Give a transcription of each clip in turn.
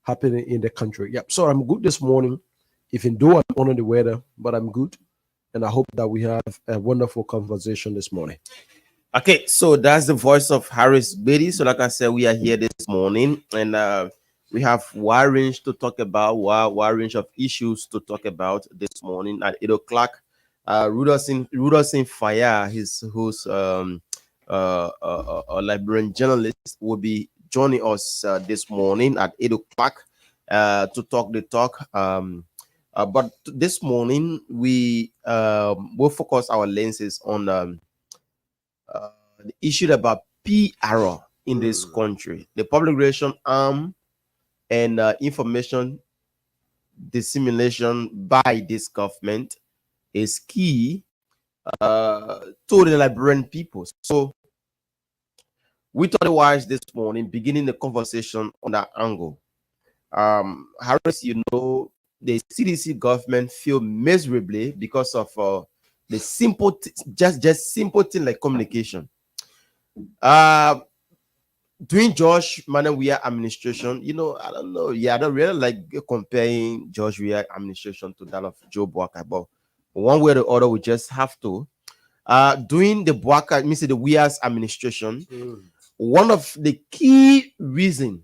happening in the country. Yep. So I'm good this morning, even though I'm under the weather, but I'm good. And I hope that we have a wonderful conversation this morning. Okay, so that's the voice of Harris Beatty. So, like I said, we are here this morning, and we have wide range to talk about, wide range of issues to talk about this morning at 8 o'clock. Rudolph Fire, his who's a Liberian journalist, will be joining us this morning at 8 o'clock to talk the talk. But this morning we will focus our lenses on the issue about PR in this country, the public relation arm and information dissemination by this government is key to the Liberian people. So we thought it wise this morning, beginning the conversation on that angle. Harris, you know, the CDC government feel miserably because of the simple, just simple thing like communication. During George Manuel Weah administration, you know, I don't know. Yeah, I don't really like comparing George Weah administration to that of Joe Boakai, but one way or the other, we just have to. During the Boakai, means the Weah's administration, one of the key reason,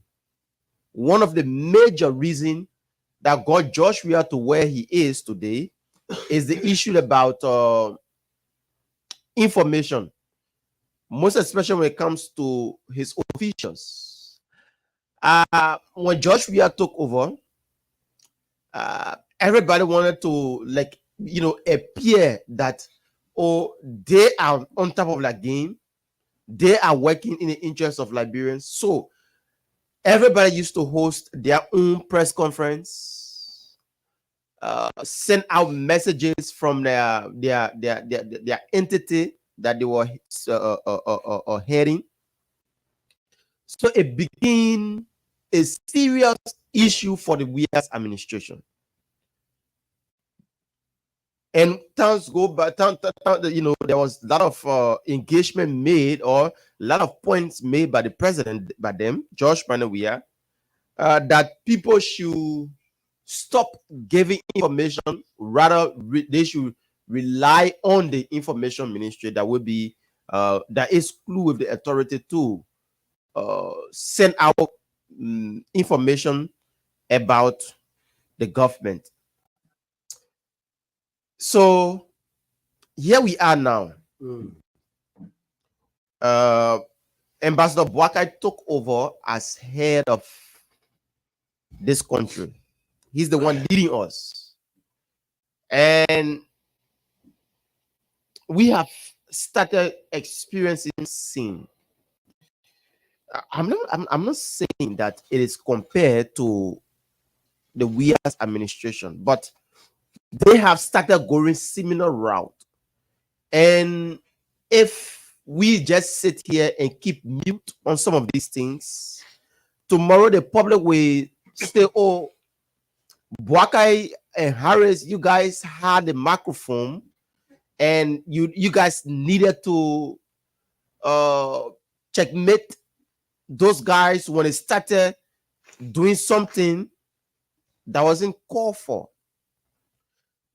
one of the major reason that got George Weah to where he is today is the issue about information, most especially when it comes to his officials. When George Weah took over, everybody wanted to, like, you know, appear that, oh, they are on top of that game. They are working in the interest of Liberians. So everybody used to host their own press conference, send out messages from their entity that they were heading. So it became a serious issue for the Weah's administration. And times go by, you know, there was a lot of engagement made, or a lot of points made by the president, by them, George Manuel Weah, that people should stop giving information. Rather, they should rely on the information ministry that will be that is clue with the authority to send out information about the government. So here we are now. Ambassador Boakai took over as head of this country. He's the one leading us, and we have started experiencing sin. I'm not saying that it is compared to the Weah's administration, but they have started going similar route. And if we just sit here and keep mute on some of these things, tomorrow the public will say, oh, Boakai and Harris, you guys had the microphone and you guys needed to checkmate those guys when they started doing something that wasn't called for.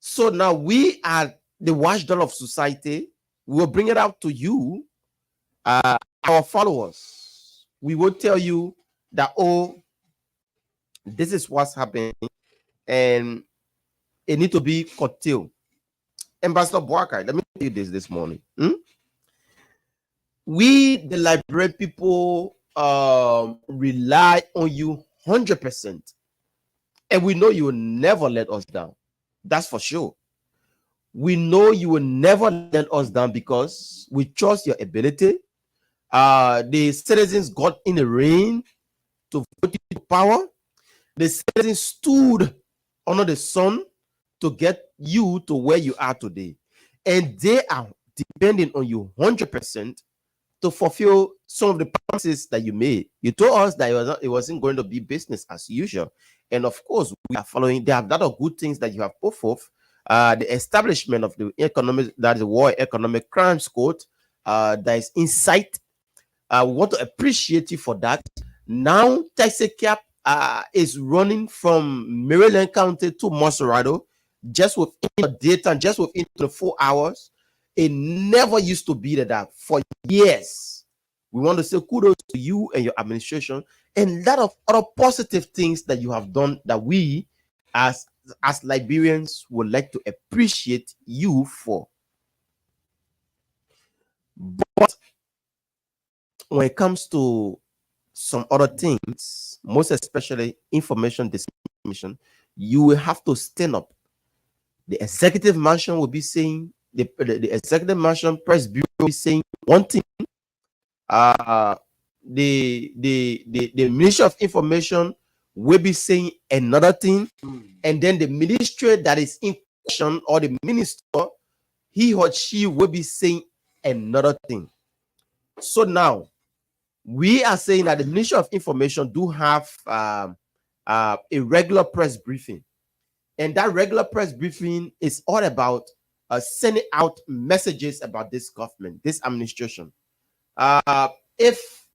So now we are the watchdog of society. We will bring it out to you, our followers. We will tell you that, oh, this is what's happening, and it need to be curtailed. Ambassador Boakai, let me tell you this morning. We, the Liberian people, rely on you 100%, and we know you will never let us down. That's for sure. We know you will never let us down because we trust your ability. The citizens got in the rain to vote you to power. The citizens stood under the sun to get you to where you are today. And they are depending on you 100% to fulfill some of the promises that you made. You told us that it wasn't going to be business as usual. And of course, we are following. There are a lot of good things that you have put forth. The establishment of the economic, that is the War Economic Crimes Court, that is in sight. We want to appreciate you for that. Now, taxi cap is running from Maryland County to Monserrado just within a daytime, just within 24 hours. It never used to be like that for years. We want to say kudos to you and your administration and a lot of other positive things that you have done that we as Liberians would like to appreciate you for. But when it comes to some other things, most especially information dissemination, you will have to stand up. The executive mansion will be saying, the executive mansion press bureau will be saying one thing. The Ministry of Information will be saying another thing, and then the ministry that is in question or the minister, he or she will be saying another thing. So now we are saying that the Ministry of Information do have a regular press briefing, and that regular press briefing is all about sending out messages about this government, this administration. If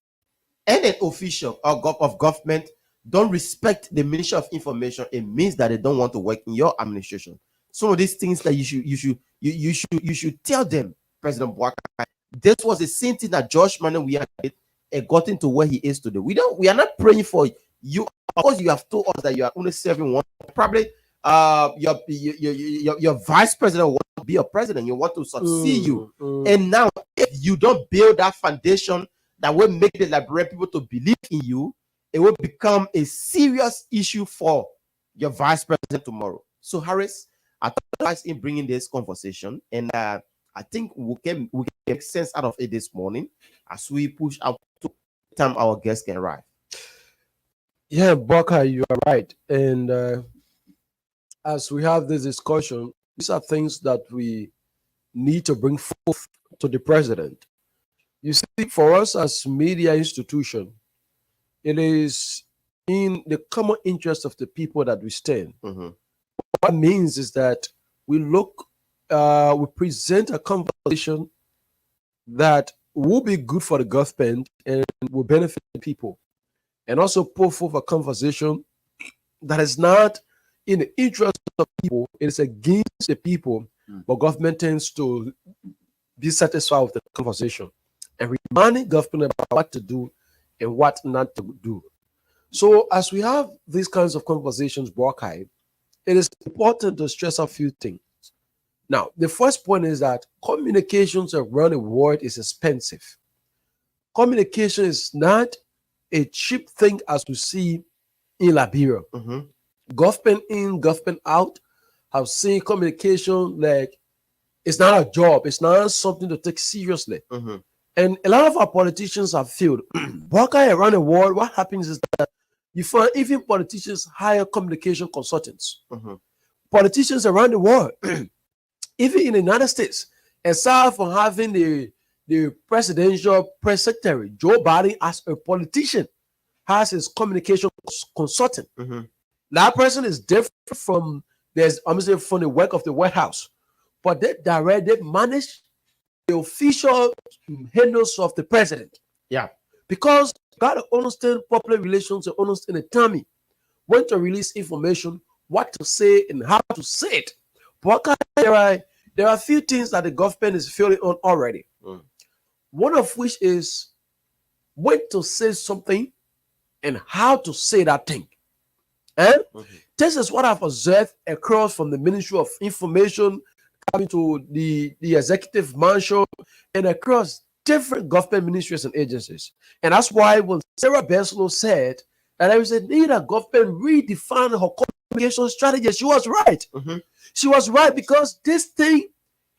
any official of government don't respect the Ministry of Information, it means that they don't want to work in your administration. Some of these things that you should tell them, President Bouakai. This was the same thing that George Manneh we had gotten to where he is today. We are not praying for you. Of course, you have told us that you are only serving one. Probably your vice president want to be a president. You want to succeed you. And now, if you don't build that foundation that will make the Liberian people to believe in you, it will become a serious issue for your vice president tomorrow. So, Harris, I thought in bringing this conversation, and I think we can make sense out of it this morning as we push out to the time our guests can arrive. Yeah, Bouakai, you are right. And as we have this discussion, these are things that we need to bring forth to the president. You see, for us as media institution, it is in the common interest of the people that we stand. Mm-hmm. What it means is that we present a conversation that will be good for the government and will benefit the people, and also put forth a conversation that is not in the interest of people, it is against the people, but government tends to be satisfied with the conversation and reminding government about what to do and what not to do. So as we have these kinds of conversations, Bouakai, it is important to stress a few things. Now, the first point is that communications around the world is expensive. Communication is not a cheap thing as we see in Liberia. Mm-hmm. Government in, government out have seen communication like it's not a job, it's not something to take seriously. Mm-hmm. And a lot of our politicians have failed. Bouakai, around the world, what happens is that you find even politicians hire communication consultants. Mm-hmm. Politicians around the world, even in the United States, aside from having the presidential press secretary, Joe Biden, as a politician, has his communication consultant. Mm-hmm. That person is different from from the work of the White House, but they manage the official handles of the president. Yeah, because you got to understand public relations, to understand the timing, when to release information, what to say, and how to say it. But there are a few things that the government is failing on already. One of which is when to say something and how to say that thing. This is what I've observed across from the Ministry of Information coming to the executive mansion and across different government ministries and agencies. And that's why when Sarah Benslow said that there is a need that government redefine her communication strategy, she was right. Mm-hmm. She was right, because this thing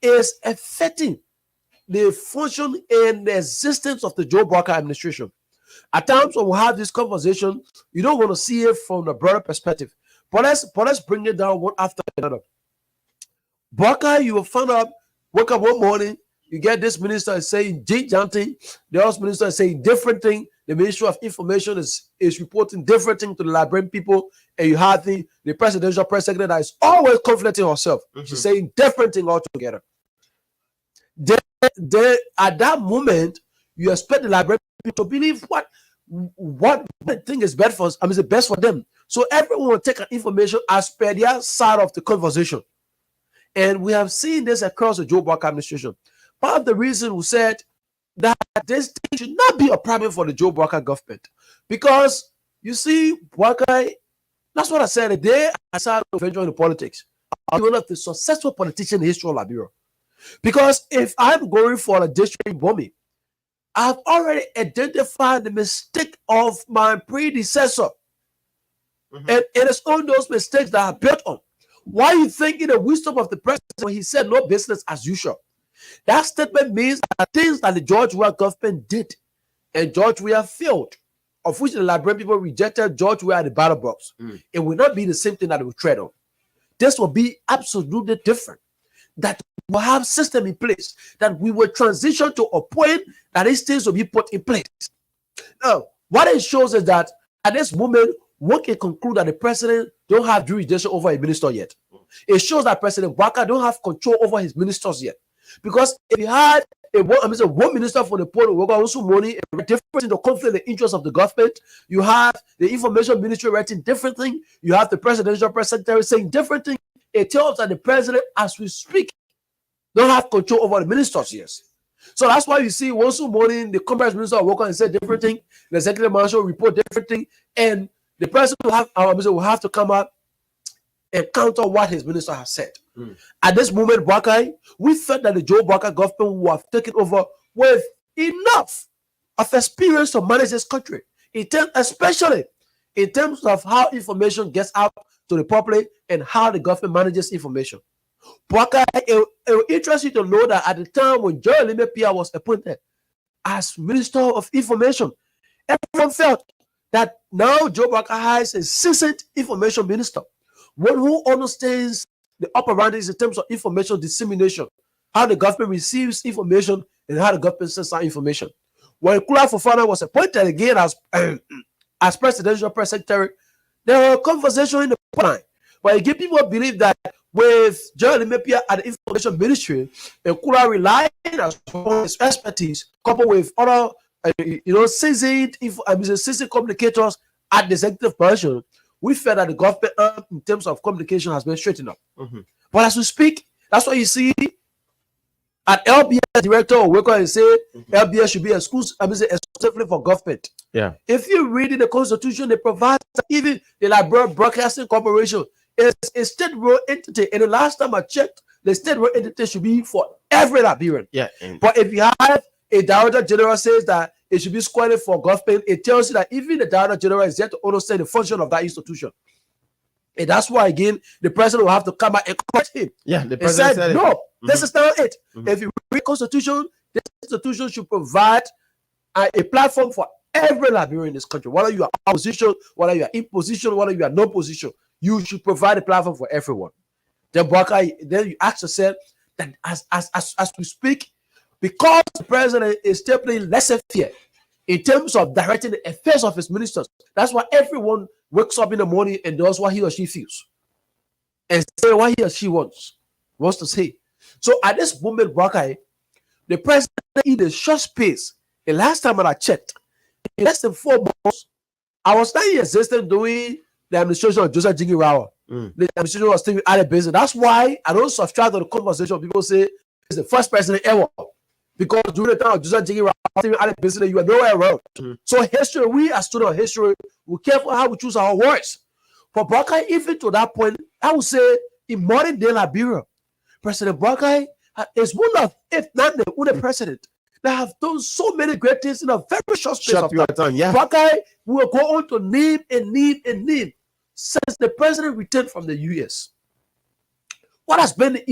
is affecting the function and the existence of the Joe Bouakai administration. At times when we have this conversation, you don't want to see it from the broader perspective. But let's bring it down one after another. Bouakai, you will find out, wake up one morning, you get this minister is saying thing, the other minister is saying different thing, the Ministry of Information is reporting different thing to the Liberian people, and you have the presidential press secretary that is always conflicting herself. Mm-hmm. She's saying different thing altogether. Then at that moment, you expect the Liberian people to believe what what they think is best for us, the best for them. So everyone will take information as per their side of the conversation. And we have seen this across the Joe Barker administration. Part of the reason we said that this thing should not be a problem for the Joe Barker government. Because you see, Barker, that's what I said the day I started venturing into politics. I was one of the successful politicians in the history of Liberia. Because if I'm going for a district bombing, I've already identified the mistake of my predecessor. And it is on those mistakes that are built on. Why you think in the wisdom of the president when he said no business as usual? That statement means that things that the George Weah government did and George Weah failed, of which the Liberian people rejected George Weah at the ballot box. It will not be the same thing that they will tread on. This will be absolutely different. That we will have system in place, that we will transition to a point that these things will be put in place. Now, what it shows is that at this moment, one can conclude that the president don't have jurisdiction over a minister yet. It shows that President Barker don't have control over his ministers yet. Because if he had one minister for the port of also money, different in the conflict the interest of the government, you have the information ministry writing different thing, you have the presidential press secretary saying different thing. It tells that the president, as we speak, don't have control over the ministers yet. So that's why you see one morning the commerce minister will walk on and say different thing, the executive marshal report different thing, and the president will have to come out and counter what his minister has said. At this moment, Barker, we felt that the Joe Barker government would have taken over with enough of experience to manage this country, especially in terms of how information gets out to the public and how the government manages information. Barker, it will interest you to know that at the time when Joel Limepia was appointed as Minister of Information, everyone felt that now Joe Barker has a seasoned information minister, one who understands the operands in terms of information dissemination, how the government receives information and how the government sends out information. When Kula Fofana was appointed again as presidential press secretary, there were conversations in the pipeline, but again, people believe that with Joel Limepia at the information ministry, and Kula relying on his expertise, coupled with other seasoned communicators at the executive position, we felt that the government in terms of communication has been straightened up. But as we speak, that's why you see at LBS director or worker and say LBS should be exclusively for government. Yeah. If you read in the constitution, they provide even the Liberian Broadcasting Corporation is a state-run entity. And the last time I checked, the state-run entity should be for every Liberian. Yeah. But if you have a director general says that it should be squarely for government, it tells you that even the director general is yet to understand the function of that institution. And that's why, again, the president will have to come back and correct him. Yeah, the president said no, this is not it. If you read the constitution, this institution should provide a platform for every Liberian in this country. Whether you are opposition, whether you are in position, whether you are no position, you should provide a platform for everyone. Then you ask yourself that as we speak, because the president is taking laissez-faire in terms of directing the affairs of his ministers, that's why everyone wakes up in the morning and does what he or she feels and say what he or she wants to say. So at this moment, the president in the short space, the last time I checked, in less than 4 months, I was not in existence doing the administration of Joseph Jiggy Rawa. The administration was still out of business. That's why I don't subscribe to the conversation. People say it's the first president ever. Because during the time of Joseph Jiggy Rawa, out of business, you are nowhere around. So history, we as students of history, we're careful how we choose our words. For Barker, even to that point, I would say in modern day Liberia, President Barker is one of, if not the only president that have done so many great things in a very short space of time. Yeah. Barker will go on to name and name and name since the president returned from the US. What has been the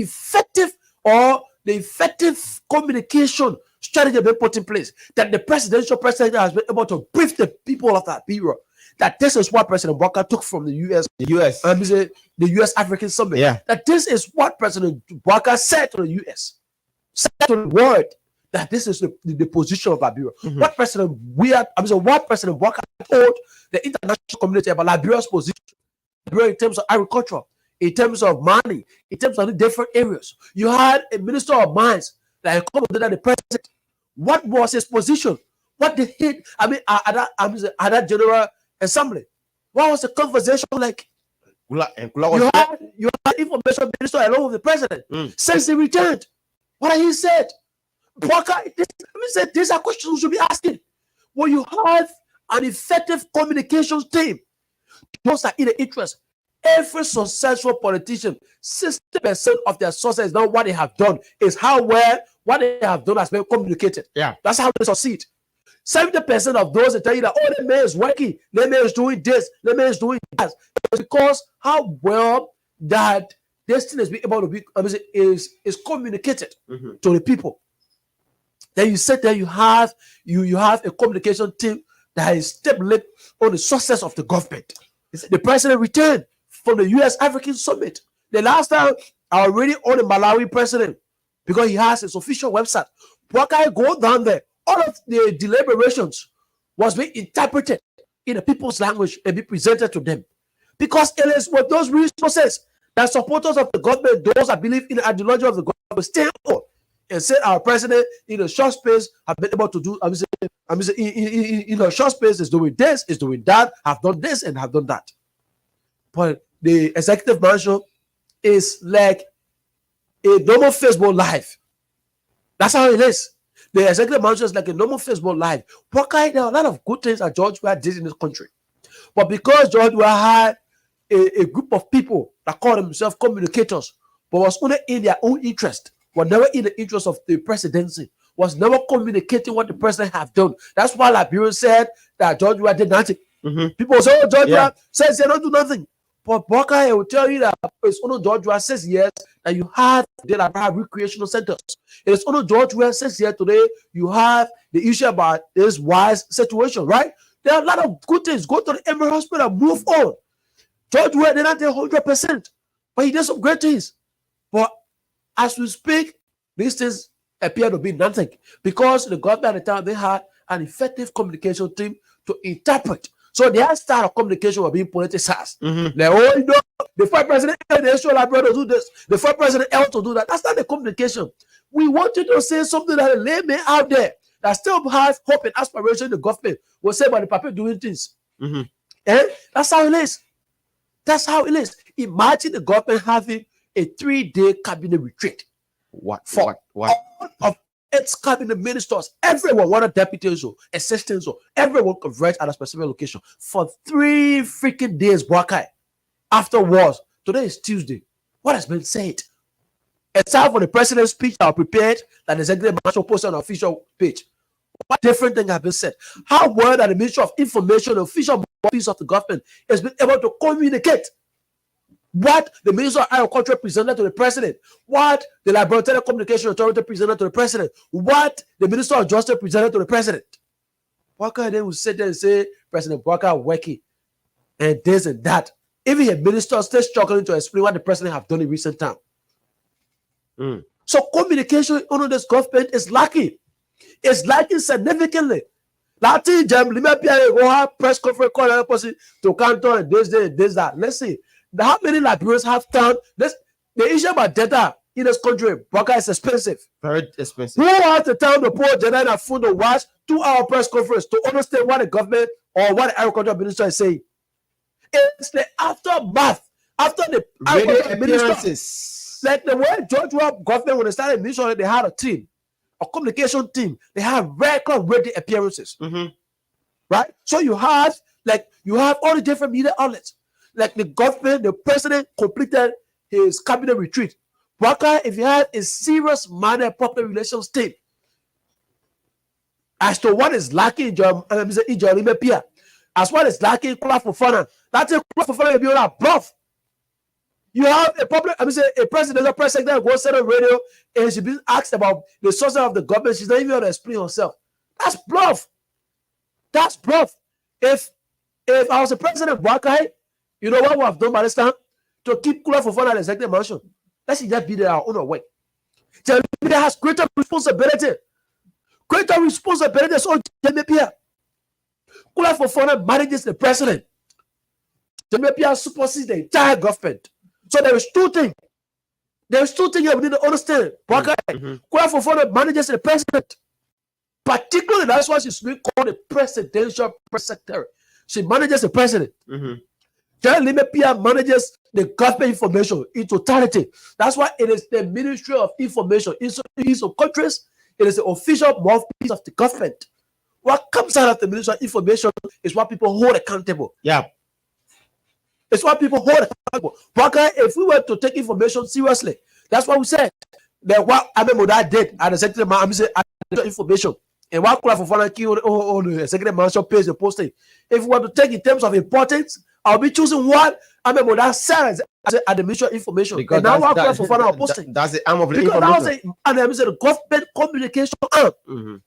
effective communication strategy been put in place that the presidential president has been able to brief the people of that bureau that this is what President Barker took from the US. The US African Summit. Yeah. That this is what President Barker said to the US, said to the world, that this is the position of Liberia. What President Barker told the international community about Liberia's position in terms of agriculture, in terms of money, in terms of the different areas. You had a minister of mines that accommodated the president. What was his position? What they hit, I mean, at that General Assembly, what was the conversation like? You had information minister along with the president since he returned. What he said, these are questions you should be asking. When you have an effective communications team, those are in the interest. Every successful politician, 60% of their success is not what they have done, is how well what they have done has been communicated. Yeah, that's how they succeed. 70% of those that tell you that, oh, the man is working, the man is doing this, the man is doing that, it's because how well that this thing is being able to be is communicated to the people. Then you sit there, you have a communication team that is stable on the success of the government. The president returned from the U.S. African Summit. The last time I already on the Malawi president because he has his official website. Boakai go down there. All of the deliberations was being interpreted in the people's language and be presented to them. Because it is with those resources that supporters of the government, those that believe in the ideology of the government, will stand on and say our president in a short space have been able to do, in a short space is doing this, is doing that, have done this and have done that. But the executive mansion is like a normal Facebook Live. That's how it is. The executive mansion is like a normal Facebook Live. There are a lot of good things that George Weah did in this country. But because George Weah had a group of people that call themselves communicators, but was only in their own interest, were never in the interest of the presidency, was never communicating what the president have done. That's why Liberia said that George Weah did nothing. People say, oh, George Weah says they don't do nothing. But Boakai will tell you that it's only George Weah says yes, that you have the recreational centers. It is only George Weah says yes today, you have the issue about this wise situation, right? There are a lot of good things. Go to the Emory Hospital, move on. George Weah did not do 100%, but he did some great things. But as we speak, these things appear to be nothing because the government at the time they had an effective communication team to interpret. So their style of communication was being politicized. Like, oh, you know, the first president to do this, the first president else to do that. That's not the communication. We want you to say something that a layman out there that still has hope and aspiration in the government will say about the people doing things. That's how it is. That's how it is. Imagine the government having a 3-day cabinet retreat. What? All of its cabinet ministers, everyone, whether deputies or assistants or everyone converge at a specific location for 3 freaking days. Boakai. Afterwards, today is Tuesday. What has been said? Aside from the president's speech that was prepared, that the executive mansion posted on the official page. What different thing have been said? How well that the Ministry of Information, the official office of the government, has been able to communicate what the Minister of Agriculture presented to the president, what the Liberia Telecommunication Authority presented to the president, what the Minister of Justice presented to the president. Boakai then will sit there and say, President Boakai working and this and that. Even a minister still struggling to explain what the president have done in recent time. So communication under this government is lacking. It's lacking significantly. Latin Jam, press conference call to Canton and this, that. Let's see. How many Liberians have time? The issue about data in this country, Boakai, is expensive. Very expensive. Who has the time to pour data in a phone to watch 2-hour press conference to understand what the government or what the agriculture minister is saying? It's the aftermath. After the agriculture minister, like the way George Weah government, when they started ministry, they had a team, a communication team. They had regular radio appearances. Right? So you have all the different media outlets. Like the government, the president completed his cabinet retreat. Boakai, if you had a serious minded public relations team as to what is lacking in Jeremy Pia, as what is lacking in Kula Fofana, that's a Kula Fofana will be on a bluff. You have a presidential press secretary goes on the radio and she's being asked about the source of the government. She's not even able to explain herself. That's bluff. That's bluff. If I was the president of Boakai, you know what we have done by this time? To keep Kula Fofana at the executive mansion. Let's just be there our own way. Jeremy has greater responsibility. Greater responsibility is on Jeremy Pia. Kula Fofana manages the president. Jeremy Pia supersedes the entire government. So there is two things. There is two things you need to understand. Boakai, Kula Fofana manages the president. Particularly, that's why she's being called a presidential press secretary. She manages the president. Jerry Limepia manages the government information in totality. That's why it is the Ministry of Information. In some countries, it is the official mouthpiece of the government. What comes out of the Ministry of Information is what people hold accountable. Yeah. It's what people hold accountable. But if we were to take information seriously, that's what we said. That what Amemoda did at the secretary, I'm saying information. And what could have on the executive mansion pays the posting. If we want to take in terms of importance, I'll be choosing what Amemoda said at the Ministry of Information. Because and now what could have posting. That's the arm of the because information. And I'm saying the government communication arm.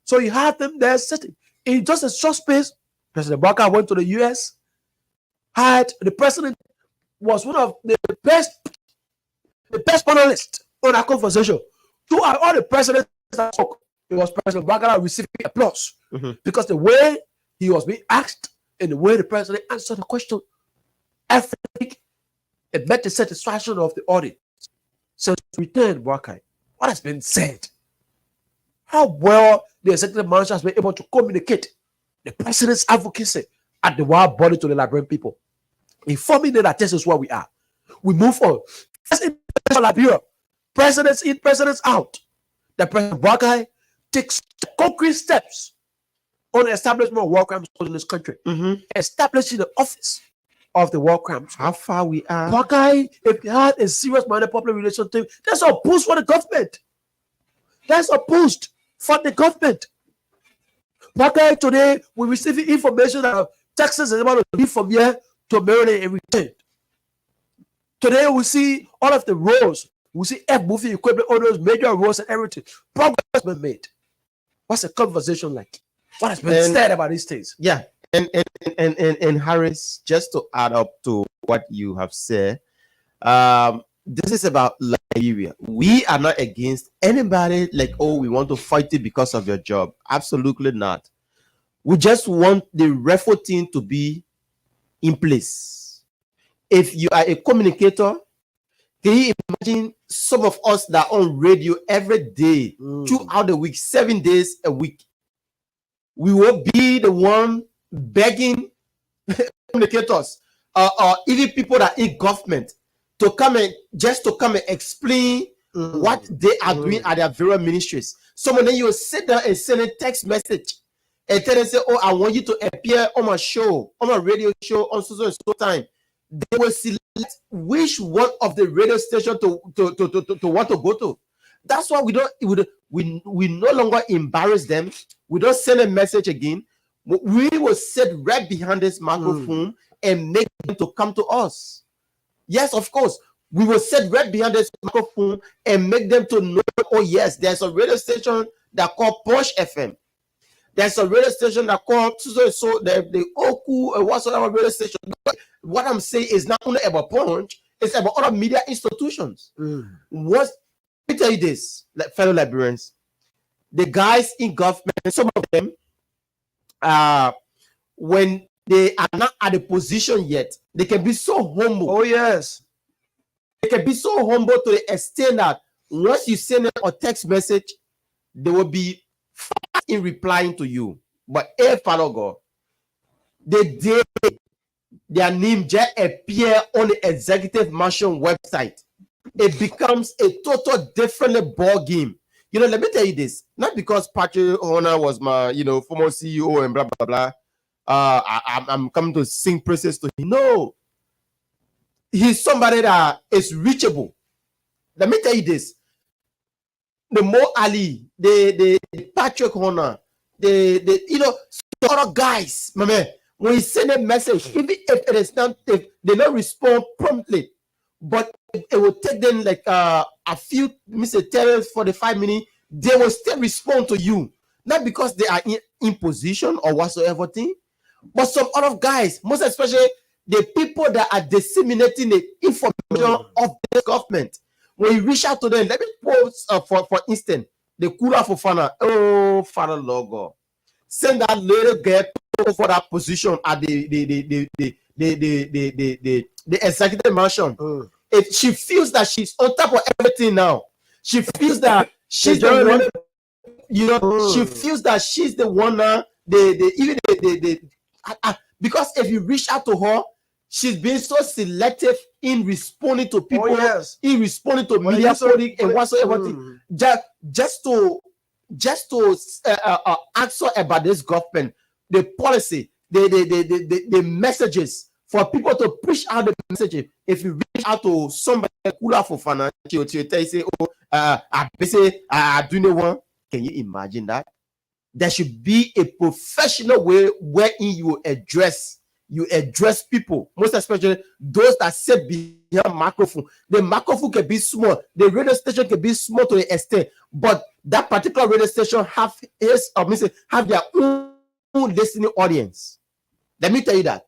So you have them there sitting in just a short space. President Baka went to the US. Had the president was one of the best panelists on our conversation. Throughout all the presidents that spoke, it was President Baka receiving applause because the way he was being asked and the way the president answered the question, I think it met the satisfaction of the audience. So, return, Baka, what has been said? How well the executive manager has been able to communicate the president's advocacy at the wild body to the Liberian people, informing them that this is where we are. We move on. Liberia, presidents in, presidents out. The President Baka takes concrete steps on the establishment of war crimes in this country, establishing the office of the war crimes. How far we are. Baka, if you had a serious-minded public relations team, that's a boost for the government. That's a boost for the government. Baka, today, we receive information that Texas is about to leave from here to Maryland and return. Today, we see all of the roads. We see moving equipment, all those major roads and everything. Progress has been made. What's the conversation like? What has been said about these things? Yeah. And Harris, just to add up to what you have said, this is about Liberia. We are not against anybody like, oh, we want to fight it because of your job. Absolutely not. We just want the REFO team to be in place. If you are a communicator, can you imagine some of us that are on radio every day, throughout the week, 7 days a week? We will be the one begging communicators, or even people that are in government, to come and explain what they are doing at their various ministries. Some of them, you will sit down and send a text message and tell them, say, oh, I want you to appear on my show, on my radio show, on so and so time. They will select which one of the radio station to want to go to. That's why we no longer embarrass them. We don't send a message again. We will sit right behind this microphone and make them to come to us. Yes, of course. We will sit right behind this microphone and make them to know, oh yes, there's a radio station that called Punch FM. There's a radio station that called so the Oku or whatsoever radio station. What I'm saying is not only about Punch, it's about other media institutions. Let me tell you this, fellow Liberians, the guys in government, some of them, when they are not at a position yet, they can be so humble. Oh, yes. They can be so humble to the extent that once you send them a text message, they will be fast in replying to you. But if God, the day their name just appear on the executive mansion website, it becomes a total different ball game. You know, let me tell you this. Not because Patrick Horner was my, former CEO and blah, blah, blah. I'm coming to sing praises to him. No. He's somebody that is reachable. Let me tell you this. The Mo Ali, the Patrick Horner, the other guys, my man, when you send a message, even if it is not, if they don't respond promptly, but it will take them like a few, 30, 45 minutes, they will still respond to you. Not because they are in position or whatsoever thing, but some other guys, most especially the people that are disseminating the information of the government. When you reach out to them, let me post for instance, the Kula Fofana, oh Father Lord God, send that little girl for that position at the executive mansion. If she feels that she's on top of everything now, she feels that she's the one she feels that she's the one now. Because if you reach out to her, she's been so selective in responding to people, in responding to media and whatsoever. Just to answer about this government, the policy, the messages for people to push out the messages. If you reach out to somebody cooler for financial, they say, "Oh, I do not want." Can you imagine that? There should be a professional way wherein you address people, most especially those that sit behind microphone. The microphone can be small, the radio station can be small to the extent, but that particular radio station have their own listening audience. Let me tell you that.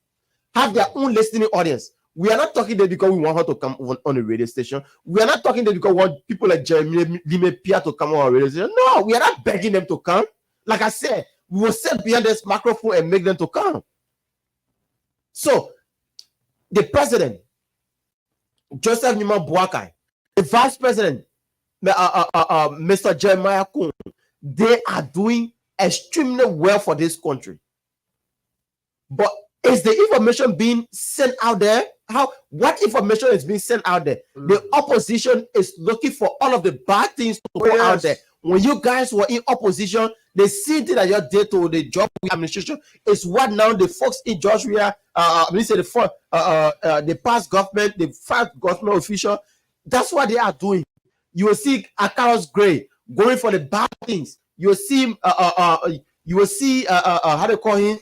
Have their own listening audience. We are not talking there because we want her to come on a radio station. We are not talking there because we want people like Jeremy Limepia to come on a radio station. No, we are not begging them to come. Like I said, we will sit behind this microphone and make them to come. So, the president, Joseph Nima Boakai, the vice president, Mr. Jeremiah Kuhn, they are doing extremely well for this country. But is the information being sent out there? What information is being sent out there? The opposition is looking for all of the bad things to go out there. When you guys were in opposition, the same thing that you did to the job administration is what now the folks in Georgia, the past government, the first government official, that's what they are doing. You will see Akaros Gray going for the bad things. You will see how they call him,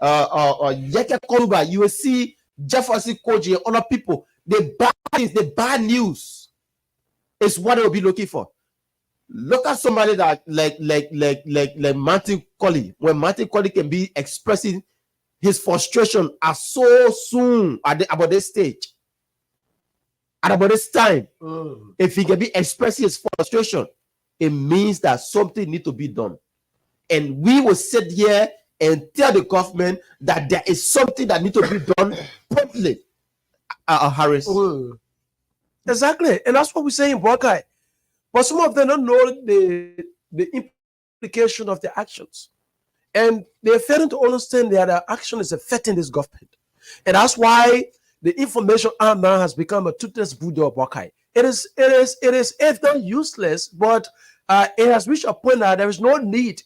Yeke Koruba. You will see Jefferson Koji and other people. The bad things, the bad news is what they will be looking for. Look at somebody that like Martin Colley. When Martin Colley can be expressing his frustration as so soon about this stage, at about this time, if he can be expressing his frustration, it means that something needs to be done. And we will sit here and tell the government that there is something that needs to be done promptly. Harris. Exactly. And that's what we say in Boakai. But some of them don't know the implication of their actions. And they're failing to understand that their action is affecting this government. And that's why the information arm now has become a toothless voodoo of Boakai. It is if not useless, but it has reached a point that there is no need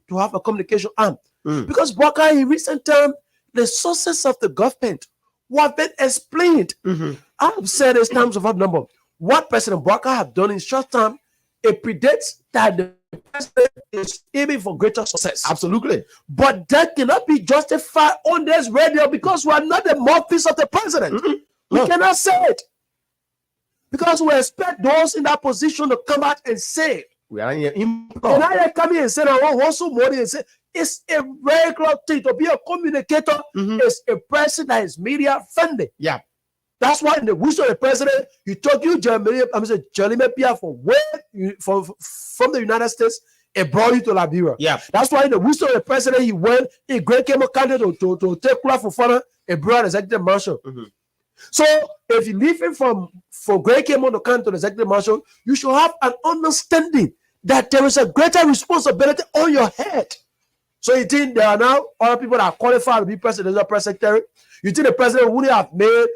to have a communication arm. Because Boakai, in recent time, the sources of the government have been explained. I have said this times of number. What President Boakai have done in short term, it predates that the president is aiming for greater success. Absolutely. But that cannot be justified on this radio because we are not the mouthpiece of the president. We cannot say it. Because we expect those in that position to come out and say it. We are here and I come here and say, I want also more and say, it's a regular thing to be a communicator. It's a person that is media friendly. Yeah. That's why in the wisdom of the president, he took you, Jeremy Pia, from the United States and brought you to Liberia. Yeah. That's why in the wisdom of the president, he went in Great Camo candidate to take Kula Fofana and brought the executive marshal. So if you leave him from Great Camo to come to the executive marshal, you should have an understanding that there is a greater responsibility on your head. So you think there are now other people that are qualified to be president or press secretary? You think the president wouldn't have made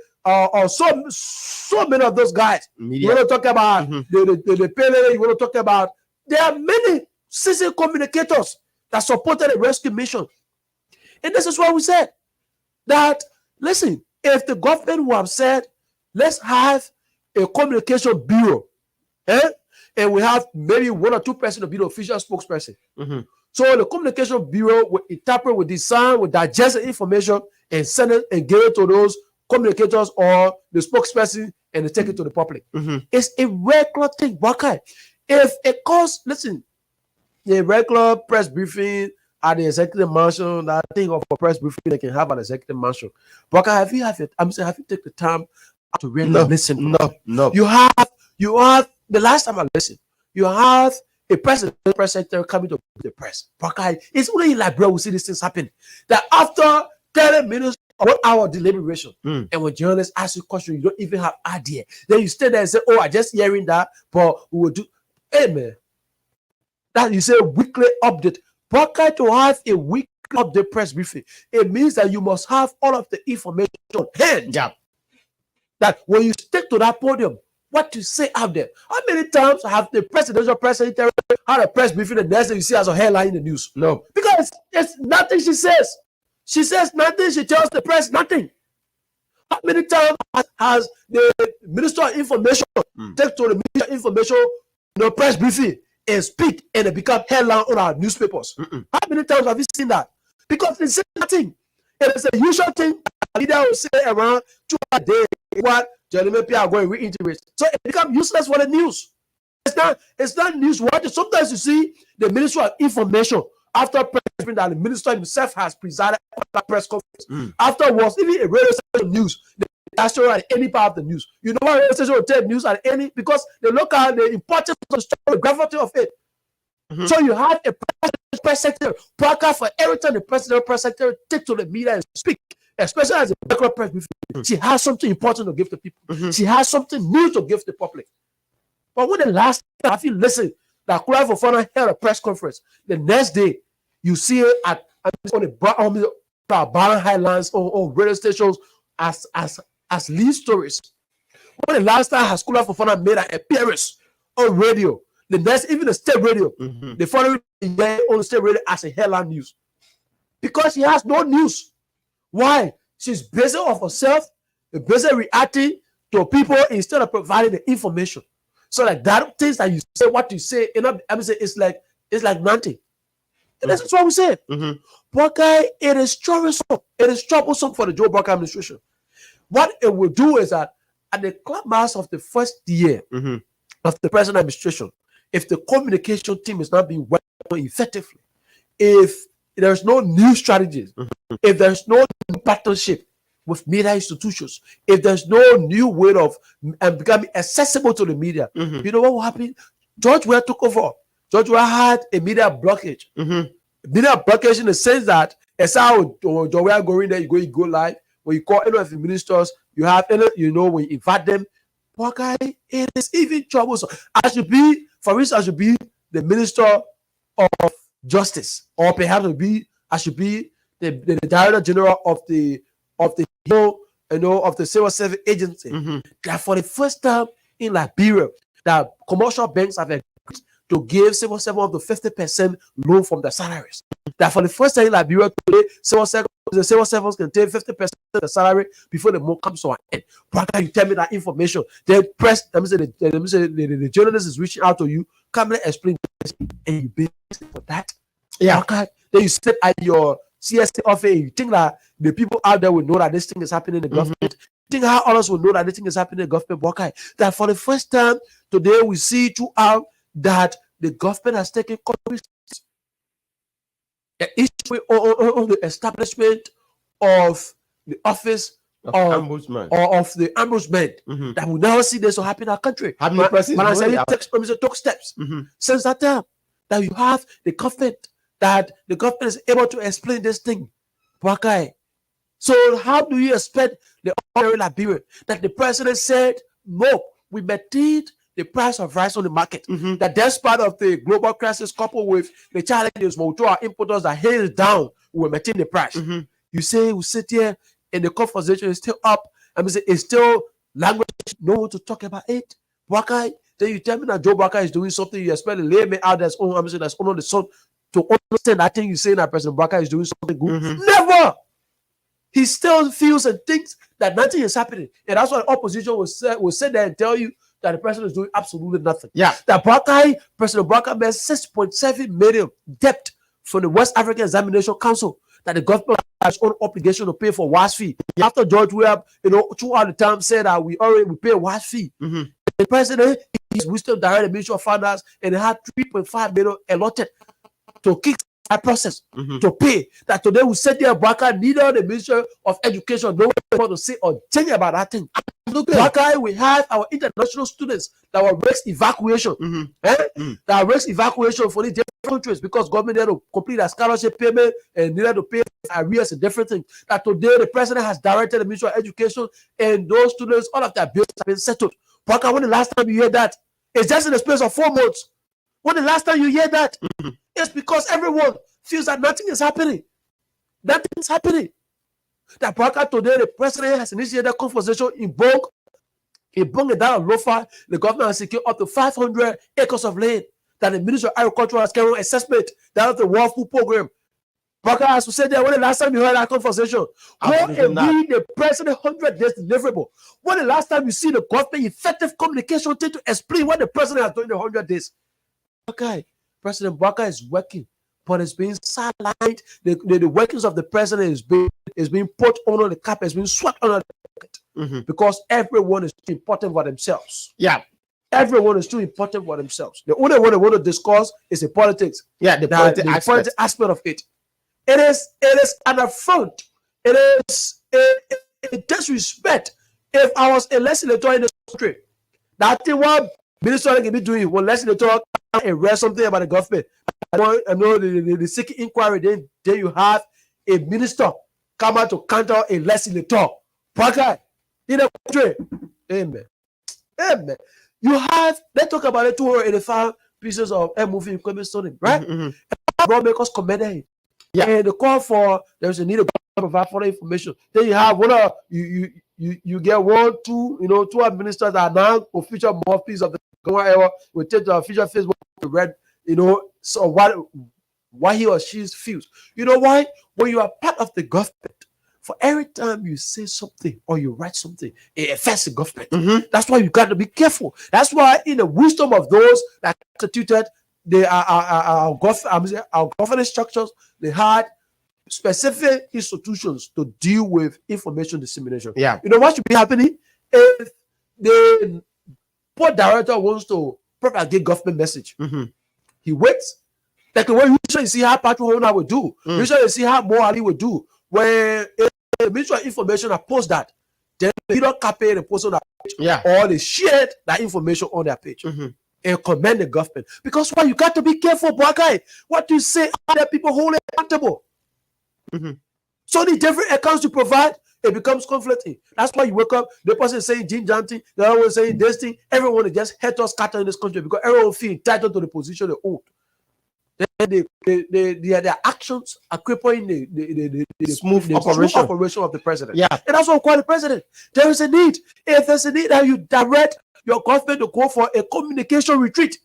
so many of those guys? Media. You want to talk about the PLA, you want to talk about, there are many citizen communicators that supported the rescue mission. And this is why we said that, listen, if the government would have said, let's have a communication bureau, and we have maybe 1 or 2 persons to be the official spokesperson. So the communication bureau will interpret, will design, will digest the information and send it and give it to those communicators or the spokesperson and they take it to the public. It's a regular thing. Boakai. If it costs, listen, the regular press briefing at the executive marshal, that thing of a press briefing they can have at the executive marshal. Boakai, have you taken the time to really listen? No. You have the last time I listened, you have a president, press secretary coming to the press. Boakai, it's only in Liberia we see these things happen. That after 30 minutes or 1 hour deliberation, and when journalists ask you a question, you don't even have idea. Then you stay there and say, "Oh, I just hearing that, but we will do." Hey man, That you say weekly update. Broadcast to have a weekly update press briefing. It means that you must have all of the information on hand. Yeah. That when you stick to that podium, what to say out there. How many times have the presidential press secretary had a press briefing and the next thing you see as a headline in the news? No. Because it's nothing she says. She says nothing. She tells the press nothing. How many times has the Minister of Information take to the Minister of Information press briefing and speak and it become headline on our newspapers? How many times have you seen that? Because they say nothing. And it's a usual thing a leader will say around 2 a day what Jeremy P are going to reintegrate. So it becomes useless for the news. It's not news. Sometimes you see the Ministry of Information after press briefing that the minister himself has presided at that press conference. Afterwards, even a radio station news, they show at any part of the news. You know why radio station will take news at any? Because they look at the importance of the story, the gravity of it. So you have a press secretary broadcast for every time the president press secretary take to the media and speak, especially as a regular press briefing. She has something important to give to people. She has something new to give the public. But when the last time have you listened that Kura Fofana held a press conference, the next day you see it on the Barren Highlands or radio stations as lead stories. When the last time has Kura Fofana made an appearance on radio, the next even the state radio, the following day on the state radio as a headline news, because she has no news. Why? She's busy of herself, busy reacting to people instead of providing the information. So like that things that you say, what you say, it's like nothing. And that's what we say. But guy, it is troublesome. It is troublesome for the Joe Barker administration. What it will do is that at the climax of the first year of the present administration, if the communication team is not being worked on effectively, if there's no new strategies, if there's no new partnership with media institutions, if there's no new way of becoming accessible to the media, you know what will happen? George Weah took over. George Weah had a media blockage. Media blockage in the sense that it's how George Weah going there, you go live. When you call any of the ministers, you have when you invite them. But guy, it is even troublesome. I should be the minister of justice, or perhaps I should be the director general of the civil service agency. That for the first time in Liberia, that commercial banks have agreed to give civil servants up to 50% loan from their salaries. That for the first time in Liberia today, the civil servants can take 50% of the salary before the month comes to an end. Why can't you tell me that information? The press, the journalist is reaching out to you. Come and explain this, and you pay for that. Yeah. Okay. Then you sit at your CSA office. You think that the people out there will know that this thing is happening in the government. Think how others will know that this thing is happening in the government. Okay. That for the first time today, we see throughout that the government has taken control on the establishment of the office of ombudsman or of the ombudsman. That we now see this will happen in our country. How many presidents took steps since that time that you have the government, that the government is able to explain this thing. Okay. So how do you expect the ordinary Liberian that the president said no, we maintained the price of rice on the market, that despite of the global crisis coupled with the challenges to our importers that hands down, we will maintain the price. You say we sit here and the conversation is still up. It's still language, no one to talk about it. Why? Then you tell me that Joe Barker is doing something, you expect the layman out that's on the sun to understand that thing you say that President Barker is doing something good. Never. He still feels and thinks that nothing is happening. And that's why the opposition will sit there and tell you that the president is doing absolutely nothing. Yeah. That President Barker made 6.7 million debt from the West African Examination Council, that the government has its own obligation to pay for WAS fee. After George Weah, throughout the time said that we pay WAS fee. The president, his wisdom directed the Ministry of Finance, and they had 3.5 million allotted to kick that process to pay. That today we said there, Barker neither the Ministry of Education, no one to say or change about that thing. Barker, we have our international students that were risk evacuation, that risk evacuation for the different countries because government had to complete a scholarship payment and needed to pay arrears and different things. That today the president has directed the Ministry of Education and those students, all of their bills have been settled. Barker, when the last time you heard that? It's just in the space of 4 months. When the last time you hear that? It's because everyone feels that nothing is happening. Nothing is happening. That broadcast today, the president has initiated a conversation in Bong. In Bong and down Lofa, the government has secured up to 500 acres of land that the Ministry of Agriculture has carried on assessment. That is the World Food Program. Broadcast has to say that when the last time you heard that conversation, go and read the president 100 days deliverable. When the last time you see the government effective communication to explain what the president has done in the 100 days? Okay, President Baka is working, but it's being sidelined. The workings of the president is being put under the carpet, it's being swept under the carpet because everyone is too important for themselves. Yeah, everyone is too important for themselves. The only one they want to discuss is the politics. Yeah, the politics aspect of it. It is an affront. It is a disrespect. If I was a legislator in this country, that thing what minister can be doing when legislator and read something about the government. I know the secret inquiry. Then you have a minister come out to counter a legislator. Okay, in the country, amen, amen. You have, let's talk about the 285 pieces of movie equipment stolen, right? Lawmakers commended it. Yeah, and the call for there's a need to provide further information. Then you have one of you get 1, 2, 2 administrators that are now official mouthpiece of the government era. We take the official Facebook to read, so what he or she feels. You know why? When you are part of the government, for every time you say something or you write something, it affects the government. That's why you got to be careful. That's why in the wisdom of those that constituted our governance structures, they had specific institutions to deal with information dissemination. Yeah. You know what should be happening? If the port director wants to propagate government message, he waits. Like the way you usually see how Patrick Horner would do. You usually see how Mo Ali would do. When the Ministry of Information post that, then they don't copy and post on that page, or they shared that information on their page and commend the government. Because why? You got to be careful, boy, guy. What you say, other people hold it accountable. So the different accounts you provide, it becomes conflicting. That's why you wake up, the person is saying Jim Janty, the other one is saying this thing. Everyone is just head to scatter in this country because everyone feels entitled to the position they hold. Then their actions are crippling the smooth operation of the president. Yeah. And that's what we call the president. There is a need. If there's a need that you direct your government to go for a communication retreat,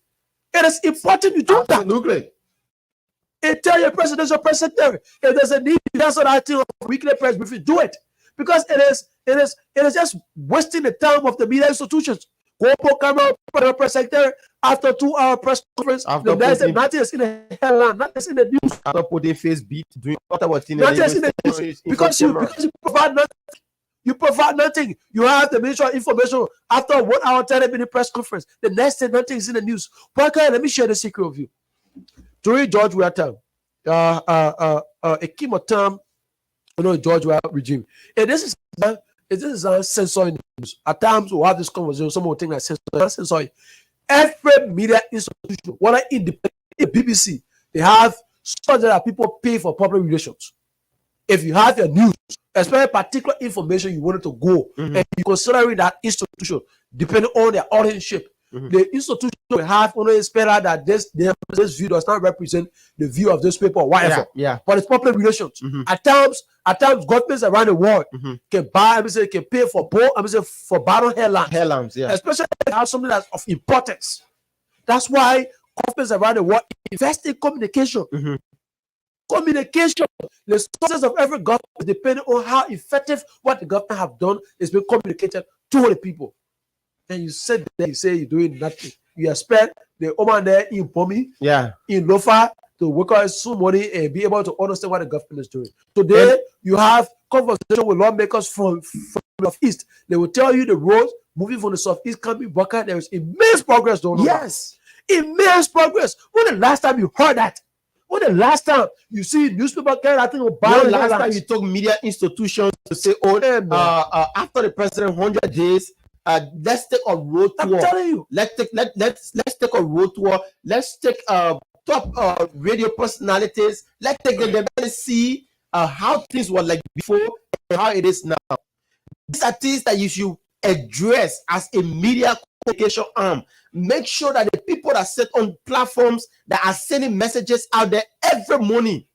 it is important you do that. Absolutely. And tell your presidential press secretary if there's a need to answer that thing on weekly press briefing, do it. Because it is just wasting the time of the media institutions. Go for camera, press secretary after 2-hour press conference. After nothing is in the headline, nothing is in the news. After putting face beat, doing nothing is in the news because you provide nothing. You provide nothing. You have the Ministry of Information after 1 hour 30-minute press conference. The next day, nothing is in the news. But let me share the secret with you. During George Weah time, a chemo George Weah regime, and this is censoring news. At times we'll have this conversation. Someone will think that censoring. Every media institution, whether independent, BBC, they have such that people pay for public relations. If you have your news, especially particular information you wanted to go, and you considering that institution, depending on their audience, the institution will have only spell that this view does not represent the view of this paper or whatever. Yeah. But it's public relations. At times, governments around the world can buy, can pay for both, for battle headlines. Yeah. Especially if they have something that's of importance. That's why governments around the world invest in communication. Communication, the sources of every government, depending on how effective what the government have done, is being communicated to the people. And you said that you say you're doing nothing. You expect the woman there in Bomi, in Lofa, to work out some money and be able to understand what the government is doing. Today, you have conversation with lawmakers from the Southeast. They will tell you the roads moving from the Southeast can be broken. There is immense progress going on. Yes. Immense progress. When the last time you heard that? When the last time you see newspaper carry that thing about the last time you took media institutions to say, after the president 100 days, let's take a road tour. I'm telling you. Let's take a road tour. Let's take top radio personalities. Let's take them to see how things were like before and how it is now. These are things that you should address as a media communication arm. Make sure that the people that sit on platforms that are sending messages out there every morning,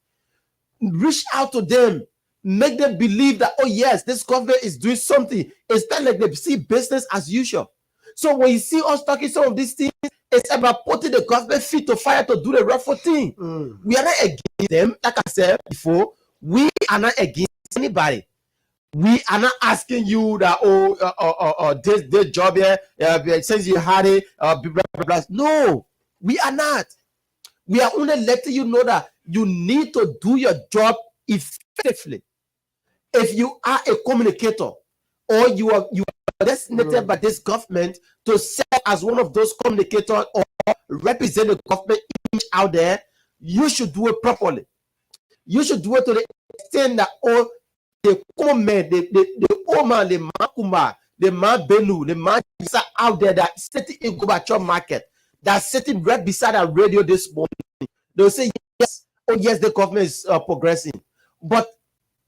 reach out to them, make them believe that, oh yes, this government is doing something. It's not like they see business as usual. So when you see us talking some of these things, it's about putting the government feet to fire to do the rightful thing. We are not against them. Like I said before, we are not against anybody. We are not asking you that, this job here, since you had it, blah, blah, blah. No, we are not. We are only letting you know that you need to do your job effectively. If you are a communicator, or you are designated by this government to serve as one of those communicators or represent the government image out there, you should do it properly. You should do it to the extent that all the common man, the old man, the man the man Benu, the man out there that sitting in Gorbachev market, that's sitting right beside our radio this morning, they'll say, yes, oh yes, the government is progressing. But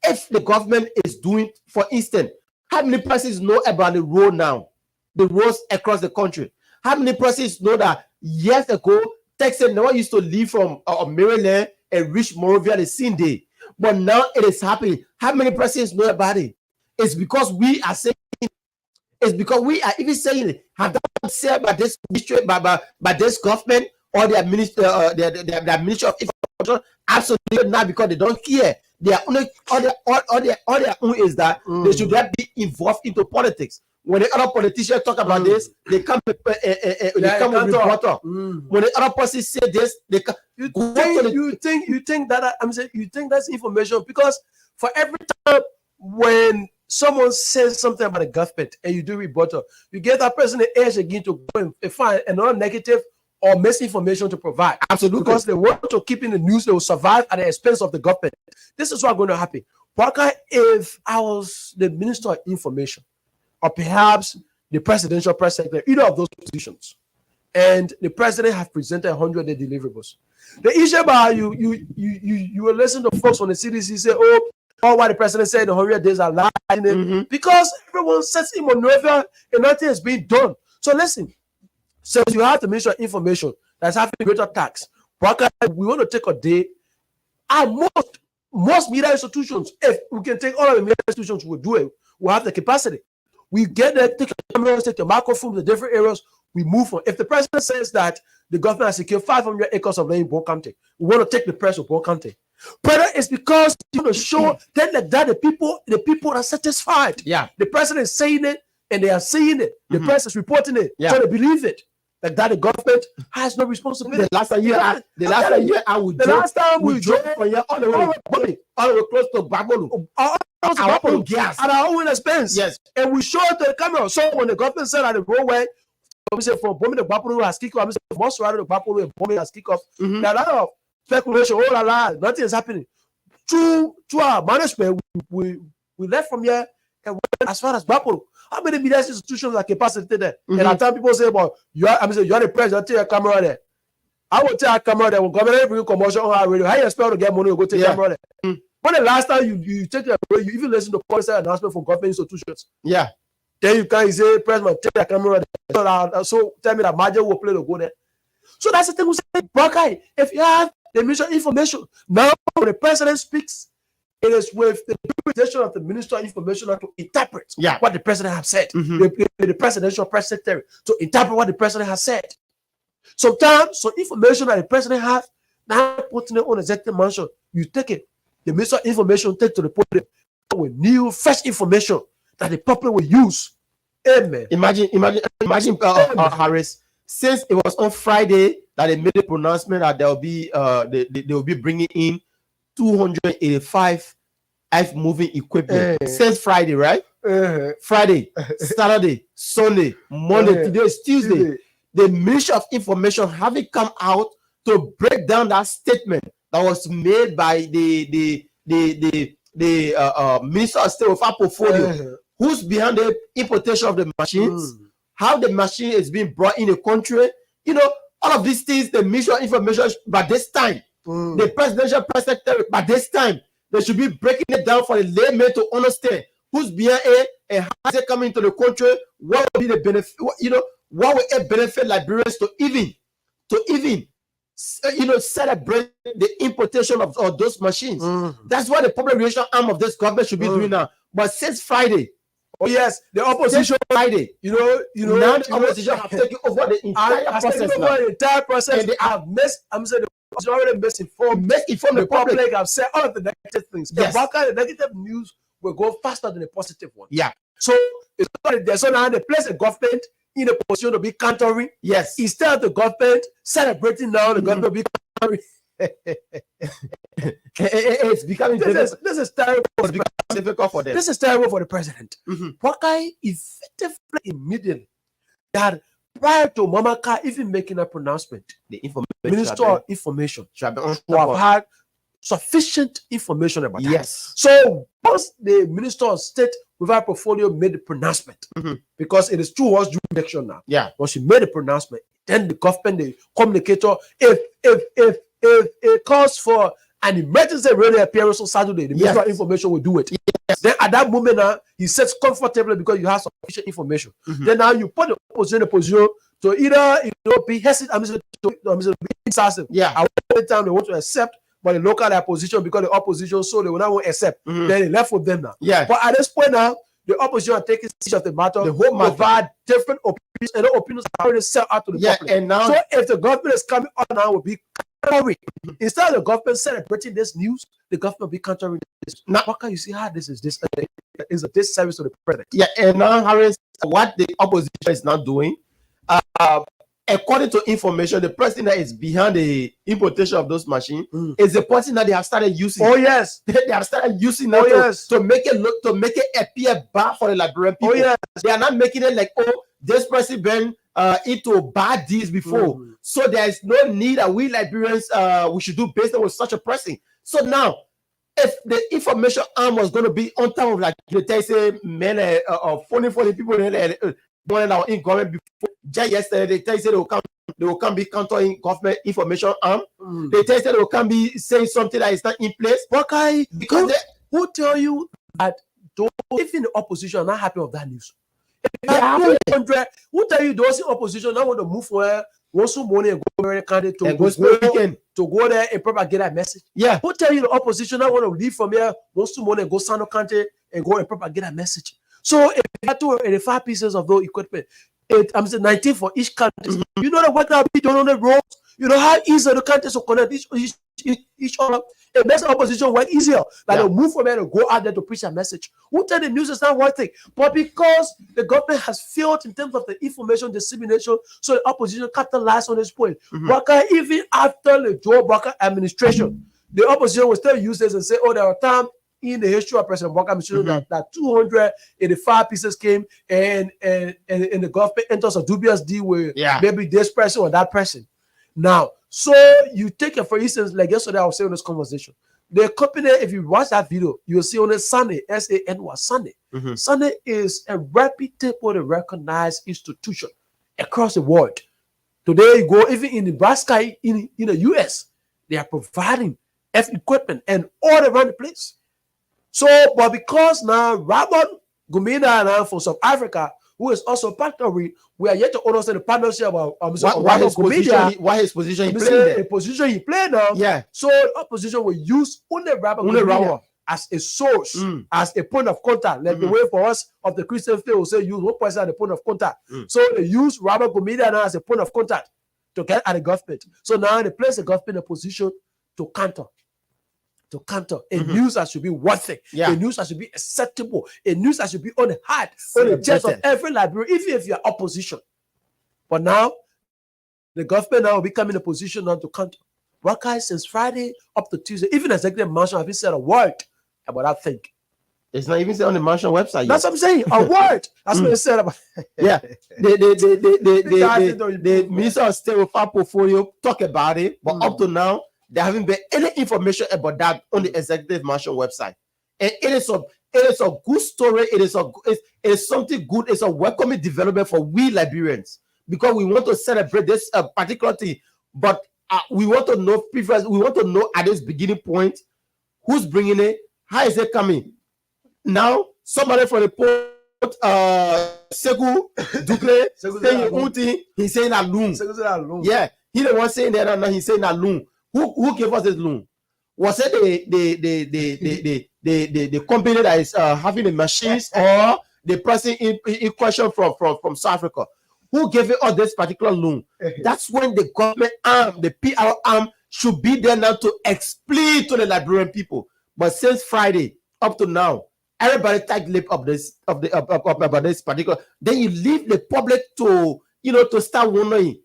if the government is doing, for instance, how many persons know about the road now? The roads across the country. How many persons know that years ago, Texas never used to leave from Maryland and reach Monrovia the same day? But now it is happening. How many persons know about it? It's because we are saying it. It's because we are even saying it. Have that said by this by this government or their minister, their Ministry of Infrastructure? Absolutely not, because they don't care. They are only all their own is that they should not be involved into politics. When the other politicians talk about this, they come with reporter. When the other person say this, they come. You think that I'm saying you think that's information, because for every time when someone says something about the government and you do rebuttal, you get that person the edge again to go and find another negative or misinformation to provide. Absolutely. Because they want to keep in the news, they will survive at the expense of the government. This is what's going to happen. Parker, if I was the Minister of Information, or perhaps the presidential press secretary, either of those positions, and the president have presented 100-day deliverables, the issue about you will listen to folks on the CDC say, oh, what the president said the 100 days are lying, because everyone sets him on Monrovia and nothing is being done. So listen, since you have the Ministry of Information that's having greater tax, we want to take a day. And most media institutions, if we can take all of the media institutions, we'll do it. We'll have the capacity. We get there, take the cameras, take the microphone, the different areas, we move on. If the president says that the government has secured 500 acres of land in Bo County, we want to take the press of Bo County. But it's because you want to show that like that the people are satisfied. Yeah. The president is saying it and they are seeing it. The press is reporting it. Yeah. So they believe it. Like that the government has no responsibility. The last time we drove from here all the way close to Babolu. Our own gas. At our own expense. Yes. And we show it to the camera. So when the government said that the roadway, we say from Bomi to Babolu has kicked off, we say most rather to Babolu and Bomi has kicked off. There are a lot of speculation, nothing is happening. Through our management, we left from here and went as far as Babolu. How many media institutions are capacitated there? And at times people say, "Well, you're the president, take your camera there." I will take a camera there when government bring commercial on our radio. How you expect to get money to go take camera there? When the last time you take the radio, you even listen to policy announcement from government institutions. Yeah. Then you can say, "President, take the camera there." So tell me that Major will play to go there. So that's the thing we say, Buckeye. If you have the Ministry of Information, now when the president speaks, it is with the jurisdiction of the Minister of Information to interpret what the president has said. The presidential press secretary to interpret what the president has said. Sometimes some information that the president has, now putting it on executive mansion, you take it. The Minister of Information take to the podium with new, fresh information that the public will use. Amen. Imagine, Harris. Since it was on Friday that they made a pronouncement that they will be bringing in 285 earth moving equipment since Friday, right? Friday, Saturday, Sunday, Monday, today is Tuesday. The Ministry of Information haven't come out to break down that statement that was made by the Minister of State of our portfolio, who's behind the importation of the machines, how the machine is being brought in the country. You know, all of these things, the Ministry of Information, by this time, the presidential press secretary, by this time, they should be breaking it down for the layman to understand who's behind it, and how is it coming into the country? What will be the benefit? What will it benefit Liberians to even celebrate the importation of those machines? That's what the public relations arm of this government should be doing now. But since Friday, oh yes, the opposition Friday, now the opposition have taken over the entire process, and they have the opposition already misinformed the public. Have said all of the negative things. Yes. The negative news will go faster than the positive one. Yeah. So so now they place the government in a position to be countering. Yes. Instead of the government celebrating now, the government will be countering. It's becoming this is terrible. It's becoming difficult for them. This is terrible for the president. Wakai effectively immediately that prior to Mamaka even making a pronouncement, the information Minister of Information should have had sufficient information about that. Yes. So once the Minister of State without portfolio made the pronouncement, because it is 2 hours jurisdiction now. Yeah. Once she made the pronouncement, then the government, the communicator, if it calls for an emergency radio appearance on Saturday, the Minister of Information will do it. Yes. Then at that moment now, he sits comfortably because you have sufficient information. Then now you put the opposition in a position to either be hesitant, to be incisive. Yeah. At one time they want to accept, but the local opposition, because the opposition so they will not accept. Then they left with them now. Yeah. But at this point now, the opposition are taking siege of the matter. The whole matter. Provide different opinions, and the opinions are already set out to the public. And now, so if the government is coming on now, will be countering. Instead of the government celebrating this news, the government will be countering this. Now, how can you see how this is a disservice to the president? Yeah, and now Harris, what the opposition is not doing, according to information, the person that is behind the importation of those machines is the person that they have started using. Oh yes, they have started using now to make it appear bad for the Liberian people. Oh yes, they are not making it like, oh, this person been into bad deeds before, so there is no need that we Liberians we should do business with such a person. So now, if the information arm was going to be on top of like they say, men funny people one our in government before just yesterday, they say they will come be countering government information arm. They say they will come be saying something that is not in place. Because who tell you that even the opposition are not happy of that news? Who tell you those in opposition now want to move for once money and go very candidate to go there and propagate that message? Yeah. Who tell you the opposition now want to leave from here once money and go Sano country and go and propagate that message? So if you have 285 pieces of those equipment, 19 for each country. You know the work that we done on the roads. You know how easy the countries to connect each other. It makes the opposition work easier. Like they move from there to go out there to preach a message. Who tell the news is not worth it? But because the government has failed in terms of the information dissemination, so the opposition capitalized on this point. Even after the Joe Barker administration, the opposition will still use this and say, oh, there are times in the history of President Barker that 285 pieces came and the government enters a dubious deal with maybe this person or that person. Now, so you take it for instance, like yesterday I was saying in this conversation. The company, if you watch that video, you will see on the Sunday, SANY Sunday. Sunday is a reputable and recognized institution across the world. Today, you go even in Nebraska, in the US, they are providing equipment and all around the place. So, but because now Ramon Gumina now from South Africa, who is also partnering, we are yet to understand the partnership about why his position he played there. The position he played now. Yeah. So the opposition will use only Ramon as a source, as a point of contact. Like the way for us of the Christian faith will say use one person as the point of contact. So they use Ramon Gumina now as a point of contact to get at the government. So now they place the government in a position to counter. A news that should be worth it, a news that should be acceptable, a news that should be on the heart, on the chest of every Liberian, even if you are opposition. But now, the government now will become in a position now to counter. Waka since Friday up to Tuesday, even Executive Mansion haven't said a word about that thing. It's not even said on the Mansion website. That's what I'm saying. A word. That's what they said about. The Minister of State with our portfolio talk about it, but up to now, there haven't been any information about that on the Executive Mansion website. And it is a good story. It is something good. It's a welcoming development for we Liberians because we want to celebrate this particular thing. But we want to know we want to know at this beginning point who's bringing it, how is it coming. Now, somebody from the port, Segu Ducle, saying Unti, he's saying a loan. Yeah, he the one saying that, and he's saying a loan. Who gave us this loan? Was it the company that is having the machines, or the person in question from South Africa? Who gave it all this particular loan? That's when the government arm, the PR arm, should be there now to explain to the Liberian people. But since Friday up to now, everybody tight lip of this about this particular. Then you leave the public to to start wondering,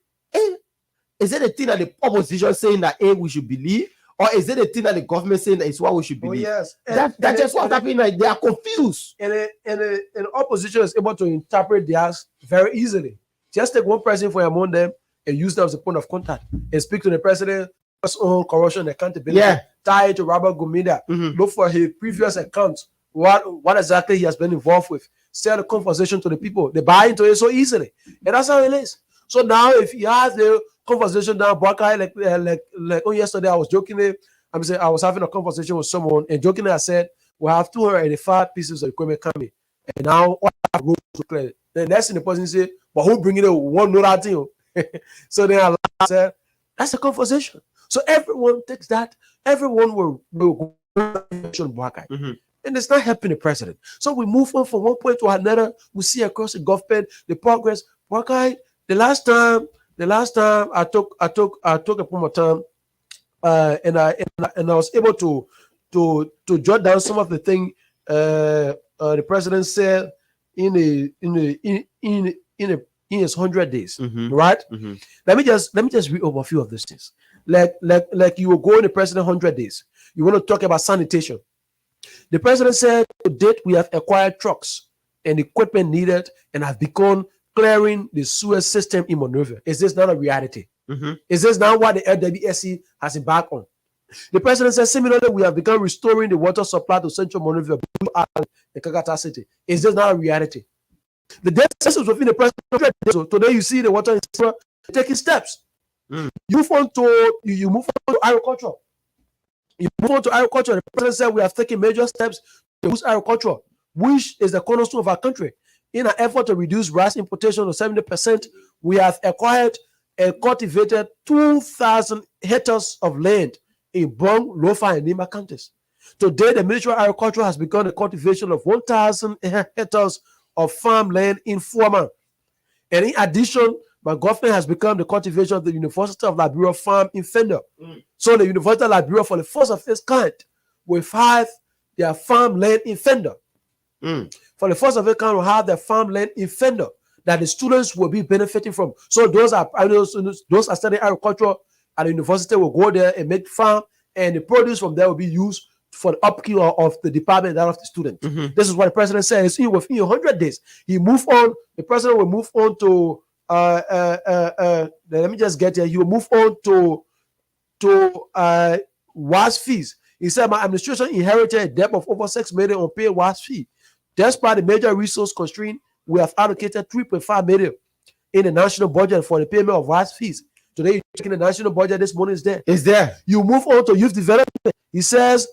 is it a thing that the opposition saying that we should believe, or is it a thing that the government saying that it's what we should believe? Oh, yes, that's just what's happening. Like, they are confused, and the opposition is able to interpret theirs very easily. Just take one person from among them and use them as a point of contact and speak to the president. Own corruption and accountability, tie it to Robert Gumida. Look for his previous accounts. What exactly he has been involved with. Sell the conversation to the people. They buy into it so easily, and that's how it is. So now, if he has the conversation down, like yesterday, I was jokingly, I was having a conversation with someone, and jokingly I said, we have 285 pieces of equipment coming, and now what roads to clear. The next thing the person say, but who bringing it? One know that thing. So then I said, that's a conversation. So everyone takes that. Everyone will go and it's not helping the president. So we move on from one point to another. We see across the government the progress. The last time I took a promo time, and I was able to jot down some of the things the president said in his 100 days, right? Let me just read over a few of these things. Like you will go in the president 100 days. You want to talk about sanitation. The president said, to date, we have acquired trucks and equipment needed and have begun clearing the sewer system in Monrovia. Is this not a reality? Is this not what the LWSC has embarked on? The president said, similarly, we have begun restoring the water supply to Central Monrovia and Kakata City. Is this not a reality? The deficit within the president. So today you see the water is taking steps. You move on to agriculture. You move on to agriculture. The president said we have taken major steps to boost agriculture, which is the cornerstone of our country. In an effort to reduce rice importation to 70%, we have acquired and cultivated 2,000 hectares of land in Bong, Lofa, and Nima counties. Today, the Ministry of Agriculture has begun the cultivation of 1,000 hectares of farmland in Forma. And in addition, my government has become the cultivation of the University of Liberia farm in Fender. So the University of Liberia, for the first of its kind, will have their farmland in Fender. For the first of its kind, will have their farmland in Fender that the students will be benefiting from. So those are studying agriculture at the university will go there and make farm, and the produce from there will be used for the upkeep of the department, that of the student. This is what the president says. Within 100 days, he move on. The president will move on to let me just get here. He will move on to WAS fees. He said, my administration inherited a debt of over 6 million unpaid WAS fee. Despite the major resource constraint, we have allocated 3.5 million in the national budget for the payment of WAS fees. Today, you're checking the national budget. This money is there. It's there. You move on to youth development. He says,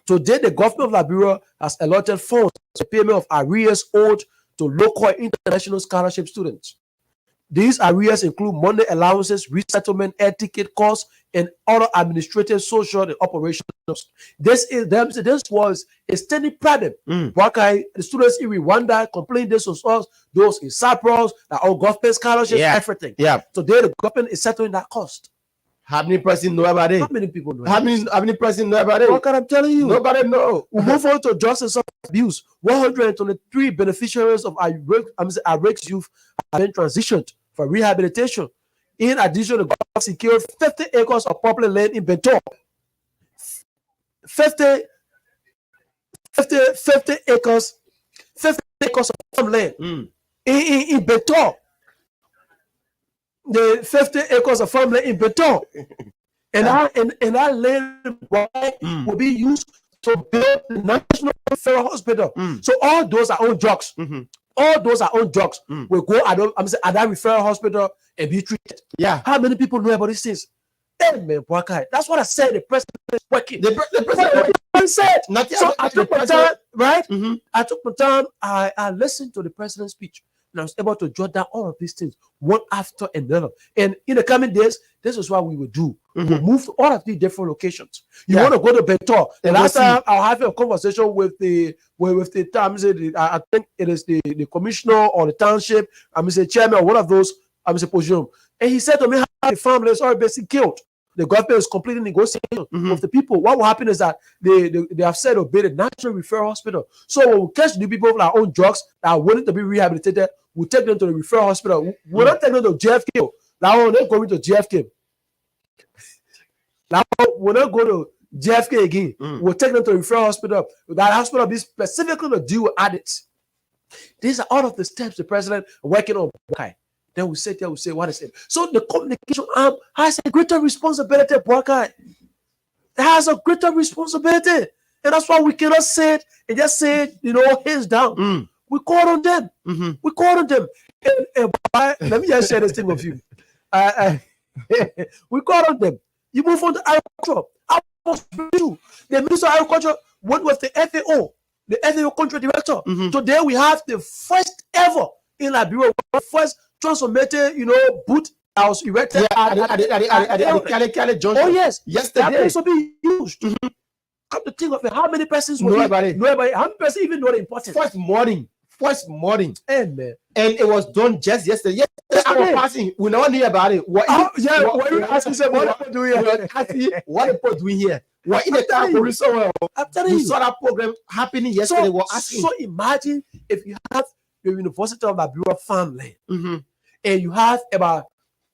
today the government of Liberia has allotted funds for payment of arrears owed to local and international scholarship students. These arrears include money allowances, resettlement, air ticket costs, and other administrative, social, and operational. This was a steady problem. The students in Rwanda complained this was us, those in Cyprus, that our government scholarships, everything. Today the government is settling that cost. How many person know about it? How many people know? How many person know about it? What can I tell you? Nobody know. We move on to justice and abuse. 123 beneficiaries of our youth have been transitioned for rehabilitation. In addition, the government secured 50 acres of public land in Bentor. 50 acres of farmland in Bentor. The 50 acres of farmland in Bentor. And that land will be used to build the National Referral Hospital. So all those are own drugs. All those are own drugs will go at that referral hospital and be treated. Yeah. How many people know about these things? Hey, man, Boakai, that's what I said. The president is working. The president said. nothing. So I took my time, right? Mm-hmm. I took my time. I listened to the president's speech, and I was able to jot down all of these things one after another. And in the coming days, this is what we will do. Mm-hmm. We'll move to all of these different locations. You Yeah. want to go to Bentor? The And last we'll see. time I was having a conversation with the I think it is the commissioner or the township. I'm the chairman, one of those. I'm the position, and he said to me, "How the family is already basically killed. The government is completely negotiating with the people. What will happen is that they have said obey the National Referral Hospital. So when we catch the people with our own drugs that are willing to be rehabilitated, we take them to the referral hospital. We're not taking them to JFK. Now we're not going to JFK. Now we're not going to JFK again. We'll take them to the referral hospital. That hospital be specifically to deal with addicts. These are all of the steps the president is working on. Okay. Then we say, what is it? So the communication arm has a greater responsibility, Boakai. It has a greater responsibility. And that's why we cannot say it and just say it, hands down. We call on them. We call on them. And let me just share this thing with you. We call on them. You move on to agriculture. The Minister of Agriculture went with the FAO, the FAO country director. Today we have the first ever in Liberia, first transformated, boot that was erected at the Cali Junction. Oh yes, yesterday. That place will be used. Come to think of it, how many persons will Nobody. How many persons even know the importance? First morning. Amen. And it was done just yesterday. I was passing. We never knew about it. What you asking? What people doing here? What people doing here? We're in the town for somewhere. I'm telling you. Saw that program happening yesterday. We're asking. So imagine if you have the University of Liberia farmland, and you have about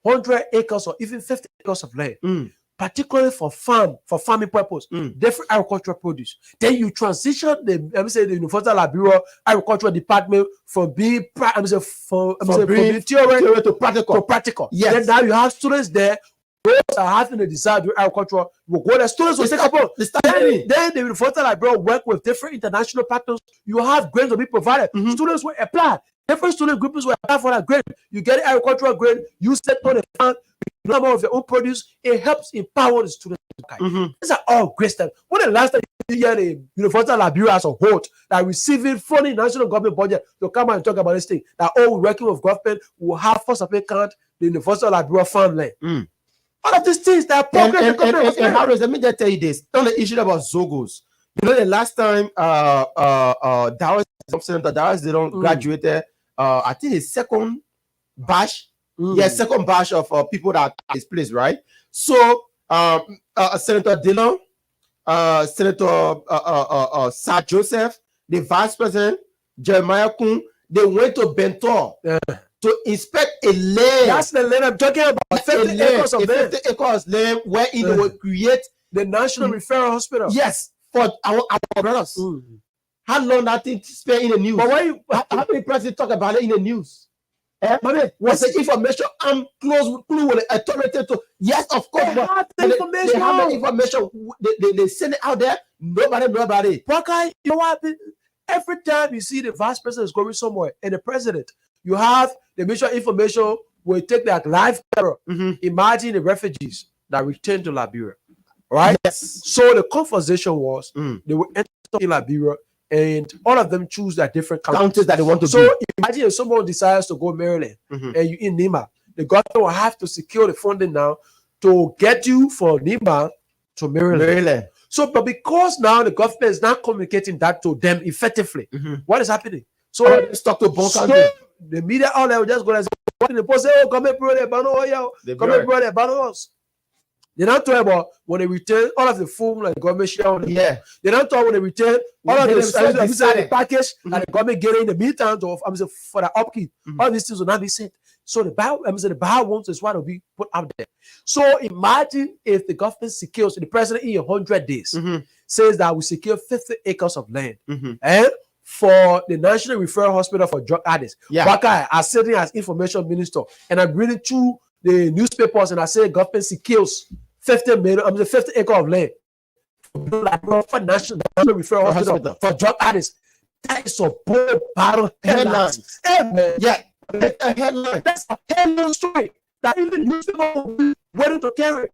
100 acres or even 50 acres of land, particularly for farming purpose, different agricultural produce. Then you transition the University of Liberia Agricultural Department from being from being theory to practical. Yes. Then now you have students there. Those are having a desire to do agriculture. Will go there. Students will take up. Then the University of Liberia work with different international partners. You have grants to be provided. Students will apply. Different student groups will apply for that grant. You get an agricultural grant. You set on the farm. Number of your own produce. It helps empower the students. These are all great steps. When the last time you hear the University of Liberia as a whole that receiving funding national government budget to come out and talk about this thing, that we're working with government will have first of account the University of Liberia farmland. All of these things that are and Harris, let me just tell you this. On the issue about Zogos, the last time Senator Dawes graduated, I think his second batch, second batch of people that are displaced, right? So Senator Dillon, Senator Sir Joseph, the Vice President Jeremiah Kun, they went to Bentor to inspect a land. That's the land I'm talking about. 50 acres of land. 50 acres land where it will create the National Referral Hospital. Yes, for our brothers. How long that thing spent in the news? But how many presidents talk about it in the news? Was the information I'm close with the authority to? Yes, of course. They have the information. They have the information. They send it out there. Nobody. Boakai, you know what? Every time you see the vice president is going somewhere and the president, you have the mission information will take that live camera. Imagine the refugees that return to Liberia. Right? Yes. So the conversation was they will enter in Liberia and all of them choose their different counties that they want to So imagine if someone decides to go Maryland and you in Nima, the government will have to secure the funding now to get you from Nima to Maryland. So, but because now the government is not communicating that to them effectively, what is happening? So let's talk to the media all will just go and say, oh, government brought their banner, government brought their banners. They don't talk about when they return all of the food like the government share. They don't talk when they return all of the package that the government get in the meantime for the upkeep. All these things will not be sent. So the Bible wants is what will be put out there. So imagine if the government secures the president in 100 days says that we secure 50 acres of land and for the National Referral Hospital for drug addicts. Boakai, I'm sitting as information minister and I'm reading through the newspapers and I say government secures 50 acre of land for National Referral Hospital for drug addicts. That is a bold battle headlines. A headline. That's a headline story that even newspapers will waiting to carry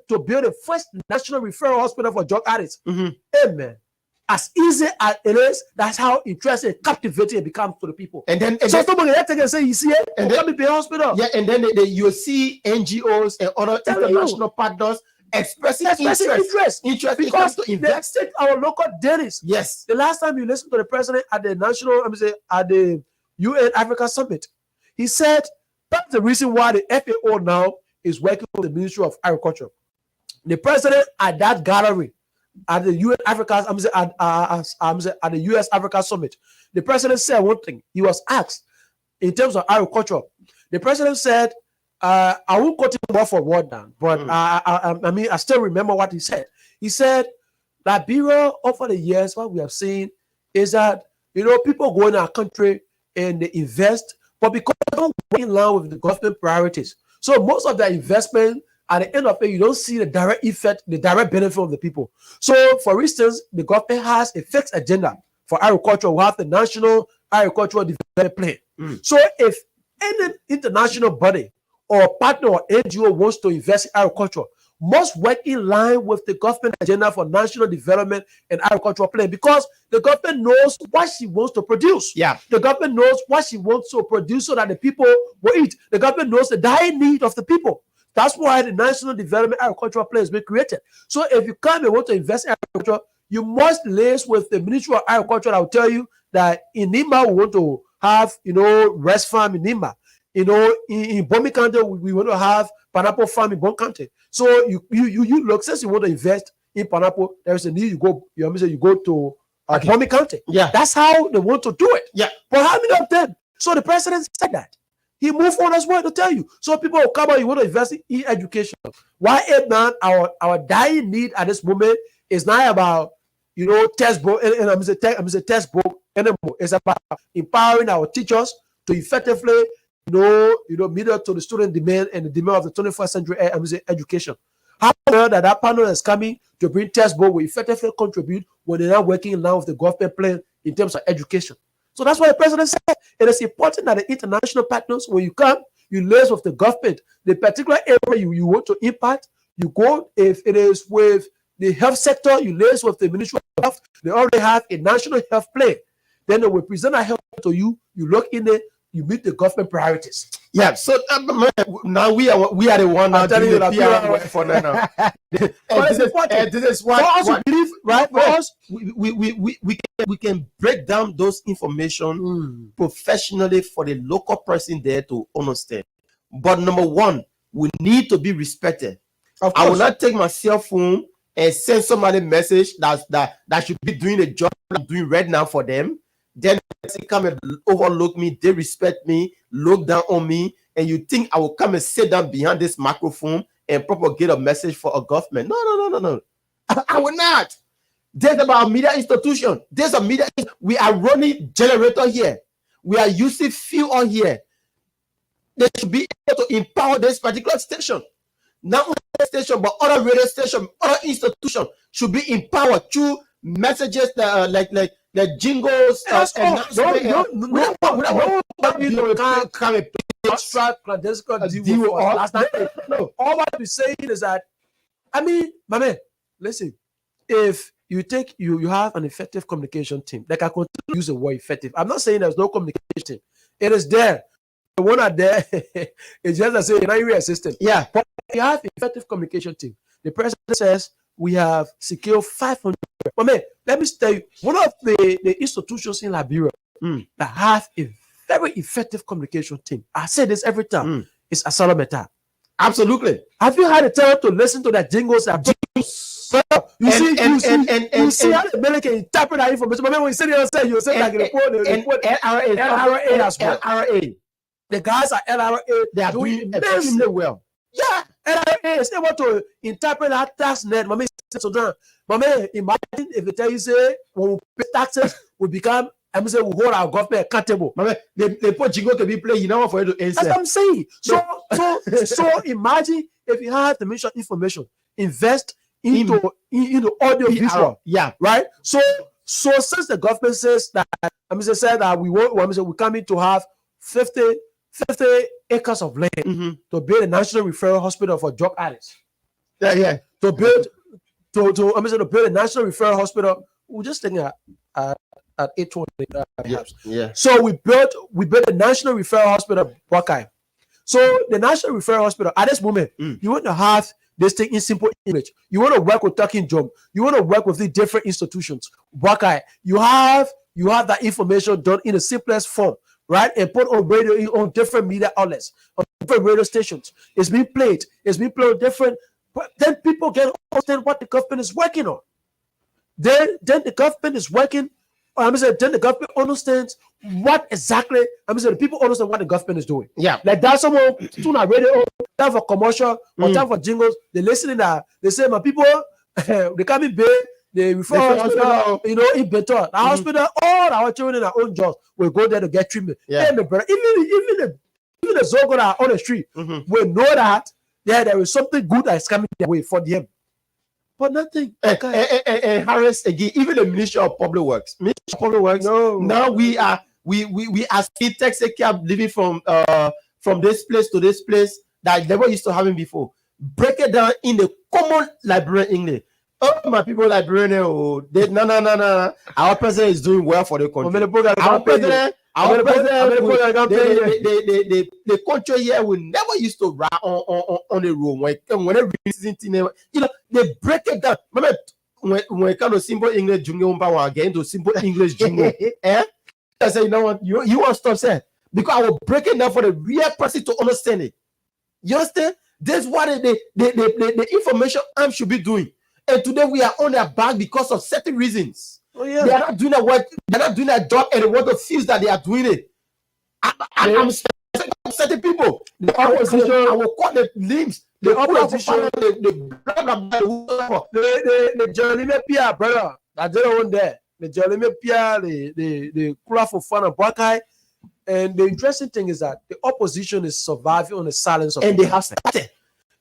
to build the first national referral hospital for drug addicts. Amen. As easy as it is, that's how interesting, captivating it becomes to the people. And then somebody take and say, you see it, and then be hospital. Yeah, and then you see NGOs and other international partners expressing interest because to invest in our local dairies. Yes. The last time you listened to the president at the at the UN Africa Summit, he said that's the reason why the FAO now is working with the Ministry of Agriculture. The president at that gallery at the UN Africa, at the US Africa Summit, the president said one thing. He was asked in terms of agriculture. The president said, I won't quote him word for word now, but I still remember what he said. He said, Liberia, over the years, what we have seen is that, people go in our country and they invest, but because they don't go in line with the government priorities. So most of the investment, at the end of it, you don't see the direct effect, the direct benefit of the people. So, for instance, the government has a fixed agenda for agriculture. We have the National Agricultural Development Plan. So, if any international body or partner or NGO wants to invest in agriculture, must work in line with the government agenda for national development and agricultural plan, because the government knows what she wants to produce. Yeah. The government knows what she wants to produce so that the people will eat. The government knows the dire need of the people. That's why the National Development Agricultural Plan has been created. So if you come and want to invest in agriculture, you must liaise with the Ministry of Agriculture. That will tell you that in Nima we want to have, rice farm in Nima. In Bomi County, we want to have pineapple farm in Bon County. So you look, since you want to invest in pineapple, there is a need you go to Bomi County. Yeah. That's how they want to do it. Yeah. But how many of them? So the president said that. He moved on as well to tell you. So people will come out, you want to invest in education. Why man, our dying need at this moment is not about textbook and I'm say textbook anymore. It's about empowering our teachers to effectively meet up to the student demand and the demand of the 21st century education. How well that panel is coming to bring textbook will effectively contribute when they're not working now with the government plan in terms of education. So that's why the president said it is important that the international partners, when you come, you liaise with the government. The particular area you want to impact, you go. If it is with the health sector, you liaise with the Ministry of Health. They already have a national health plan. Then they will present a health to you. You look in there, you meet the government priorities. Yeah. So now we are the one now doing the PR for now. This is what for us to believe, right? For us, we can break down those information professionally for the local person there to understand. But number one, we need to be respected. I will not take my cell phone and send somebody a message that should be doing the job I'm doing right now for them. Then they come and overlook me, they respect me, look down on me, and you think I will come and sit down behind this microphone and propagate a message for a government? No. I will not. There's about media institution. There's a media. We are running generator here. We are using fuel here. They should be able to empower this particular station. Not only this station, but other radio station, other institution should be empowered through messages that like the jingles. All what we're saying is that, my man, listen, if you have an effective communication team, like I continue to use the word effective. I'm not saying there's no communication team. It is there. The one out there is just as an area assistant. Yeah. But you have effective communication team. The president says we have secured 500. But man, let me tell you, one of the institutions in Liberia that have a very effective communication team, I say this every time, is Asala Meta. Absolutely. Have you had a time to listen to that jingles? You see how the American can interpret that information. But when you sit there and say, you say like LRA as well. LRA. The guys at LRA, they are doing extremely well. Yeah, LRA is able to interpret that tax net. Mommy, so down. Mommy, imagine if they tell you say when we pay taxes, we become. I'm saying we hold our government accountable. Mommy, they put jingle to be played. You know what for you to answer. That's what I'm saying. So imagine if you have the mission information, invest into audio visual. Yeah, right. So since the government says that, said that we're coming to have 50 acres of land to build a national referral hospital for drug addicts. Yeah. To build to build a national referral hospital. We're just thinking at 820. Yeah. So we built a national referral hospital, Buckeye. So the national referral hospital at this moment, you want to have this thing in simple English. You want to work with Talking Drum. You want to work with the different institutions. Buckeye, you have that information done in the simplest form, right? And put on radio, on different media outlets, on different radio stations. It's being played. It's being played on different. But then people can understand what the government is working on. Then the government is working. Then the government understands what exactly. The people understand what the government is doing. Yeah, like that. Someone tune a radio, time for commercial or time for jingles. They listening that they say, "My people, they come in bed. They refer hospital, in better. The hospital, all our children in their own jobs will go there to get treatment. Yeah, hey, my brother, even the Zogo that are on the street will know that there is something good that is coming their way for them. But nothing. And Harris again, even the Ministry of Public Works. No. Now we are seeing taxi cab living from this place to this place that I never used to having before. Break it down in the common Liberian English. Oh, my people, Liberian, no. Our president is doing well for the country. The country here will never used to ride on the road. Whenever they break it down. Remember when it comes to simple English jungle, get into simple English jungle. I say, you know what, you want to stop saying, because I will break it down for the real person to understand it. You understand? That's what the information arm should be doing. And today we are on their back because of certain reasons. Oh, yeah. They are not doing their work, they're not doing their job, and they want to feel that they are doing it. I'm certain people. The opposition, I will call the names. The opposition, the Jeremy Pia, brother. I don't there. The Jeremy Pia, the Kula for fun of Buckeye. And the interesting thing is that the opposition is surviving on the silence of and they have started.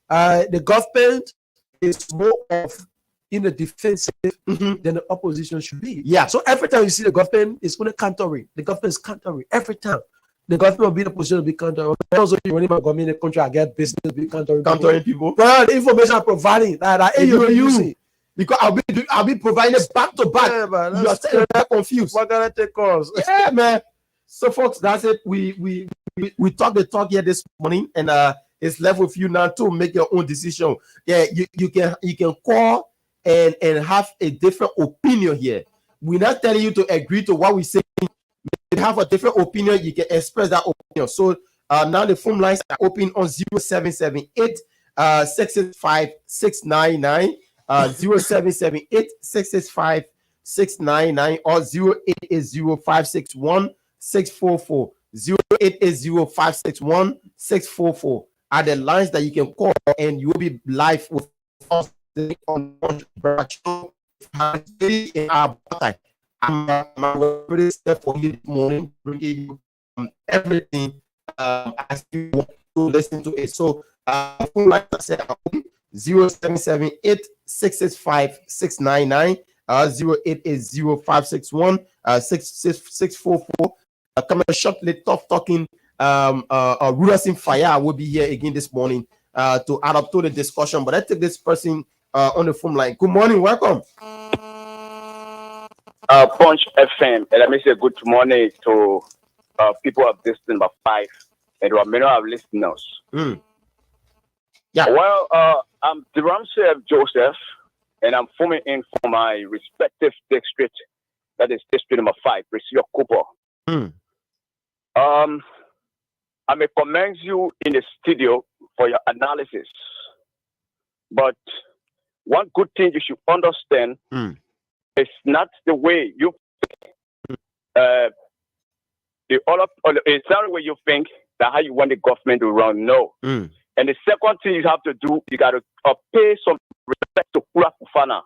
The government is more of in the defensive than the opposition should be. Yeah. So every time you see the government is only countering, the government is countering every time. The government will be in a position to be countering. Also, when my government in the country, I get business be countering people. But the information I'm providing that you because I'll be providing it back to back. Yeah, you are still confused. What can I take calls? Yeah, man. So, folks, that's it. We talked the talk here this morning, and it's left with you now to make your own decision. Yeah, you can call and have a different opinion here. We're not telling you to agree to what we say. You have a different opinion, you can express that opinion. So now the phone lines are open on 0778 665 699, 0778 665 699, or 0880 561 644, 0880 561 644 are the lines that you can call, and you will be live with us on in our time. I'm very for you this morning, bringing you everything as you want to listen to it. So, like I said, 0778 665 699, 0880 561 644. Coming shortly, Tough Talking, Rulers in Fire will be here again this morning to add up to the discussion. But I take this person on the phone line. Good morning, welcome. Punch FM, and let me say good morning to people of this number 5, and to many of our listeners. Yeah. Well, I'm the Ramsey Joseph, and I'm forming in for my respective district. That is district number 5, Priscilla Cooper. I may commend you in the studio for your analysis, but one good thing you should understand. It's not the way you think. It's not the way you think that how you want the government to run. No. And the second thing you have to do, you got to pay some respect to Kula Fufana.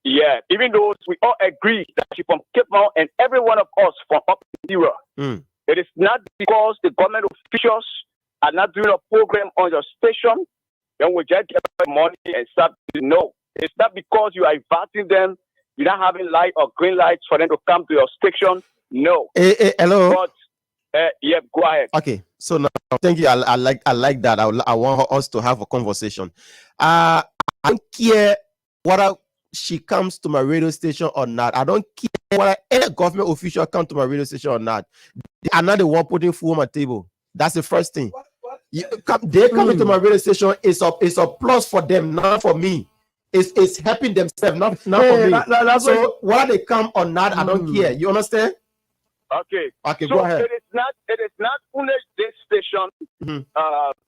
Yeah, even though we all agree that you from Cape Mount and every one of us from up here, it is not because the government officials are not doing a program on your station, then we just get money and start. No, it's not because you are inviting them. You're not having light or green lights for them to come to your station. No. Hello. Yeah, go ahead. Okay, so now thank you. I like that. I want us to have a conversation. I don't care whether she comes to my radio station or not. I don't care whether any government official come to my radio station or not. They are not the one putting food on my table. That's the first thing. They coming to my radio station. It's a plus for them, not for me. It's helping themselves, not for me. That's so whether they come or not, I don't care. You understand? Okay. Okay, so go ahead. It is not only this station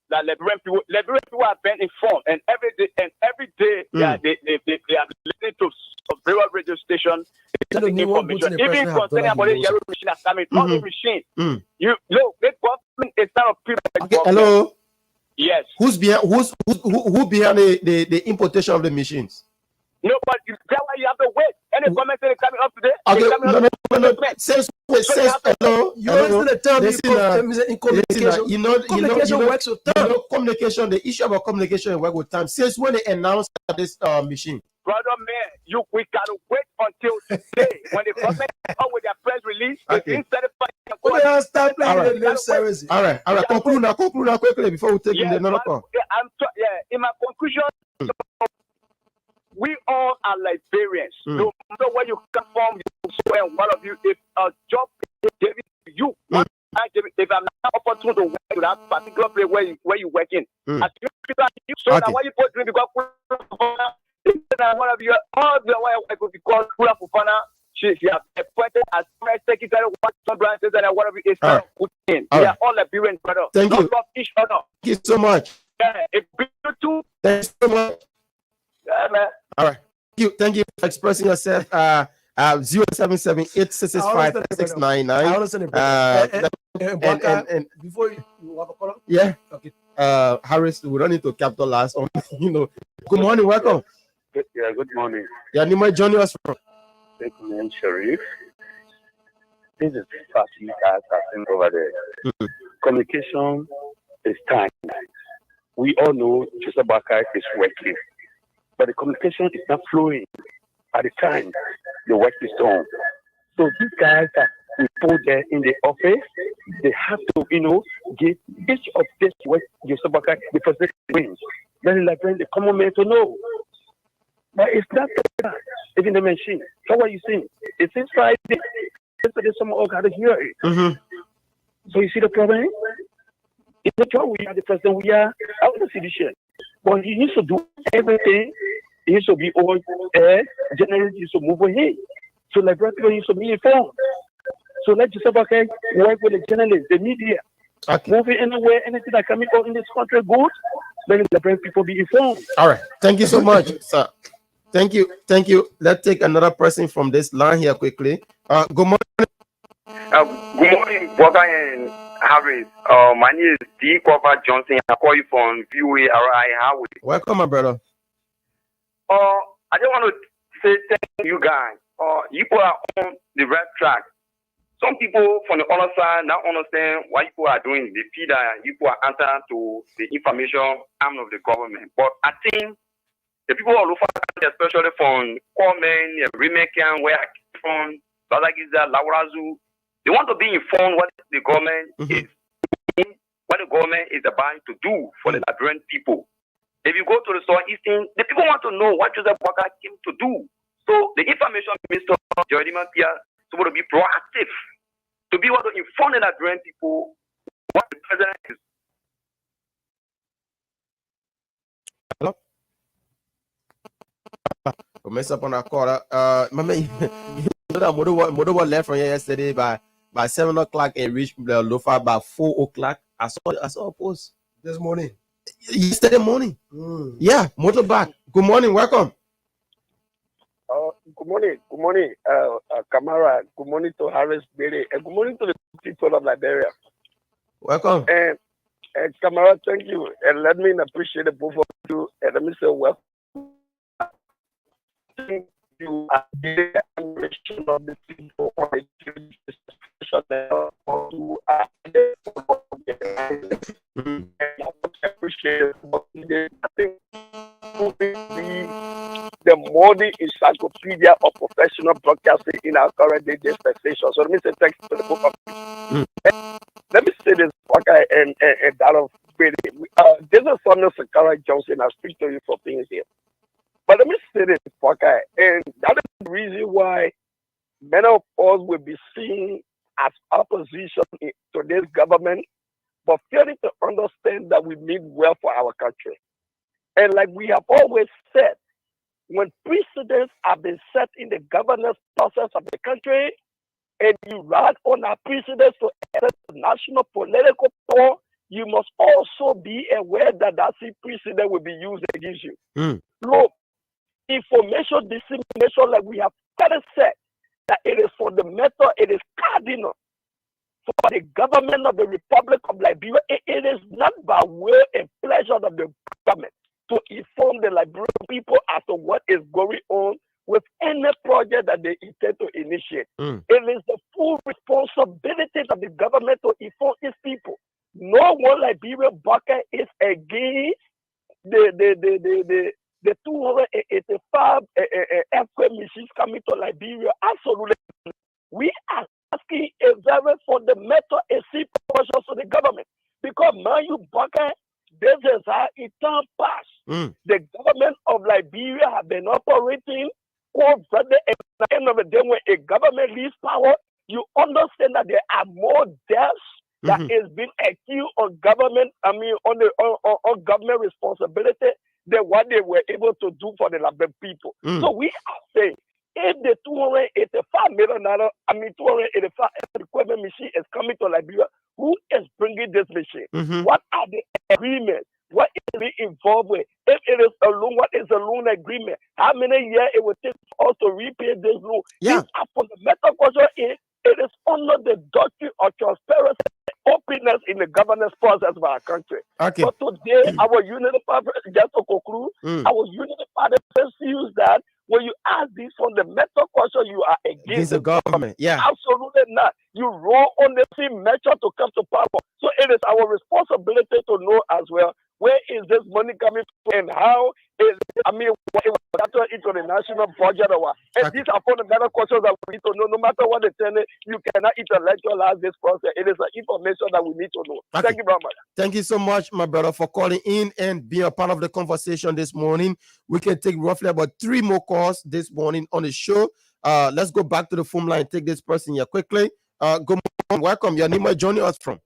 that Liberian people are being informed, and every day they are listening to various radio stations. Information, even concerning about the yellow machine that's coming, not the machine. You know, the government is not a people. Okay, hello. Yes. Who behind the importation of the machines? No, but that's why you have to wait. Any comments that are coming up today? Okay, no. Says hello. You understand the term in communication? You know, communication works with time. You know, communication. The issue about communication works with time. Since when they announced this machine? Brother man, we gotta wait until today when the government come with their press release. Okay. Instead of start playing the lip service. All right. Conclude now quickly before we take another call. In my conclusion, we all are Liberians. No matter where you come from, and one of you, if a job is given to you, if I'm not opportune to work to that particular place where you work in, as you so that when you put drink because one of you, all the way I could be called Kula Fufana. She has appointed as secretary of some branches, and one of you is put in. We are all Liberian, brother. Thank you. Love each other. Thank you so much. Yeah, if you too. Thanks so much. Yeah, man. All right. Thank you for expressing yourself. 077-8665-699. I understand it. And before you have a call? Yeah. Okay. Harris, we don't need to capitalize on, Good morning, welcome. Good morning. Yeah, you might join us from. Thank you, name Sharif. This is fasting guys over there. Communication is time. We all know Joseph Boakai is working, but the communication is not flowing at the time the work is done. So these guys that we put there in the office, they have to, give each of this work Joseph Boakai the president wins. Then like the common man to know. But it's not that. Even the machine. So what are you saying? It's inside there. Yesterday someone all got to hear it. So you see the problem? It's not true we are the president, we are out of the situation. But he needs to do everything. He needs to be over there. Generally, he needs to move ahead. So like people needs to be informed. So let Joseph Boakai work with the journalists, the media. Okay. Moving anywhere, anything that coming out in this country good, let the people be informed. All right. Thank you so much, sir. Thank you. Let's take another person from this line here quickly. Good morning. Good morning, Boakai and Harris. My name is D. Crawford Johnson. I call you from VOA RI Highway. Welcome, my brother. I just want to say thank you guys. You are on the right track. Some people from the other side not understand what you are doing. They feel that you are answering to the information arm of the government. But I think the people all over, especially from Komen, Remakan, where I came from, Balagiza, Laurazu, they want to be informed what the government is doing, what the government is about to do for the Liberian people. If you go to the Southeastern, the people want to know what Joseph Boakai came to do. So the information minister, Jordi Mampia, is supposed to be proactive, to be able to inform the Liberian people what the president is. Hello? We mess up on our call. Mama, you know that Modowa left from here yesterday by 7 o'clock and reached the Lofa by 4 o'clock. I saw a post this morning. Yesterday morning. Yeah, motorbike. Good morning, welcome. Good morning, Kamara. Good morning to Harris Berry, and good morning to the people of Liberia. Welcome. And Kamara, thank you, and let me appreciate the both of you, and let me say welcome. Thank you are the admiration of the people on the appreciate what they I think the modern encyclopedia of professional broadcasting in our current day dispensation. So let me say thanks to the book of and that of this is Samuel Sakara Johnson. I speak to you for things here. But let me say this, okay, and that is the reason why many of us will be seen as opposition to this government, but failing to understand that we mean well for our country. And like we have always said, when precedents have been set in the governance process of the country, and you run on our precedents to access national political power, you must also be aware that that same precedent will be used against you. Look, information dissemination, like we have said, that it is fundamental, it is cardinal for the government of the Republic of Liberia. It is not by will and pleasure of the government to inform the Liberian people as to what is going on with any project that they intend to initiate. It is the full responsibility of the government to inform its people. No one Liberian bucket is against the 285 earthquake machines coming to Liberia. Absolutely. We are asking a very fundamental and simple question to the government. Because man, you bucket, this is how it time passed. The government of Liberia have been operating at the end of the day. When a government leaves power, you understand that there are more deaths that is being accused on government. I mean, on government responsibility than what they were able to do for the Liberian people. So we are saying, if the $285 million, 285 equipment machine is coming to Liberia, who is bringing this machine? What are the agreements? What is it involved with? If it is a loan, what is a loan agreement? How many years it will take for us to repay this loan? Yeah. These are fundamental questions. It is under the doctrine of transparency and openness in the governance process of our country. Okay. But today, our unity party, just to conclude, our unity party feels that when you ask these fundamental questions, you are against the government. Yeah. Absolutely not. You roll on the same measure to come to power. So it is our responsibility to know as well, where is this money coming from and how is it, what it was factored into the national budget or what? And these are fundamental questions that we need to know. No matter what they tell you, you cannot intellectualize this process. It is information that we need to know. Okay. Thank you very much. Thank you so much, my brother, for calling in and being a part of the conversation this morning. We can take roughly about 3 more calls this morning on the show. Let's go back to the phone line and take this person here quickly. Good morning. Welcome. Your name is joining us from.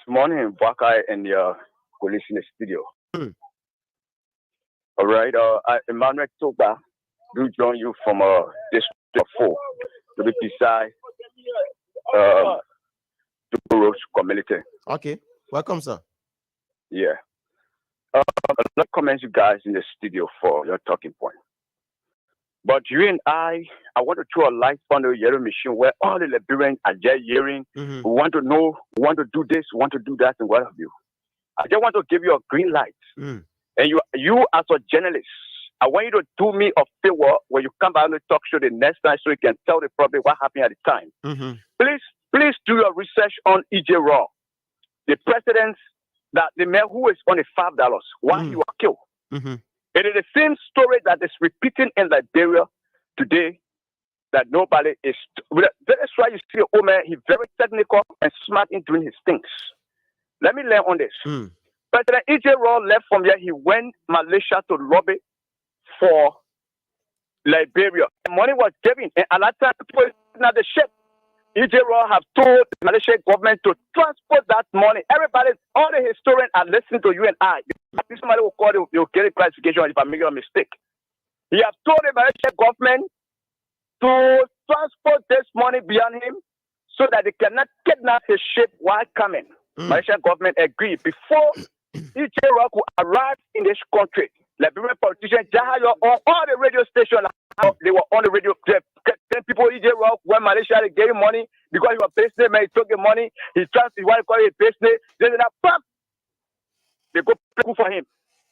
Good morning, Baka and your colleagues in the studio. All right. Emmanuel Toba do join you from District 4 to be beside the Road community. Okay. Welcome, sir. Yeah. I'd like to commend you guys in the studio for your talking point. But you and I want to throw a light on the yellow machine where all the Liberians are just hearing. We want to know, we want to do this, we want to do that, and what have you. I just want to give you a green light. And you as a journalist, I want you to do me a favor when you come back on the talk show the next time so you can tell the public what happened at the time. Please do your research on E.J. Raw, the president, that the man who is on the $5, why he was killed. It is the same story that is repeating in Liberia today that nobody is. That's why you see, oh man, he's very technical and smart in doing his things. Let me learn on this. President E.J. Raw left from here. He went Malaysia to lobby for Liberia. The money was given, and at that time, people at the ship. E.J. Raw have told the Malaysian government to transport that money. Everybody, all the historians are listening to you and I. If somebody will call you, you'll get a classification if I make a mistake. He has told the Malaysian government to transport this money beyond him so that they cannot kidnap his ship while coming. Malaysian government agreed before E.J. Raw could arrive in this country. Liberian politicians, Jahayo, on all the radio stations, they were on the radio. Ten people, E.J. Raw, when Malaysia, they gave him money because he was business man. He took the money, he transferred, what he call it, business. Then they go for him.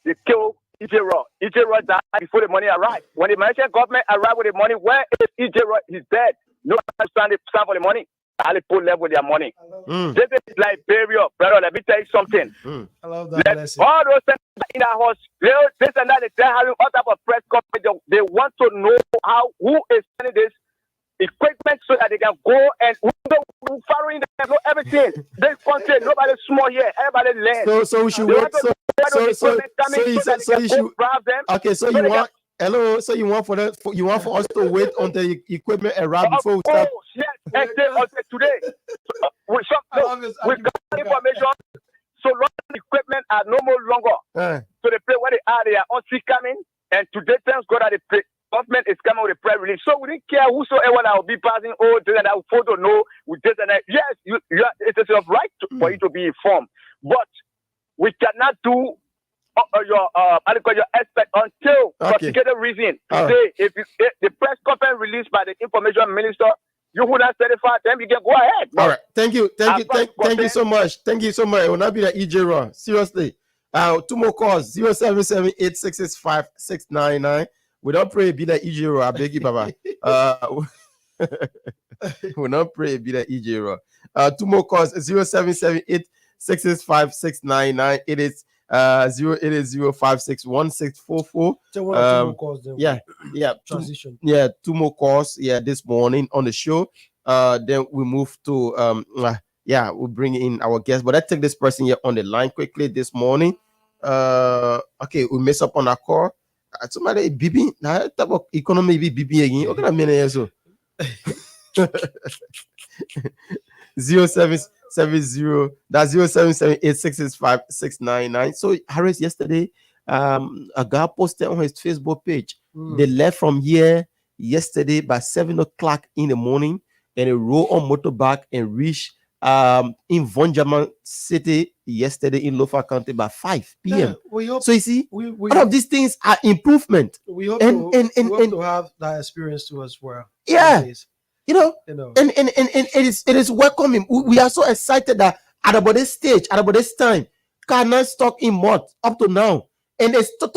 They kill E.J. Raw. E.J. Raw died before the money arrived. When the Malaysian government arrived with the money, where is E.J. Raw? He's dead. Nobody stand for the money. They put left with their money. This is Liberia, brother. Let me tell you something. I love that. All those things in our house, this and that, they're having all type of press conference. They want to know who is sending this equipment so that they can go and following them, know everything. This country, nobody small here, everybody learn. So we should wait. So you should. Okay, so you want. Hello, so you want for us to wait until the equipment arrive before we start? Yes, until today. We got information. So long equipment are no more longer. So the place where they are on sea coming, and today thanks God that the government is coming with a press release. So we didn't care whosoever that will be passing this and that photo know with this and that. Yes, it is your right for you to be informed, but we cannot do your aspect until particular reason. Today, if the press conference released by the information minister, you would have certified them, you can go ahead. All right, thank you so much. Thank you so much. It will not be the EJ run. Seriously. 2 more calls: 077-866-5699. We don't pray be the EJ run. I beg you, Baba. We don't pray be the EJ run. 2 more calls: 077-866-5699. It is 080561644. Yeah. Transition. 2 more calls. Yeah, this morning on the show. Then we move to we'll bring in our guest. But let's take this person here on the line quickly this morning. Okay, we mess up on our call. Somebody BB now type of economy be BB again. Okay, I mean so 0770 that's 077-866-5699. So Harris, yesterday a guy posted on his Facebook page. They left from here yesterday by 7 o'clock in the morning, and they rode on motorbike and reached in Vonjaman City yesterday in Lofa County by 5 p.m. So you see, all of these things are improvement. We hope to have that experience too as well. Yeah. And it is welcoming. We are so excited that at about this stage, at about this time, cannot stock in mud up to now, and it's a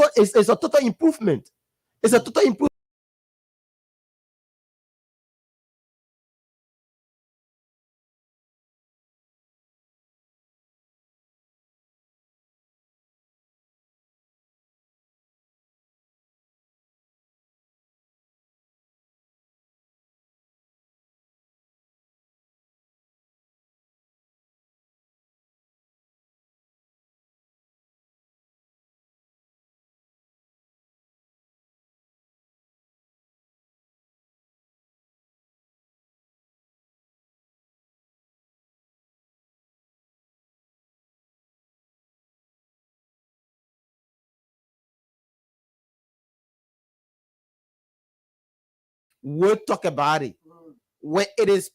total improvement. It's a total improvement. We'll talk about it. When it is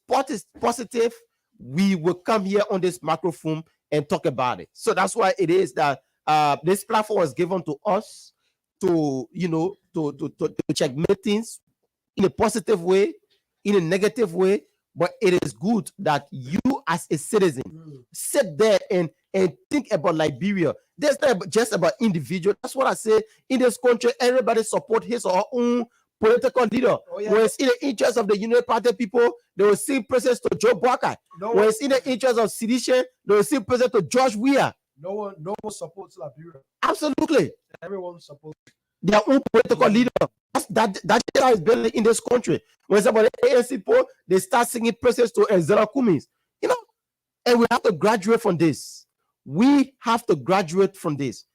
positive, we will come here on this microphone and talk about it. So that's why it is that this platform was given to us to check things in a positive way, in a negative way. But it is good that you as a citizen sit there and think about Liberia. That's not just about individual. That's what I say. In this country, everybody support his or her own political leader. When it's in the interest of the Union Party people, they will sing praises to Joe Boakai. When it's in the interest of sedition, they will sing praises to George Weah. No one supports Liberia. Absolutely. Everyone supports their own political leader. That is building in this country. When somebody ANC people, they start singing praises to Ezra Cummings. And we have to graduate from this. We have to graduate from this.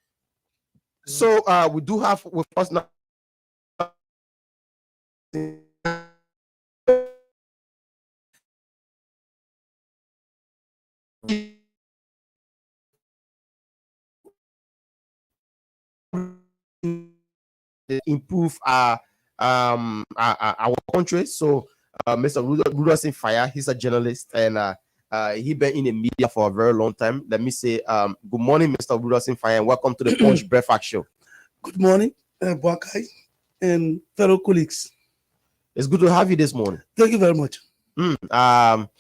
So we do have with us now improve our country. So Mr. Rudolph Fire, he's a journalist, and he been in the media for a very long time. Let me say good morning, Mr. Rudolph Fire, and welcome to the Punch Breakfast Show. Good morning, Boakai and fellow colleagues. It's good to have you this morning. Thank you very much. How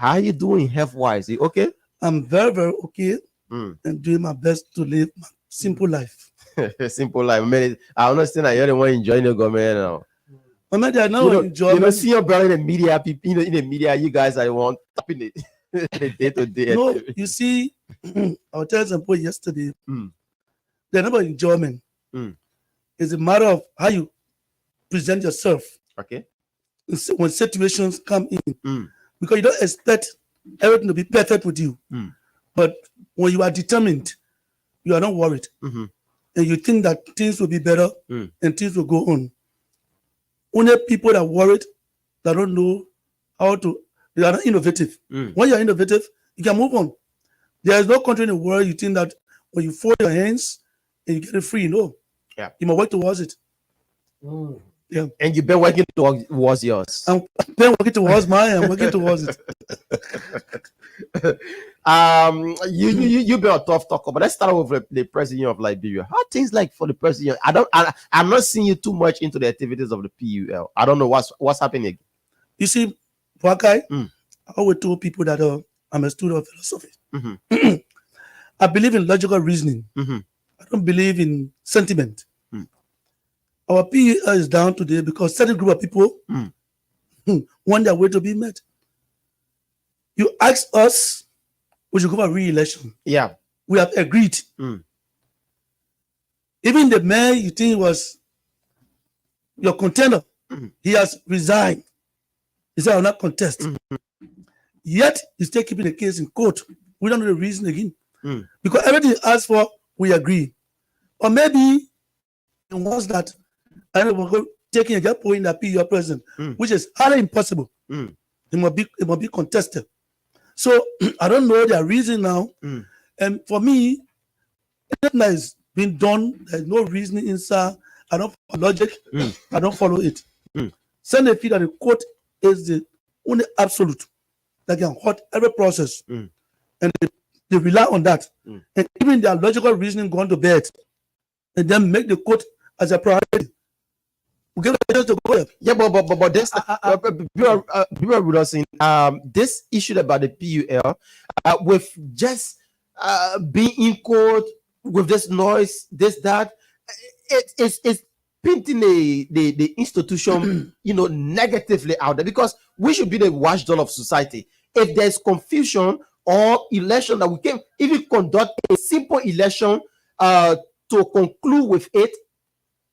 are you doing health-wise? You okay? I'm very, very okay and doing my best to live my simple life. Simple life. I understand that you're the one enjoying the government now. I know enjoying. See your brother in the media, people in the media, you guys are the one tapping it day to day. No, you see, I was telling some point yesterday, they're not about enjoyment. It's a matter of how you present yourself. Okay. when situations come in, because you don't expect everything to be perfect with you. But when you are determined, you are not worried, and you think that things will be better and things will go on. Only people that are worried, that don't know how to, they are not innovative. When you are innovative, you can move on. There is no country in the world you think that when you fold your hands and you get it free. No. Yeah. You must work towards it. Yeah. And you've been working towards yours. I'm been working towards mine. I'm working towards it. You've been a tough talker, but let's start with the president of Liberia. How things like for the president? I'm not seeing you too much into the activities of the PUL. I don't know what's happening. You see, Wakai, I always told people that I'm a student of philosophy. I believe in logical reasoning. I don't believe in sentiment. Our PUL is down today because certain group of people want their way to be met. You ask us, we should go for re-election. Yeah. We have agreed. Even the man you think was your contender, he has resigned. He said, I will not contest. Yet, he's still keeping the case in court. We don't know the reason again. Because everything he asked for, we agree. Or maybe it was that I don't know, taking a job point that PUL president, which is highly impossible. It must be contested. So I don't know their reason now. And for me, everything that is being done, there's no reasoning inside. I don't follow logic. I don't follow it. Send a feel that the court is the only absolute that can halt every process. And they rely on that. And even their logical reasoning gone to bed. And then make the court as a priority. We get a to go there. Yeah, but this people with us in this issue about the PUL with just being in court with this noise, this that it's painting the institution negatively out there, because we should be the watchdog of society. If there's confusion or election that we can even conduct a simple election to conclude with it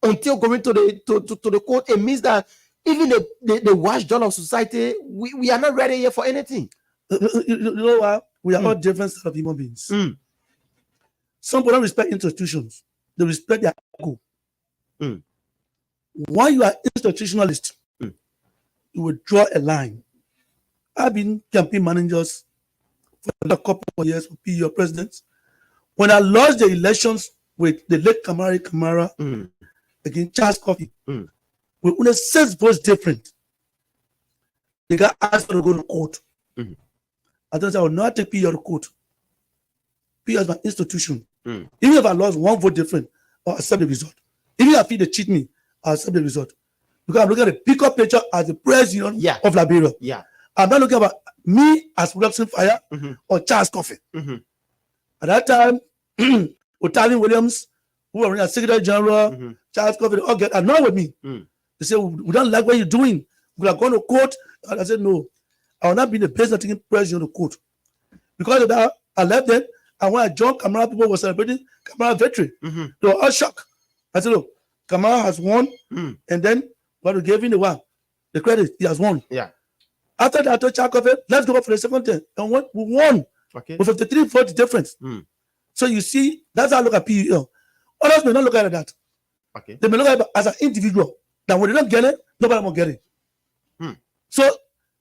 until going to the court, it means that even the watchdog of society, we are not ready yet for anything. You know what? We are all different set of human beings. Some people don't respect institutions. They respect their ego. When you are institutionalist, you will draw a line. I've been campaign managers for a couple of years for PUL presidents. When I lost the elections with the late Kamara against Charles Coffey, we only 6 votes different. They got asked to go to court. I thought I would not take PUL to court. PUL is my institution. Even if I lost 1 vote different, I'll accept the result. Even if they cheat me, I'll accept the result. Because I'm looking at the bigger picture as the president of Liberia. I'm not looking at me as Wilson Fire or Charles Coffey. At that time, Otani Williams, who were Secretary General, Charles Coffey, they all get annoyed with me. They say, we don't like what you're doing. We are going to court. And I said, no, I will not be the president taking president to court. Because of that, I left them. And when I joined Kamara, people were celebrating Kamara victory. They were all shocked. I said, look, Kamara has won. And then what we gave him the credit, he has won. After that, I told Charles Coffey, let's go for the second time. And we won with 53 votes difference. So you see, that's how I look at PUL. Others may not look at that. They may look at it as an individual. Now, when they don't get it, nobody will get it. So,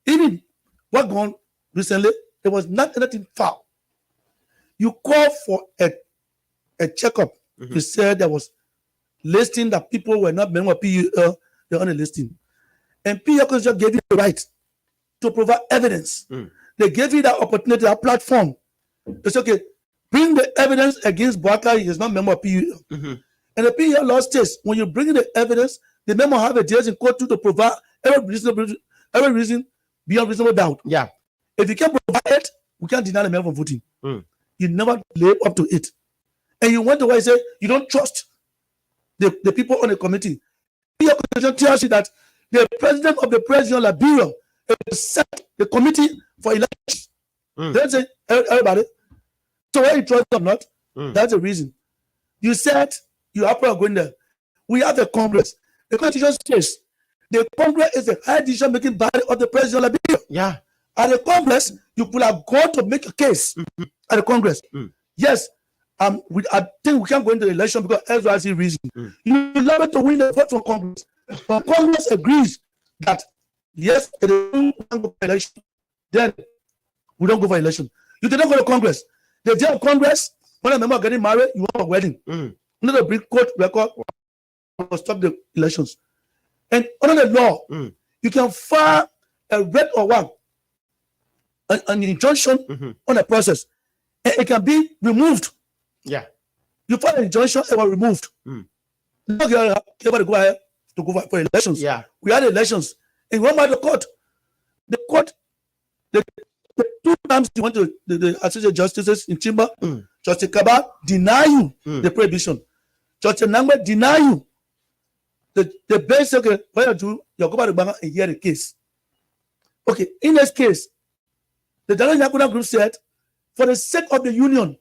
even what gone recently, there was not anything foul. You call for a checkup. You said there was listing that people were not member of PUL, they're on a listing. And PUL just gave you the right to provide evidence. They gave you that opportunity, that platform. It's okay. Bring the evidence against Baka. He is not a member of PUL. And the PUL law states when you bring the evidence, the member have a days in court to provide every reason beyond reasonable doubt. If you can't provide it, we can't deny the member from voting. You never live up to it. And you went away and say you don't trust the people on the committee. PUL constitution tells you that the president of the president of Liberia will set the committee for elections. They say everybody. So whether you trust or not, that's the reason. You said you are going there. We have a Congress. The constitution says The Congress is the high decision-making body of the president of Liberia. Yeah. At the Congress, you could have gone to make a case at the Congress. Yes, I think we can't go into the election because XYZ reason. You love to win the vote from Congress. But Congress agrees that yes, if they don't go for election, then we don't go for election. You did not go to Congress. The day of Congress, when a member are getting married, you want a wedding. Not a big court record to stop the elections. And under the law, you can file a red or one, an injunction on a process, and it can be removed. Yeah. You file an injunction, it was removed. Not able to go ahead to go for elections. Yeah. We had elections, and one by the court, the 2 times you went to the associate justices in Chimba, Justice Kaba deny you the prohibition. Justice Nangbe deny you. The bench said, okay, why don't you go back to Banga and hear the case? Okay, in this case, the Daniel Nyakuna group said, for the sake of the union,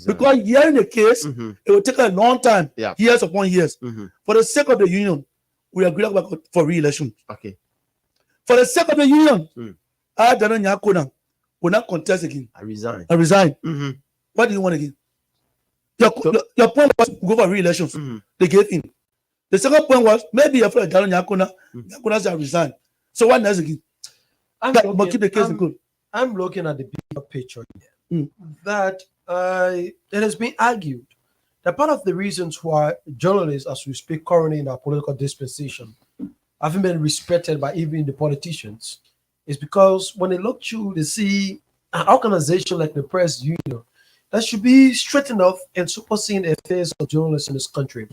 because hearing the case, it will take a long time, years upon years. For the sake of the union, we agree for re-election. Okay. For the sake of the union, I, Daniel Nyakuna, will not contest again. I resign. What do you want again? Your point was go for re-elections. They gave in. The second point was maybe after Daniel Nyakuna shall resign. So what next again? Keep the case in good. I'm looking at the bigger picture here. That it has been argued that part of the reasons why journalists, as we speak currently in our political dispensation, haven't been respected by even the politicians is because when they look through, they see an organization like the Press Union that should be straightened up and superseding the affairs of journalists in this country.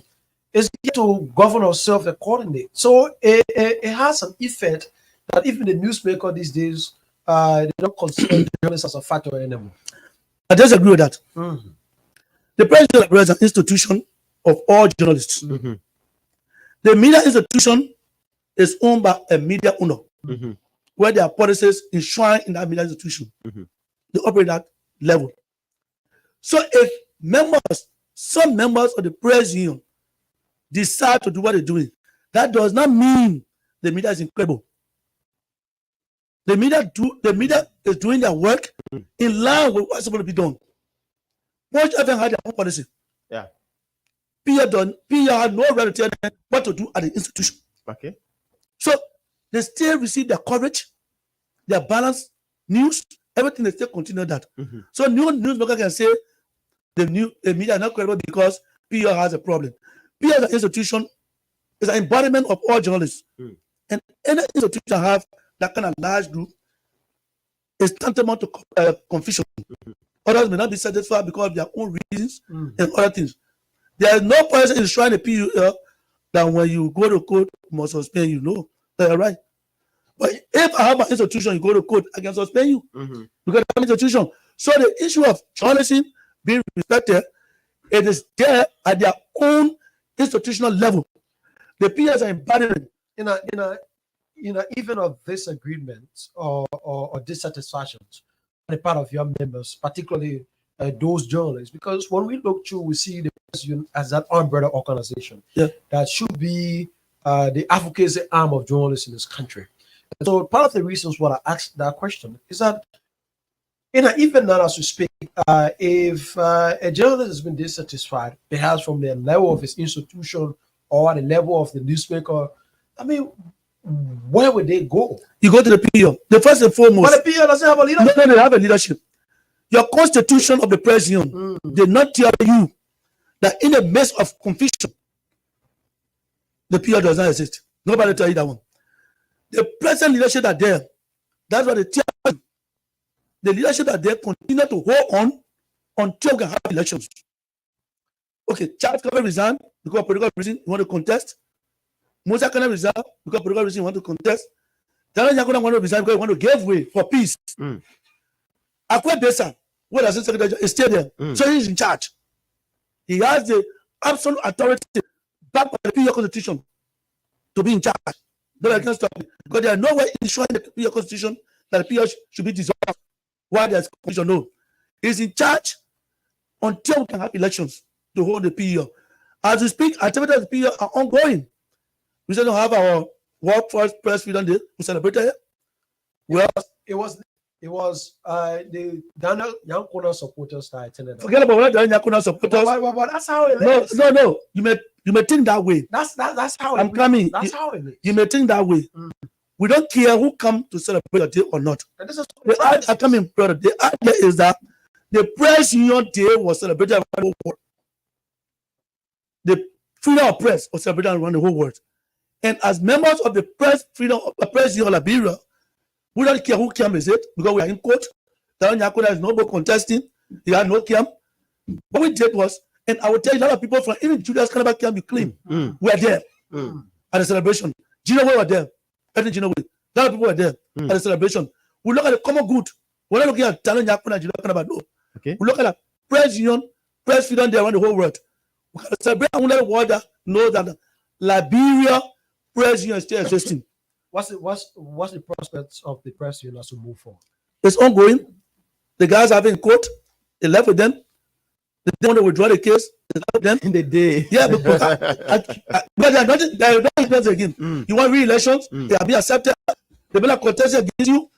It's to govern ourselves accordingly. So it has an effect that even the newsmaker these days, they don't consider journalists as a factor anymore. I disagree with that. The president is an institution of all journalists. The media institution is owned by a media owner, where there are policies enshrined in that media institution. They operate at that level. So if some members of the press union decide to do what they're doing, that does not mean the media is incredible. The media is doing their work in line with what's supposed to be done. Watch FM had their own policy. Yeah. PR had no right to tell them what to do at the institution. Okay. So they still receive their coverage, their balanced news, everything. They still continue that. So newsmaker can say the media is not credible because PR has a problem. PR as an institution is an embodiment of all journalists, and any institution have that kind of large group is tantamount to confusion. Others may not be satisfied because of their own reasons and other things. There is no person enshrined in PUL that when you go to court, must suspend you. No, that's right. But if I have an institution, you go to court, I can suspend you because I'm an institution. So the issue of journalism being respected, it is there at their own institutional level. The peers are embodied even of disagreements or dissatisfactions on the part of your members, particularly those journalists, because when we look through, we see the Press Union as that umbrella organization that should be the advocacy arm of journalists in this country. And so part of the reasons why I asked that question is that even now as we speak, if a journalist has been dissatisfied, perhaps from the level of his institution or the level of the newsmaker, I mean, where would they go? You go to the PO. The first and foremost. But the PO doesn't have a leadership. No, they have a leadership. Your constitution of the Press Union did not tell you that in the midst of confusion, the PO does not exist. Nobody tell you that one. The present leadership are there. That's what they tell you. The leadership are there continue to hold on until we can have elections. Okay, Charles can resign because of political reason you want to contest. Musa can resign because of political reason you want to contest. Daniel Nyakuna want to resign because you want to give way for peace. Akwe Besa, what does the secretary is still there? So he's in charge. He has the absolute authority backed by the PUL Constitution to be in charge. Nobody can stop it because there are no way ensuring the PUL Constitution that the PUL should be dissolved. Why there's confusion? No, he's in charge until we can have elections to hold the PUL. As we speak, activities of the PUL are ongoing. We still don't have our What first press freedom day we celebrated here? Well, it was the Daniel Yankuna supporters that attended. Forget about what Daniel Yankuna supporters. But that's how it is. No. You may think that way. That's how I'm coming. That's how it is. You may think that way. We don't care who come to celebrate your day or not. And this is I come in, brother. The idea is that the press union day was celebrated around the whole world. The freedom of press was celebrated around the whole world. And as members of the press freedom of the press union of Liberia, we don't care who came is it because we are in court. Daniel Yankuna is no more contesting. He had no camp. What we did was, and I will tell you, a lot of people from even Julius Calabar camp, you claim, we are there at the celebration. Gino, we were there. Gino, a lot of people were there at the celebration. We look at the common good. We're not looking at Daniel Yankuna and Gino Calabar. No. Okay. We look at the press union, press freedom day around the whole world. We can celebrate and let the world know that Liberia press union is still existing. What's the prospects of the press union to move forward? It's ongoing. The guys have in court. They left with them. They don't want to withdraw the case. They left with them in the day. Yeah, but they are not again. You want re-elections? They have been accepted. They better contest against you.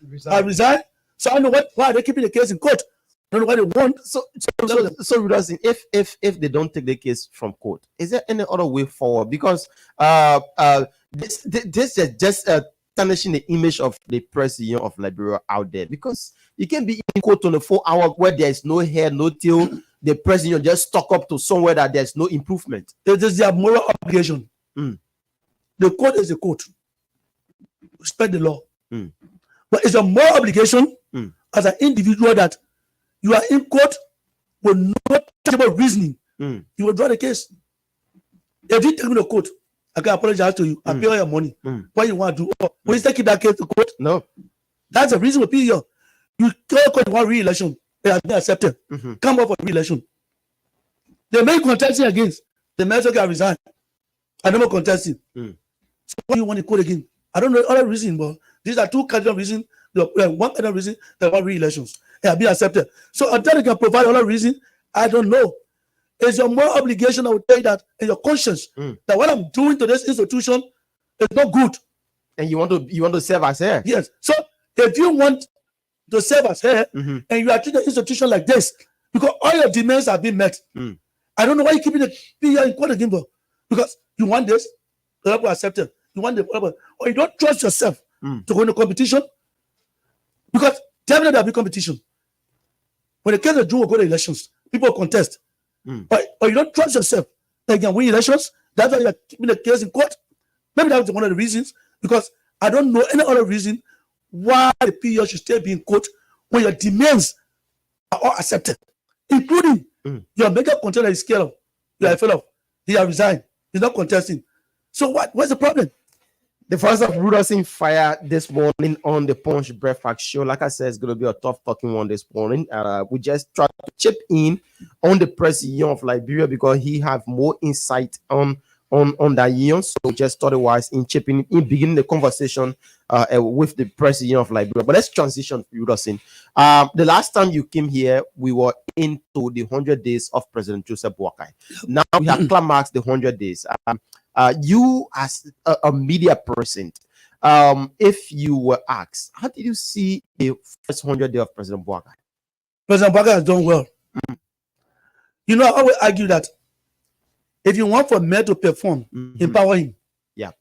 Resign. So I don't know why are they keeping the case in court. I don't know why they want. So if they don't take the case from court, is there any other way forward? Because this is just tarnishing the image of the press union of Liberia out there, because you can be in court 24 hours where there is no hair, no tail. The press union just stuck up to somewhere that there's no improvement. It is their moral obligation. The court is the court. Respect the law. But it's a moral obligation as an individual that you are in court with no tangible reasoning. You will draw the case. If you take me to court, I can apologize to you. I pay all your money. What you want to do? Will you take that case to court? No. That's the reason we pay you. You can't court one re-election. They have been accepted. Come up for re-election. They may contest against. The may say resign. I never contesting. So why do you want to court again? I don't know other reason, but these are two cardinal reasons. One cardinal reason they want re-elections. They have been accepted. So until they can provide other reason, I don't know. It's your moral obligation, I will tell you that, and your conscience, that what I'm doing to this institution is not good. And you want to serve as heir. Yes. So if you want to serve as heir, and you are treating the institution like this, because all your demands have been met, I don't know why you're keeping the PR in court again, because you want this, the people accept it. You want the or you don't trust yourself to go into competition, because definitely there'll be competition. When the case of June will go to elections, people contest. Or you don't trust yourself that you can win elections. That's why you're keeping the case in court. Maybe that's one of the reasons, because I don't know any other reason why the PO should still be in court when your demands are all accepted, including your major contender is scared of. You are afraid of. He has resigned. He's not contesting. So what's the problem? The voice of Rudolph fire this morning on the Punch Breakfast Show. Like I said, it's going to be a tough talking one this morning. We just try to chip in on the press union of Liberia because he have more insight on that union. So just thought it wise in chipping in beginning the conversation with the press union of Liberia. But let's transition, Rudolph. The last time you came here, we were into the 100 days of President Joseph Boakai. Now we have climaxed the 100 days. You as a media person, if you were asked, how did you see the first 100 days of President Boakai? President Boakai has done well. You know, I always argue that if you want for men to perform, empower him. Yeah.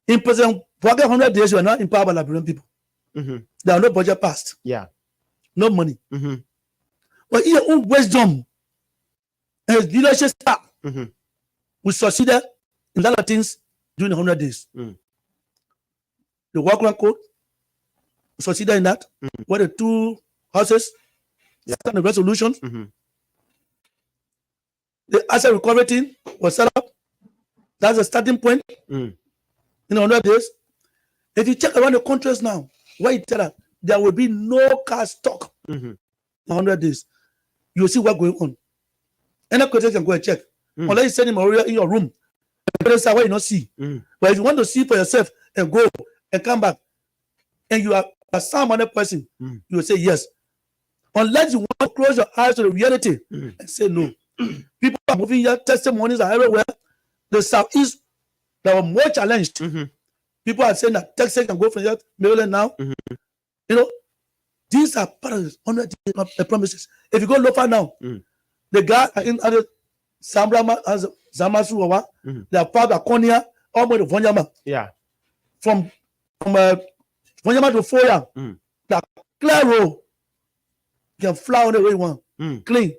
In President Boakai 100 days, you are not empowered by Liberian people. There are no budget passed. Yeah. No money. But in your own wisdom and his leadership staff, we succeeded in a lot of things during the 100 days. The workground code, we succeeded in that. Where the two houses, and the resolutions. The asset recovery team was set up. That's a starting point in 100 days. If you check around the countries now, where you tell that there will be no car stock in 100 days, you will see what's going on. Any question can go and check. Unless you send him in your room, that's why you not see. But if you want to see for yourself and go and come back, and you are a sound-minded person, you will say yes. Unless you want to close your eyes to the reality and say no. People are moving here, testimonies are everywhere. The Southeast that were more challenged. People are saying that Texas can go from here to Maryland now. You know, these are part of the promises. If you go lower now, the guy in other Zamasu, they are part of Konya, almost Vonyama. Yeah. From Vonyama to Foya, the clear road. You can fly on the way you want, clean.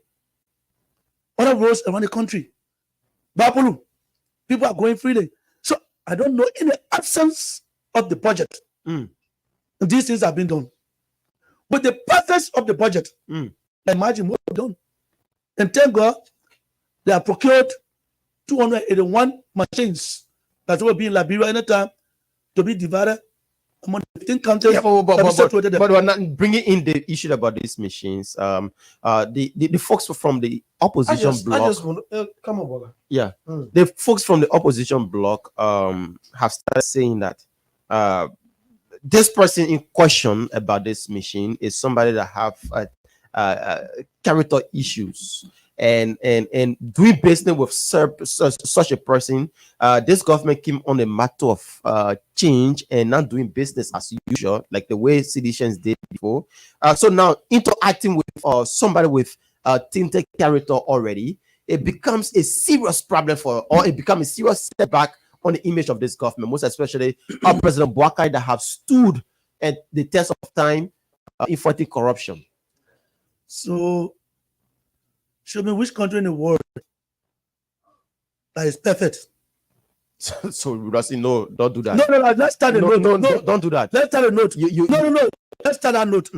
Other roads around the country, Bapulu, people are going freely. So I don't know, in the absence of the budget, these things have been done. With the purpose of the budget, imagine what they've done. And thank God, they have procured 281 machines that will be in Liberia anytime to be divided among 15 countries. Yeah, but we're not bringing in the issue about these machines. The folks from the opposition bloc. Come on, brother. Yeah, the folks from the opposition bloc have started saying that this person in question about this machine is somebody that have character issues. And doing business with such a person, this government came on a matter of change and not doing business as usual, like the way citizens did before. So now interacting with somebody with tainted character already, it becomes a serious problem or it becomes a serious setback on the image of this government, most especially President Boakai that have stood at the test of time in fighting corruption. So show me which country in the world that is perfect. So Rasi, no, don't do that. No, let's start a note. No, don't do that. Let's start a note. No. Let's start a note.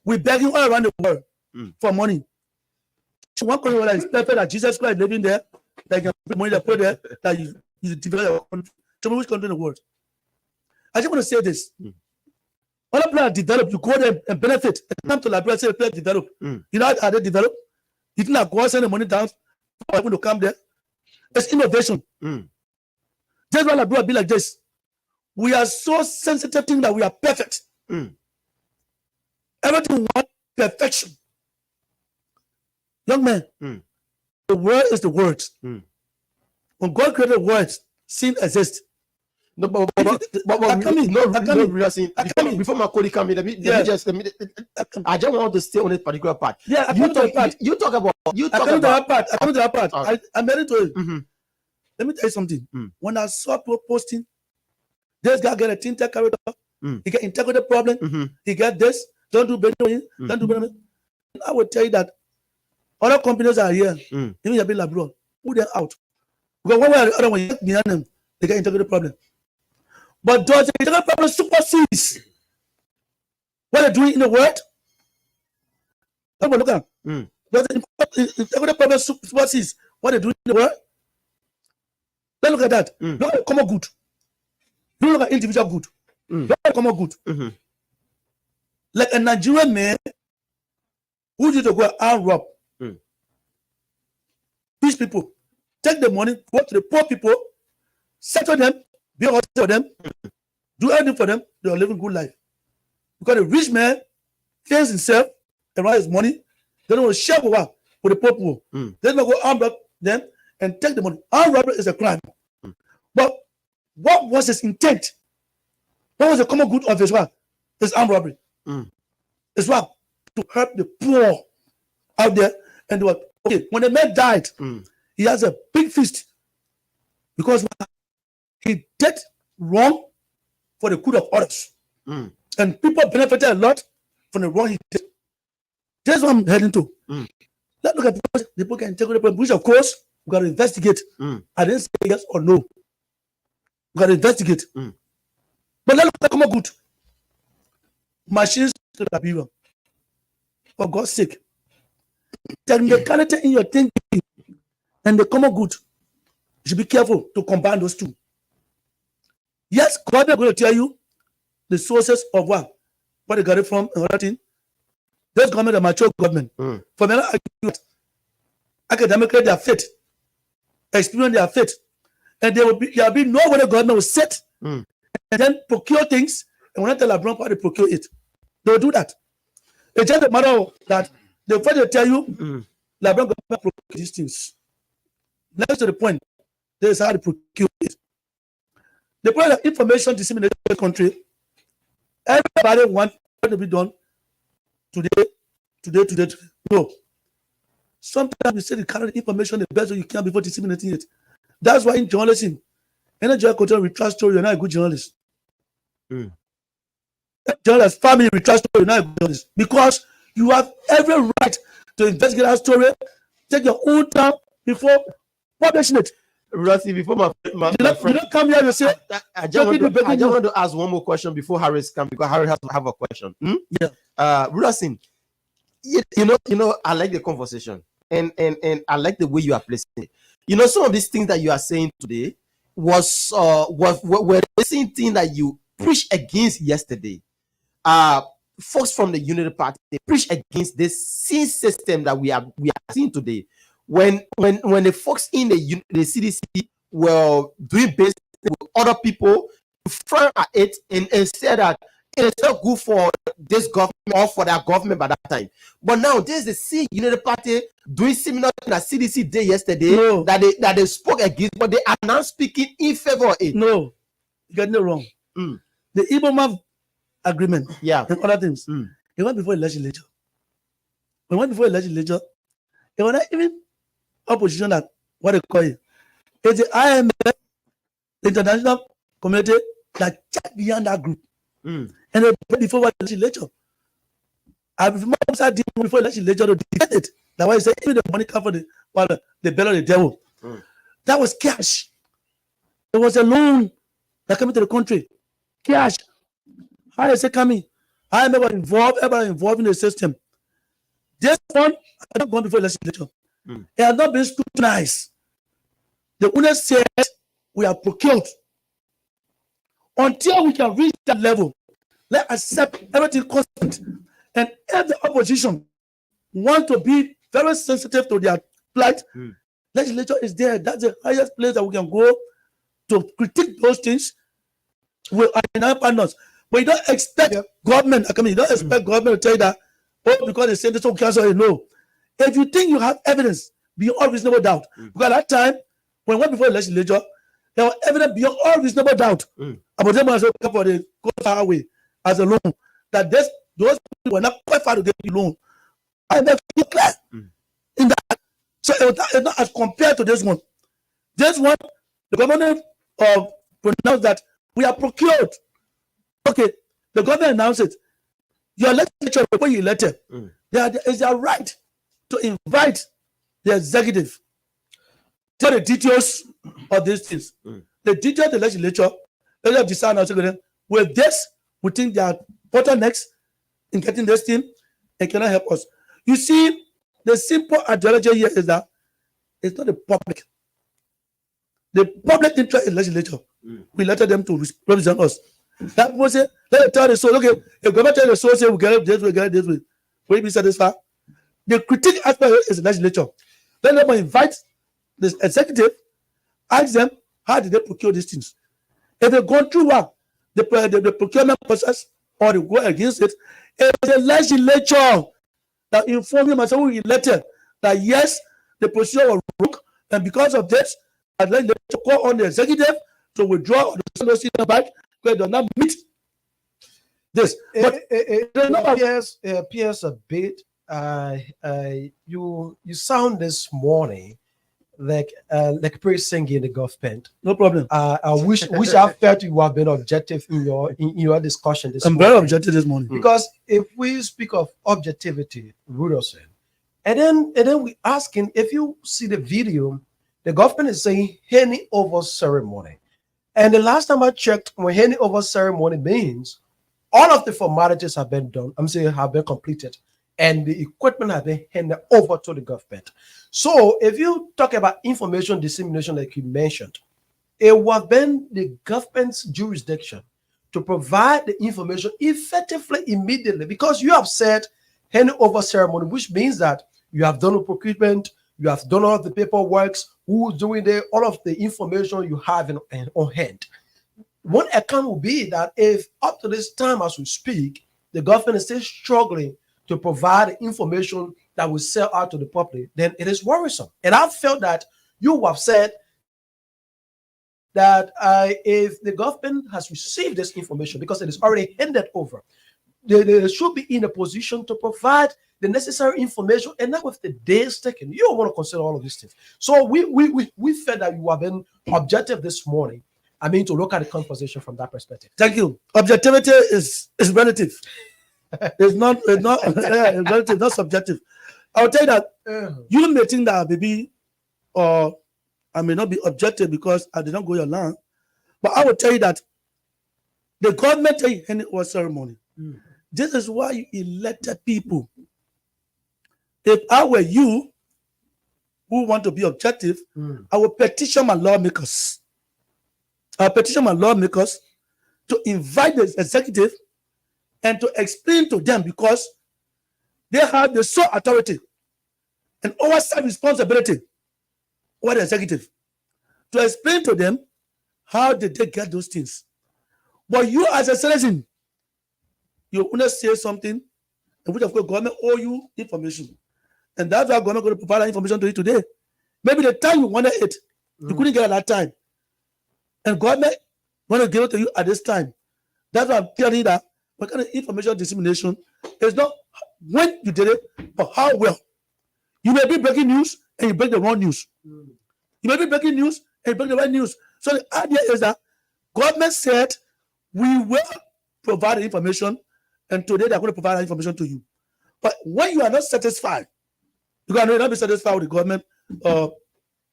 We're begging all around the world for money. So one country that is perfect, that Jesus Christ living there, that can put money that put there, that you develop your country. Show me which country in the world. I just want to say this. Other people are developed, you go there and benefit. And come to Liberia, say people develop. You know how they develop? You think that God send the money down for people to come there? It's innovation. Just while Liberia be like this, we are so sensitive thinking that we are perfect. Everything we want perfection. Young man, the word is the word. When God created words, sin exists. No, before Makoli come in, let me just I just want to stay on this particular part. Yeah, you talk about that part. I'm married to it. Let me tell you something. When I saw people posting, this guy get a tinted character, he get integrity problem, he get this, don't do better, don't do better. I will tell you that other companies are here, even if you're abroad, put them out. Because one way or the other, when you get behind them, they get integrity problem. But does the integrity problem supersedes what they're doing in the world? Look at does the integrity problem supersedes what they're doing in the world? Let's look at that. Look at common good. Don't look at individual good. Look at common good. Like a Nigerian man who used to go and rob these people, take the money, go to the poor people, settle them, be honest for them, do anything for them, they are living good life. Because the rich man fears himself around his money, they don't want to share with the poor people. They don't go arm rob them and take the money. Arm robbery is a crime. But what was his intent? What was the common good of his work? His arm robbery. His work to help the poor out there. And they were, okay, when the man died, he has a big feast because he did wrong for the good of others. And people benefited a lot from the wrong he did. That's what I'm heading to. Let's look at the people can take the problem, which of course we got to investigate. I didn't say yes or no. We got to investigate. But let's look at common good. Machines to the people. For God's sake. Technicality in your thinking and the common good. You should be careful to combine those two. Yes, God is going to tell you the sources of what they got it from and other thing. This government, a mature government. For me, academically, their faith, experience their faith, and there will be no way the government will sit and then procure things, and when I tell LeBron how to procure it, they will do that. It's just a matter of that the first they tell you, LeBron government procure these things. Next to the point, this is how to procure it. The point of information disseminated in the country, everybody wants to be done today. No. Sometimes you say the current information the best way you can before disseminating it. That's why in journalism, any journalist will trust story, you're not a good journalist. Journalist, family will trust story, you're not a good journalist. Because you have every right to investigate that story, take your own time before publishing it. Rossi, before my You friend, don't come here and say, I just want to ask one more question before Harris comes, because Harris has to have a question. Yeah. Rossi, you know, I like the conversation, and I like the way you are placing it. You know, some of these things that you are saying today were the same thing that you preached against yesterday. Folks from the Unity Party, they preach against this system that we are seeing today. When the folks in the CDC were doing business with other people, frown at it and said that it is not good for this government or for that government by that time. But now there's the Unity Party doing similar to that CDC did yesterday that they spoke against, but they are now speaking in favor of it. No, you got it wrong. The Iboma agreement, and other things, it went before the legislature. When it went before the legislature, it was not even opposition that what they call it. It's the IMF, the international community that checked beyond that group. And they put before the legislature. I remember before the legislature to defend it. That's why I say even the money come from the belly of the devil. That was cash. It was a loan that came into the country. Cash. How is it coming? I am ever involved in the system. This one, I have gone before the legislature. It has not been scrutinized. The owner says we are procured. Until we can reach that level, let's accept everything constant. And if the opposition want to be very sensitive to their plight, legislature is there. That's the highest place that we can go to critique those things with our partners. But you don't expect government, you don't expect government to tell you that, because they say this will cancel it. No. If you think you have evidence beyond all reasonable doubt, because at that time, when we went before the legislature, there was evidence beyond all reasonable doubt about them as a couple of the highway as a loan, that those people were not quite far to get the loan. I make it clear in that. So it's not as compared to this one. This one, the government pronounced that we are procured. Okay, the government announced it. Your legislature, before you elected, there is a right to invite the executive to the details of these things. The details of the legislature, they have decided with this, we think they are bottlenecks in getting this thing and cannot help us. You see, the simple ideology here is that it's not the public. The public interest in legislature. We elected them to represent us. That was it. Let tell the soul, okay, if government tell the soul, say we get it this way, get it this way. Will you be satisfied? The critique aspect is the legislature. Let them invite the executive, ask them how did they procure these things. If they go through the procurement process or they go against it, it's the legislature that informed them as we elected that yes, the procedure was wrong, and because of this, I'd like to call on the executive to withdraw or to send us back because they do not meet this. But it appears a bit. You sound this morning like pretty singing in the government. No problem. I wish I felt you have been objective in your discussion this morning. I'm very objective this morning. Because if we speak of objectivity, Rudolson, and then we asking if you see the video, the government is saying handing over ceremony. And the last time I checked, when handing over ceremony means all of the formalities have been done. I'm saying have been completed, and the equipment has been handed over to the government. So if you talk about information dissemination, like you mentioned, it would have been the government's jurisdiction to provide the information effectively, immediately, because you have said handing over ceremony, which means that you have done the procurement, you have done all of the paperwork, who's doing all of the information you have on hand. One account will be that if up to this time as we speak, the government is still struggling to provide the information that will sell out to the public, then it is worrisome. And I felt that you have said that if the government has received this information, because it is already handed over, they should be in a position to provide the necessary information, and not with the days taken. You don't want to consider all of these things. So we felt that you have been objective this morning. I mean, to look at the conversation from that perspective. Thank you. Objectivity is relative. It's not relative, not subjective. I'll tell you that you may think that maybe, or I may not be objective because I did not go your land, but I will tell you that the government was ceremony. This is why you elected people. If I were you who want to be objective, I will petition my lawmakers. I'll petition my lawmakers to invite the executive and to explain to them, because they have the sole authority and oversight responsibility over the executive, to explain to them how did they get those things. But you as a citizen, you want to say something, and which of course government owe you information. And that's why government going to provide that information to you today. Maybe the time you wanted it, you couldn't get at that time. And government want to give it to you at this time. That's why I'm telling you that what kind of information dissemination is not when you did it, but how well. You may be breaking news and you break the wrong news. You may be breaking news and you break the right news. So the idea is that government said we will provide the information, and today they're going to provide that information to you. But when you are not satisfied, you cannot not be satisfied with the government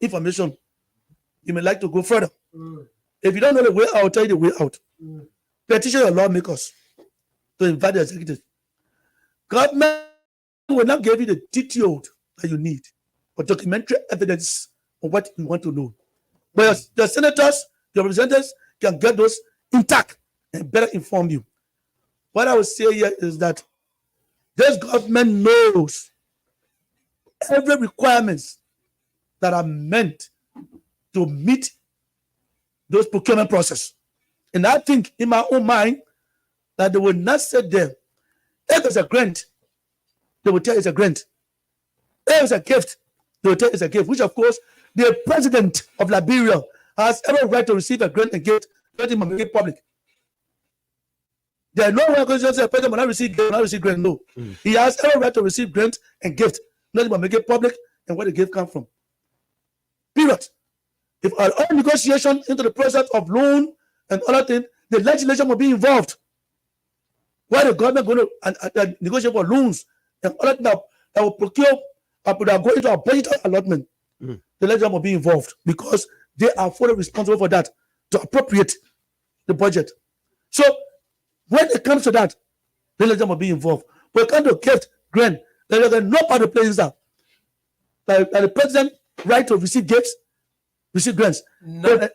information, you may like to go further. If you don't know the way out, I'll tell you the way out. Petition your lawmakers to invite the executive. Government will not give you the detailed that you need, but documentary evidence of what you want to know. But your senators, your representatives can get those intact and better inform you. What I would say here is that this government knows every requirements that are meant to meet those procurement process. And I think in my own mind that they will not sit there. If it's a grant, they will tell it's a grant. If it's a gift, they will tell it's a gift, which of course the president of Liberia has every right to receive a grant and gift, let him make it public. There are no way because the president will not receive grant, no. He has every right to receive grant and gift, let him make it public and where the gift come from. Period. If all negotiation into the process of loan and other things, the legislation will be involved. Why the government going to negotiate for loans and other things that will procure, that go into a budget allotment, the legislation will be involved because they are fully responsible for that, to appropriate the budget. So when it comes to that, the legislation will be involved. But it comes to gift, grant, there are no part of places that the president right to receive gifts, receive grants. The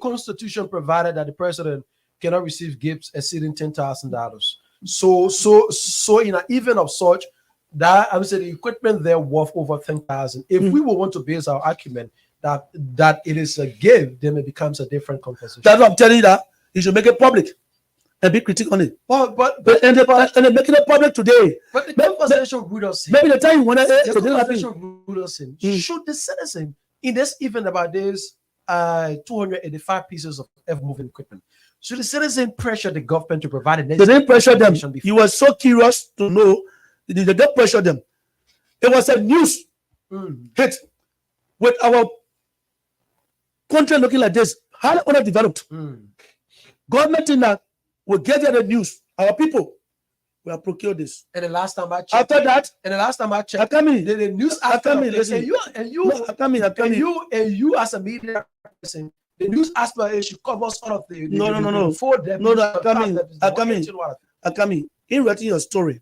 Constitution provided that the president cannot receive gifts exceeding $10,000. So in an event of such, that I would say the equipment there worth over 10,000. If we will want to base our argument that it is a gift, then it becomes a different conversation. That's what I'm telling you, that you should make it public and be critical on it. But they're making it public today. But the conversation would us. Maybe the time you want to should the citizen in this event about this 285 pieces of earth-moving equipment, should the citizen pressure the government to provide it? They didn't pressure them. You were so curious to know. They didn't pressure them. It was a news hit with our country looking like this. How it developed. Government in that will get the news. Our people will procure this. And the last time I checked, after that, the news and you as a media person, the news aspect should cover some of the no. For them. Akami, in writing your story,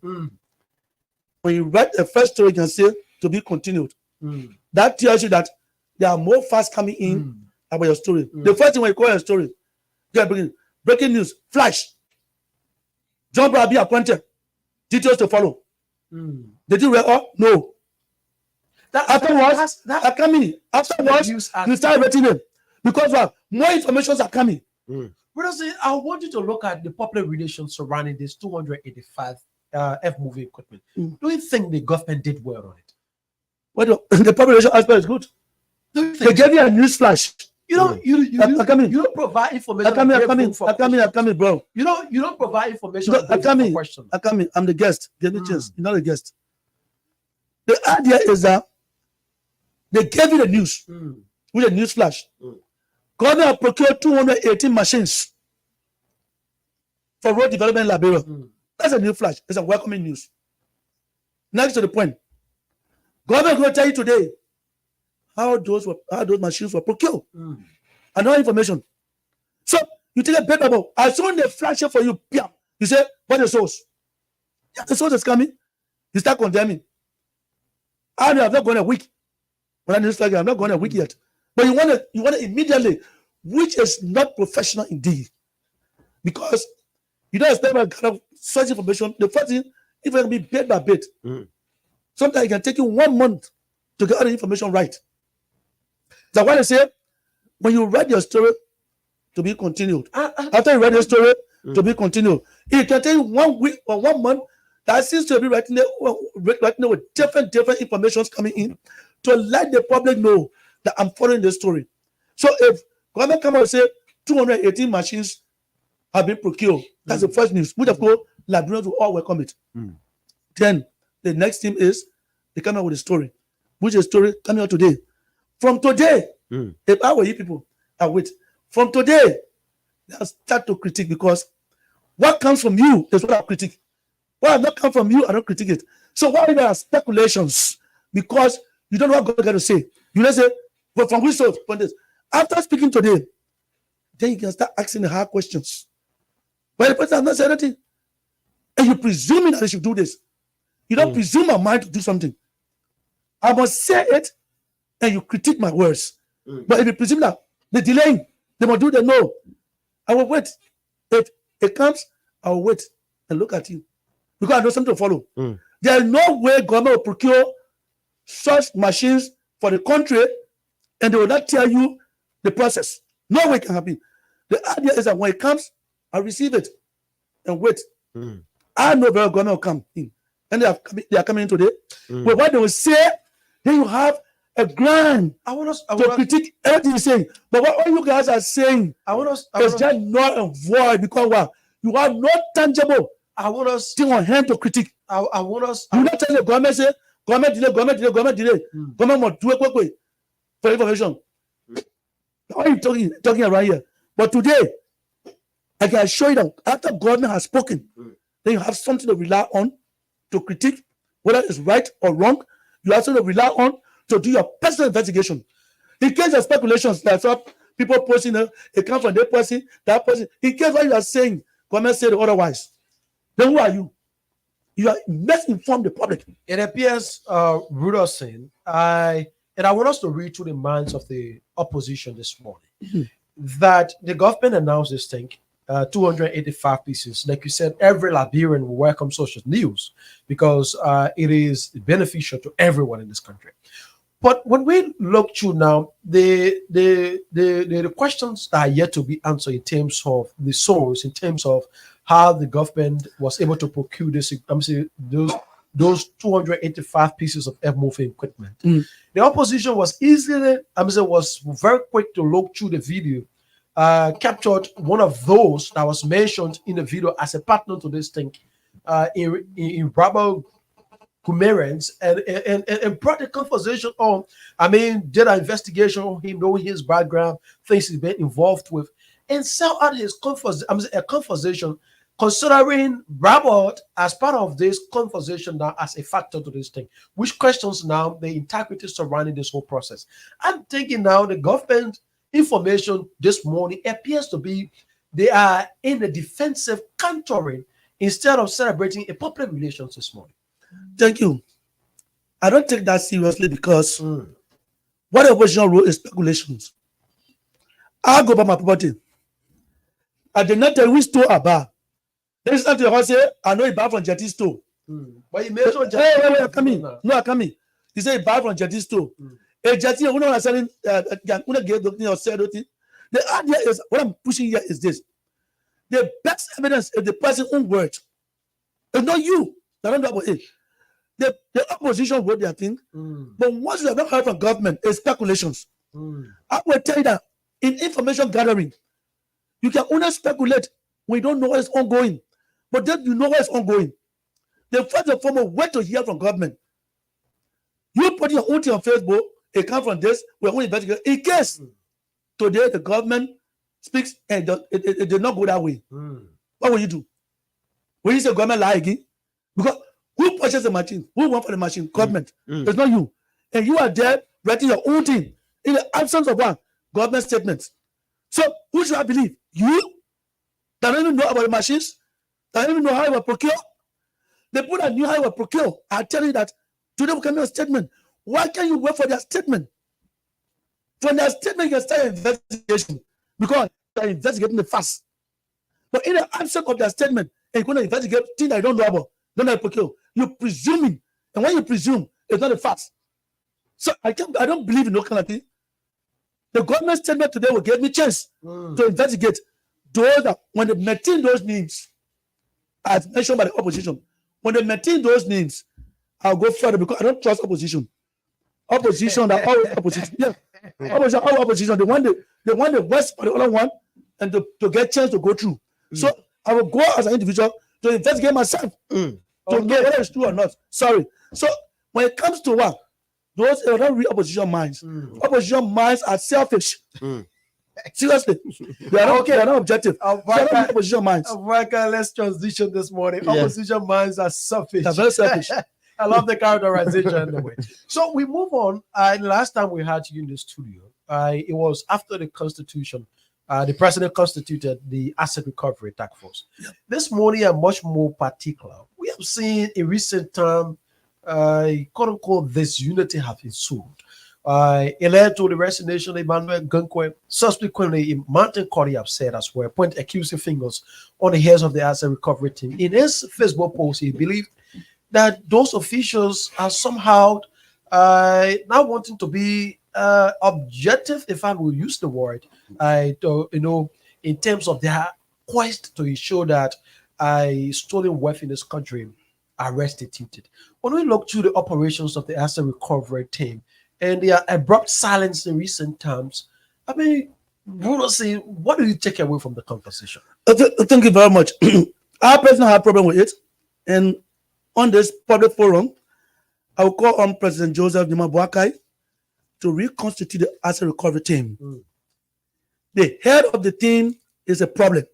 when you write the first story, you can say to be continued. That tells you that there are more facts coming in about your story. The first thing when you call your story, breaking news, flash. John Brabi appointed. Details to follow. Did you read all? No. Afterwards, you start writing them. Because more information are coming. I want you to look at the public relations surrounding this 285 F-moving equipment. Do you think the government did well on it? Well, the public relations aspect is good. They gave you a news flash. You don't. You don't provide information. I'm coming, bro. You don't provide information. No, I'm coming. I'm the guest. Give me a chance. You're not a guest. The idea is that they gave you the news with a news flash. Government procured 218 machines for road development in Liberia. That's a new flash. It's a welcoming news. Next to the point, government will tell you today how those machines were procured. And no information. So you take a paper ball. As soon as they flash it for you, you say, "What the source?" Yeah, the source is coming. You start condemning. I'm not going a week. When I'm not going a week yet. But you want to immediately, which is not professional indeed, because you don't expect to kind of such information. The first thing, if it can be bit by bit, sometimes it can take you 1 month to get all the information right. That's why I say, when you write your story to be continued, after you write your story to be continued, it can take you 1 week or 1 month. That seems to be writing with different information coming in to let the public know that I'm following the story. So if government come out and say 218 machines have been procured, that's the first news. Which of course, Liberians will all welcome it. Then the next thing is they come out with a story, which is a story coming out today. From today, if I were you people, I wait. From today, they'll start to critique, because what comes from you is what I critique. What has not come from you, I don't critique it. So why there are speculations? Because you don't know what God is going to say. You let's say, but from which source? From this. After speaking today, then you can start asking the hard questions. But the person has not said anything. And you presuming that they should do this. You don't presume my mind to do something. I must say it, and you critique my words. But if you presume that they're delaying, they must do the no. I will wait. If it comes, I will wait and look at you. Because I know something to follow. There is no way government will procure such machines for the country and they will not tell you the process. No way it can happen. The idea is that when it comes, I receive it and wait. I know where government will come in. And they are coming in today. But what they will say, then you have a ground to critique everything you're saying. But what all you guys are saying is just not a void, because what? You have no tangible thing on hand to critique. You not tell the government, say, government delay. Government must do it quickly for information. Why are you talking around here? But today, I can assure you that after government has spoken, then you have something to rely on to critique whether it's right or wrong. You have something to rely on to do your personal investigation. In case of speculations, that's what people posting, it comes from that person. In case what you are saying, government said otherwise, then who are you? You are misinformed the public. It appears, Rudolph, I want us to read through the minds of the opposition this morning that the government announced this thing, 285 pieces. Like you said, every Liberian will welcome social news because it is beneficial to everyone in this country. But when we look through now, the questions that are yet to be answered in terms of the source, in terms of how the government was able to procure this, those 285 pieces of earth-moving equipment. The opposition was was very quick to look through the video, captured one of those that was mentioned in the video as a partner to this thing in Brabo Gumerens and brought the conversation on. Did an investigation on him, knowing his background, things he's been involved with, and sell out his conversation, considering Brabant as part of this conversation now as a factor to this thing, which questions now the integrity surrounding this whole process. I'm thinking now the government information this morning appears to be they are in a defensive countering instead of celebrating a public relations this morning. Thank you. I don't take that seriously because what the opposition rule is speculations. I'll go by my property. I did not tell which store I buy. This is not the say I know he buy from Jetty store. But you mentioned Jetty. Wait, I come in. No, I come in. He said he buy from Jetty store. A Jetty, who knows selling the idea is what I'm pushing here is this. The best evidence is the person's own words. It's not you. I don't know about it. The opposition wrote their thing, but once you have not heard from government, it's speculations. I will tell you that in information gathering, you can only speculate when you don't know what is ongoing. But then you know what is ongoing. The first and foremost, wait to hear from government. You put your own thing on Facebook, it comes from this, we're only investigating. In case today the government speaks and it did not go that way, what will you do? Will you say government lie again? Because who purchased the machine? Who went for the machine? Government. It's not you. And you are there writing your own thing in the absence of one government statements. So who should I believe? You that don't even know about the machines, that don't even know how it was procured. The people that knew how it was procured are telling you that today we can make a statement. Why can't you wait for their statement? From their statement, you can start an investigation because they're investigating the facts. But in the absence of their statement, and you're going to investigate things that you don't know about, don't know procure. You're presuming, and when you presume, it's not a fact. So I don't believe in no kind of thing. The government statement today will give me chance to investigate those that when they maintain those names, as mentioned by the opposition, when they maintain those names, I'll go further because I don't trust opposition. Opposition are always opposition. Yeah, opposition, all opposition. They want the West for the other one, and to get chance to go through. So I will go as an individual to investigate myself to know whether it's true or not. Sorry. So when it comes to what those are not real opposition minds. Opposition minds are selfish. Seriously, they are not objective. They are not opposition minds. Let's transition this morning. Yeah. Opposition minds are selfish. They're very selfish. I love the characterization anyway. So we move on. Last time we had you in the studio, it was after the Constitution. The president constituted the Asset Recovery Task Force. Yep. This morning, and much more particular, we have seen in recent time, quote unquote, this unity have ensued. It led to the resignation of Emmanuel Gunkwe. Subsequently, Martin Cody have said as well, point accusing fingers on the heads of the Asset Recovery team. In his Facebook post, he believed that those officials are somehow now wanting to be objective, if I will use the word, in terms of their quest to ensure that stolen wealth in this country are restituted. When we look to the operations of the Asset Recovery team and their abrupt silence in recent times, I mean, Bruno, what do you take away from the conversation? Thank you very much. I personally have a problem with it, and on this public forum, I will call on President Joseph Nima Boakai to reconstitute the Asset Recovery team. The head of the team is a problem.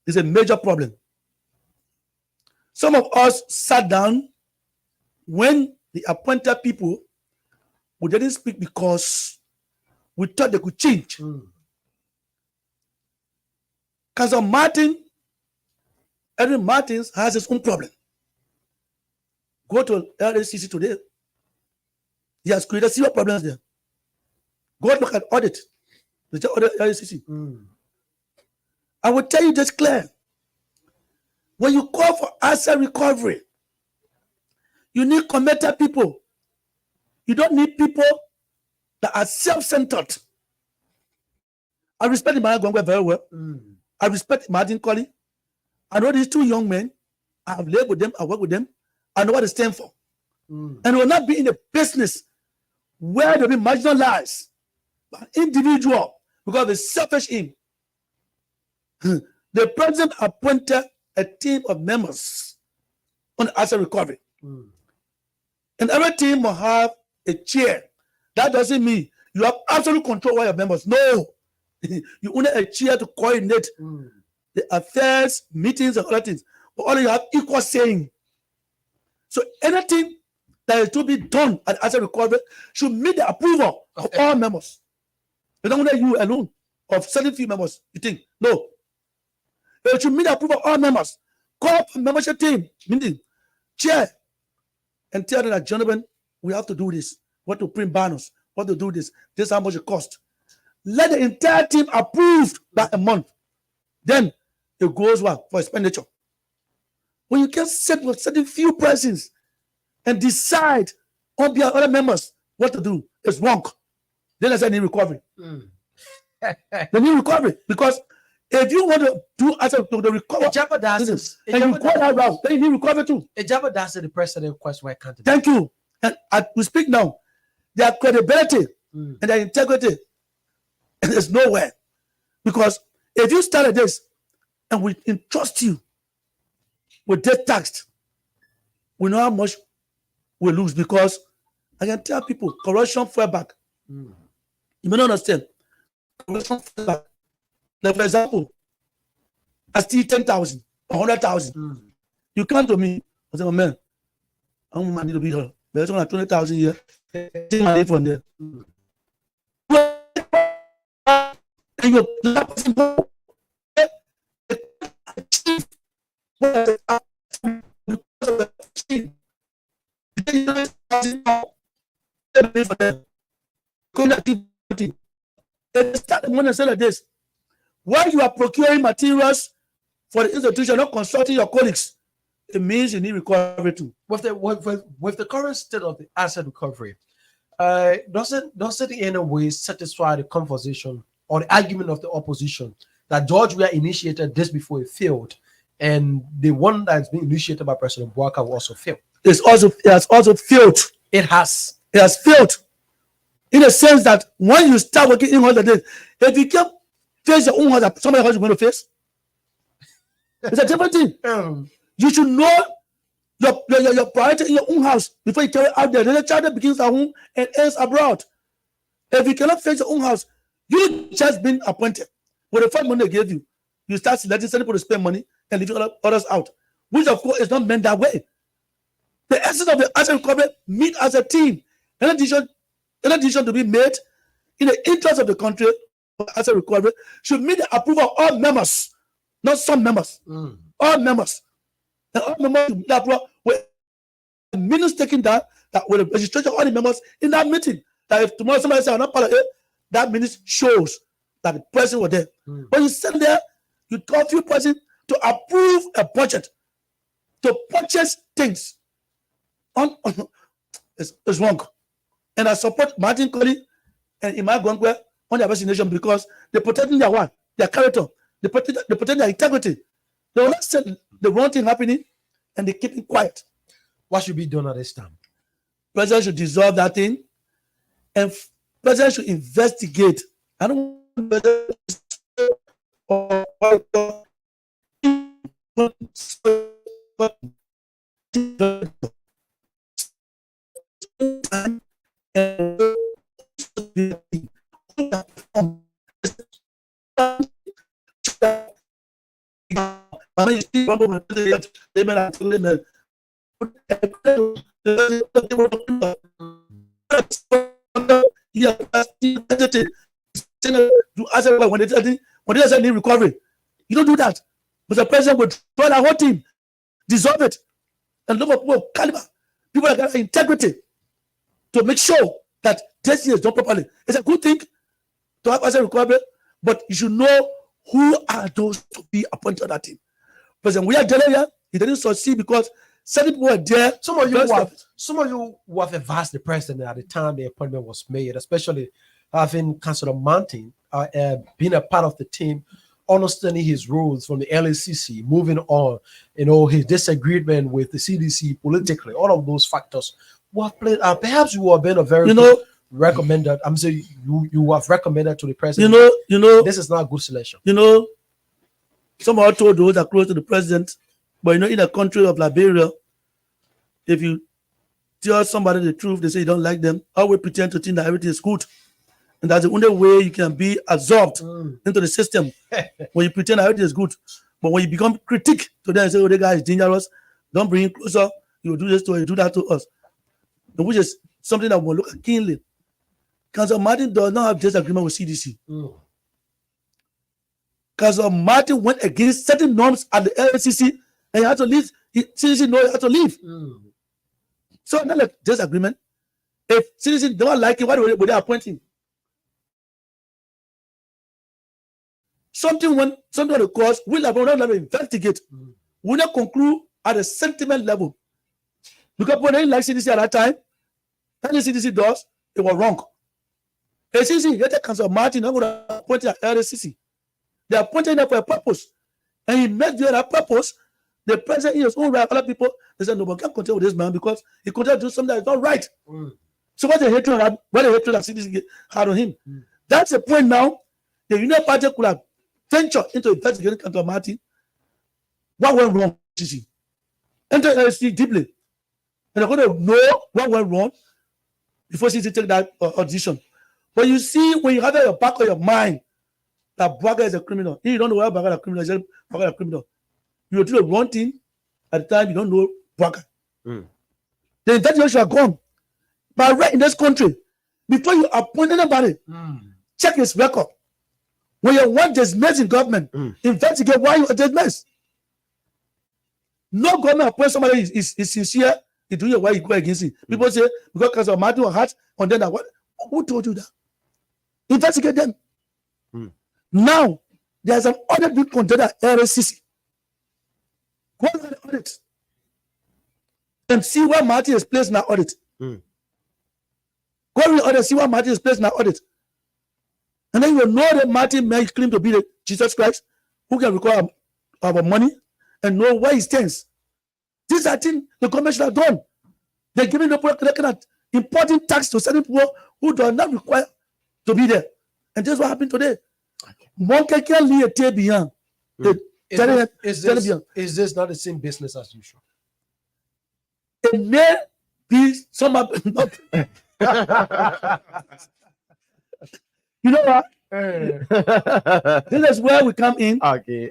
It's a major problem. Some of us sat down when the appointed people we didn't speak because we thought they could change. Council Edwin Martins has his own problem. Go to LACC today. He has created serious problems there. Go look at audit. The audit LACC. I will tell you this clear. When you call for asset recovery, you need committed people. You don't need people that are self-centered. I respect Emmanuel Gunkwe very well. I respect Martin Colley. I know these two young men. I have lived with them. I work with them. I know what they stand for. And will not be in a business where they'll be marginalized by individual because of a selfish aim. The president appointed a team of members on asset recovery. And every team will have a chair. That doesn't mean you have absolute control over your members. No. You only have a chair to coordinate the affairs, meetings, and other things. But only you have equal saying. So anything that is to be done at asset recovery should meet the approval of all members. It's not only you alone of certain few members. You think no. It should meet the approval of all members. Call up a membership team, meeting, chair, and tell them that, gentlemen, we have to do this. What to print banners, what to do this. This is how much it costs. Let the entire team approve that a month. Then it goes well for expenditure. When you can sit with certain few persons and decide on behalf of other members what to do, it's wrong. Then there's any recovery. They need recovery because if you want to do asset to the recovery, and you go that route, then you need recovery too. That's the president question. Why can't it? Thank you. And as we speak now, their credibility and their integrity is nowhere. Because if you started this and we entrust you with this tax, we know how much we lose. Because I can tell people, corruption fell back. You may not understand. Corruption fell back. Like, for example, I steal 10,000 or 100,000. You come to me, I say, oh man, I don't want money to be here. But it's only 20,000 here. Take money from there. And you this. While you are procuring materials for the institution, not consulting your colleagues, it means you need recovery too. With the current state of the asset recovery, doesn't in a way satisfy the conversation or the argument of the opposition that George Weah initiated this before it failed, and the one that's been initiated by President Bouaka will also fail? It has also failed. It has failed in the sense that when you start working in all the days, if you can't face your own house that somebody else is going to face, it's a different thing. You should know your priority in your own house before you carry out there. The child that begins at home and ends abroad. If you cannot face your own house, you just been appointed. With the first money they gave you, you start selecting some people to spend money and leaving others out, which of course is not meant that way. The essence of the asset recovery meet as a team. An addition to be made in the interest of the country, asset recovery should meet the approval of all members, not some members. All members. And all members that were minutes taken down that with the registration of all the members in that meeting. That if tomorrow somebody says I'm not part of it, that minute shows that the person was there. When you sit there, you call few person to approve a budget to purchase things. It's wrong. And I support Martin Colley and Imai Gongwe on their vaccination because they're protecting their character, they protect their integrity. They will not say the wrong thing happening and they keep it quiet. What should be done at this time? President should dissolve that thing and President should investigate. I don't want when they say need recovery, you don't do that. But the president would draw the whole team, dissolve it, and look for people caliber, people that got integrity to make sure that this is done properly. It's a good thing to have asset recovery, but you should know who are those to be appointed on that team. President Weah Delaya, he didn't succeed because certain people were there. Some of you who have advised the president at the time the appointment was made, especially having Councillor Martin being a part of the team, understanding his roles from the LACC, moving on, his disagreement with the CDC politically, all of those factors were played. Perhaps you have been a very recommended. I'm saying you have recommended to the president. This is not a good selection. Someone told those that are close to the president, but in the country of Liberia, if you tell somebody the truth, they say you don't like them, always pretend to think that everything is good. And that's the only way you can be absorbed into the system when you pretend that everything is good. But when you become critic to them and say, oh, the guy is dangerous, don't bring him closer, you will do this to us, you do that to us. Which is something that we'll look at keenly. Councillor Martin does not have disagreement with CDC. Councillor Martin went against certain norms at the LACC and he had to leave. CDC know he had to leave. So not like disagreement. If CDC don't like it, why would they appoint him? Something on the course, we'll have investigate. We'll not conclude at a sentiment level. Because when they like CDC at that time, anything CDC does, it was wrong. The CDC hated Councillor Martin, not going to appoint at LACC. They appointed him for a purpose. And he met that purpose. The president in his own right, other people, they said, no, but can't continue with this man because he continued to do something that is not right. So what the hatred that CDC had on him? That's the point now. The Union Party could have ventured into investigating Kanto Martin. What went wrong? Enter LSC deeply. And they're going to know what went wrong before CDC take that audition. But you see, when you have it in the back of your mind that Braga is a criminal, you don't know why Braga is a criminal, you Braga is a criminal. You do the wrong thing at the time, you don't know Braga. The investigation are gone. But right in this country, before you appoint anybody, check his record. When you want dismissed in government, investigate why you are dismissed. No government appoint somebody is sincere, is doing why you go against it. People say, because of Martin or Hart, and then what? Who told you that? Investigate them. Now, there's an audit being conducted at RSCC. Go on the audit and see where Martin is placed in our audit. Go on the audit, see where Martin is placed in our audit. And then you know that Martin may claim to be the Jesus Christ who can require our money and know where he stands. These are things the government should have done. They're giving the people important tax to certain people who do not require to be there. And this is what happened today. One can lead a tail beyond. Is this not the same business as usual? It may be some of not. You know what? This is where we come in. Okay.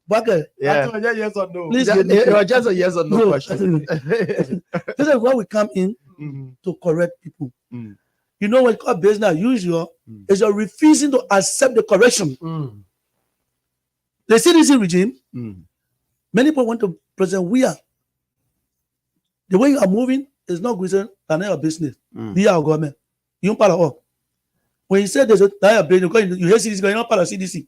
But Yes or no? please, Just a yes or no question. this is where we come in to correct people. You know what called business as usual is you're refusing to accept the correction. The CDC regime, many people want to present we are. The way you are moving is not good than your business. We are government. You don't part of all. When you say there's a business, you hear CDC, you're not part of CDC.